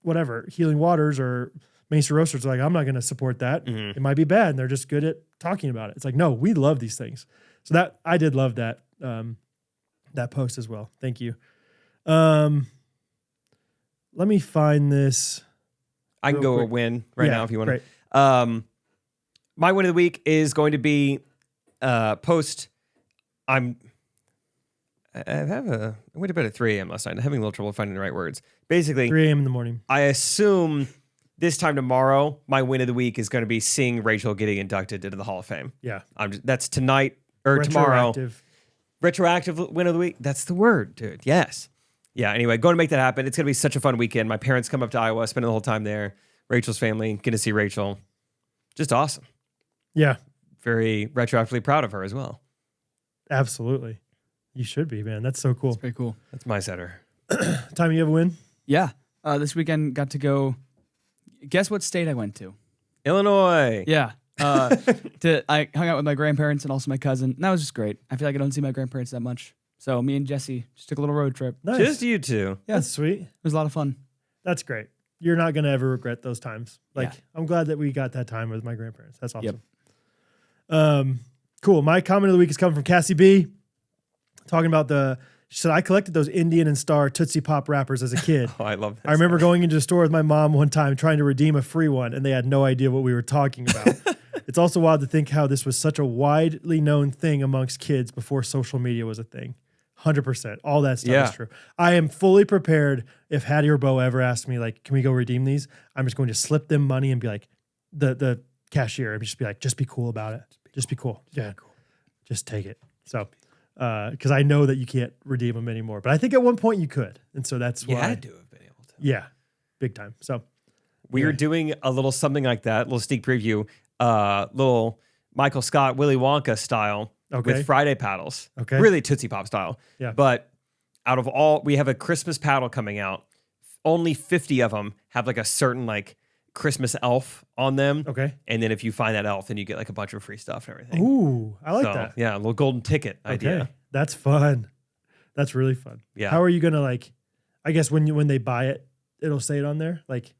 [SPEAKER 2] whatever, Healing Waters or Main Street Roasters, like, I'm not going to support that. Mm-hmm. It might be bad. And they're just good at talking about it. It's like, no, we love these things. So I did love that, that post as well. Thank you. Let me find this.
[SPEAKER 1] I can go quick. A win now if you want
[SPEAKER 2] great.
[SPEAKER 1] To. My win of the week is going to be post. I went to bed at 3 a.m. last night. I'm having a little trouble finding the right words. Basically,
[SPEAKER 2] 3 a.m. in the morning.
[SPEAKER 1] I assume this time tomorrow, my win of the week is going to be seeing Rachel getting inducted into the Hall of Fame.
[SPEAKER 2] Yeah.
[SPEAKER 1] That's tonight or tomorrow. Retroactive win of the week. That's the word, dude. Yes. Yeah. Anyway, going to make that happen. It's going to be such a fun weekend. My parents come up to Iowa, spending the whole time there. Rachel's family, get to see Rachel. Just awesome.
[SPEAKER 2] Yeah.
[SPEAKER 1] Very retroactively proud of her as well.
[SPEAKER 2] Absolutely. You should be, man. That's so cool.
[SPEAKER 3] That's very cool.
[SPEAKER 1] That's my setter.
[SPEAKER 2] Tommy, you have a win?
[SPEAKER 3] Yeah. This weekend got to go. Guess what state I went to?
[SPEAKER 1] Illinois.
[SPEAKER 3] Yeah. I hung out with my grandparents and also my cousin. And that was just great. I feel like I don't see my grandparents that much. So me and Jesse just took a little road trip.
[SPEAKER 2] Nice.
[SPEAKER 1] Just you two.
[SPEAKER 3] Yeah.
[SPEAKER 2] That's sweet.
[SPEAKER 3] It was a lot of fun.
[SPEAKER 2] That's great. You're not going to ever regret those times. Like, I'm glad that we got that time with my grandparents. That's awesome. Yep. Cool. My comment of the week is coming from Cassie B. Talking about she said, I collected those Indian and Star Tootsie Pop wrappers as a kid.
[SPEAKER 1] Oh, I love that.
[SPEAKER 2] I remember going into the store with my mom one time trying to redeem a free one, and they had no idea what we were talking about. It's also wild to think how this was such a widely known thing amongst kids before social media was a thing. 100%. All that stuff is true. I am fully prepared if Hattie or Bo ever asked me, like, can we go redeem these? I'm just going to slip them money and be like, the cashier, and just be like, just be cool about it. Just be cool. Yeah. Cool. Just take it. So, because I know that you can't redeem them anymore. But I think at one point you could. And so that's why.
[SPEAKER 1] You had to have been able to.
[SPEAKER 2] Yeah. Big time. So
[SPEAKER 1] we were doing a little something like that, little sneak preview, little Michael Scott, Willy Wonka style with Friday paddles. Okay. Really Tootsie Pop style.
[SPEAKER 2] Yeah.
[SPEAKER 1] But out of we have a Christmas paddle coming out. Only 50 of them have like a certain like Christmas elf on them.
[SPEAKER 2] Okay.
[SPEAKER 1] And then if you find that elf, then you get like a bunch of free stuff and everything.
[SPEAKER 2] Ooh, I like that.
[SPEAKER 1] Yeah, a little golden ticket idea.
[SPEAKER 2] That's fun. That's really fun.
[SPEAKER 1] Yeah.
[SPEAKER 2] How are you gonna like? I guess when they buy it, it'll say it on there, like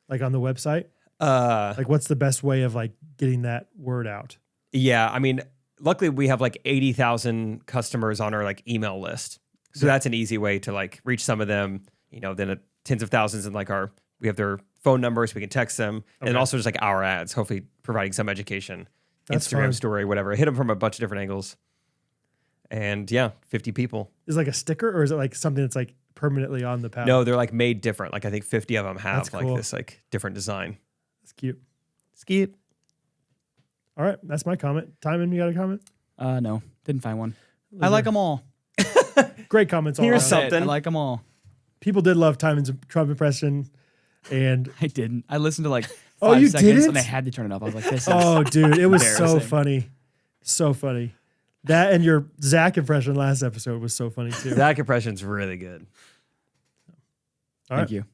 [SPEAKER 2] on the website. Like, what's the best way of like getting that word out?
[SPEAKER 1] Yeah, I mean, luckily we have like 80,000 customers on our like email list, so that's an easy way to like reach some of them. You know, then tens of thousands in like we have their phone numbers, we can text them, and also just like our ads, hopefully providing some education,
[SPEAKER 2] That's
[SPEAKER 1] Instagram
[SPEAKER 2] fun.
[SPEAKER 1] story, whatever. Hit them from a bunch of different angles, and yeah, 50 people.
[SPEAKER 2] Is it like a sticker, or is it like something that's like permanently on the paddle?
[SPEAKER 1] No, they're like made different. Like I think 50 of them have
[SPEAKER 2] That's
[SPEAKER 1] like
[SPEAKER 2] cool.
[SPEAKER 1] this like different design.
[SPEAKER 2] That's cute.
[SPEAKER 1] Skeet.
[SPEAKER 2] All right, that's my comment. Timon, you got a comment?
[SPEAKER 3] No, didn't find one. I like them all.
[SPEAKER 2] Great comments all
[SPEAKER 1] Here's
[SPEAKER 2] around.
[SPEAKER 1] something.
[SPEAKER 3] I like them all.
[SPEAKER 2] People did love Timon's Trump impression, and
[SPEAKER 3] I didn't. I listened to like 5
[SPEAKER 2] Oh, you
[SPEAKER 3] seconds
[SPEAKER 2] didn't?
[SPEAKER 3] and I had to turn it off. I was like, this is
[SPEAKER 2] oh, dude, it was so
[SPEAKER 3] Embarrassing.
[SPEAKER 2] funny, so funny. That and your Zach impression last episode was so funny too.
[SPEAKER 1] That impression's really good.
[SPEAKER 2] All
[SPEAKER 3] Thank
[SPEAKER 2] right.
[SPEAKER 3] you.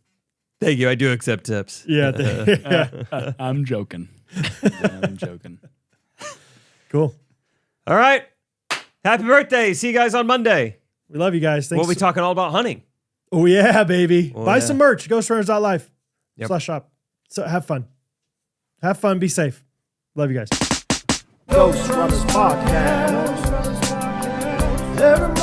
[SPEAKER 1] Thank you. I do accept tips.
[SPEAKER 2] Yeah, yeah.
[SPEAKER 3] I'm joking. I'm joking.
[SPEAKER 2] Cool.
[SPEAKER 1] All right. Happy birthday. See you guys on Monday.
[SPEAKER 2] We love you guys. Thanks.
[SPEAKER 1] We'll be talking all about hunting.
[SPEAKER 2] Oh yeah, baby.
[SPEAKER 1] Oh,
[SPEAKER 2] Buy
[SPEAKER 1] yeah.
[SPEAKER 2] some merch. Ghostrunners.life
[SPEAKER 1] Yep.
[SPEAKER 2] /shop. So have fun. Have fun. Be safe. Love you guys.
[SPEAKER 4] Ghostrunners Podcast. Every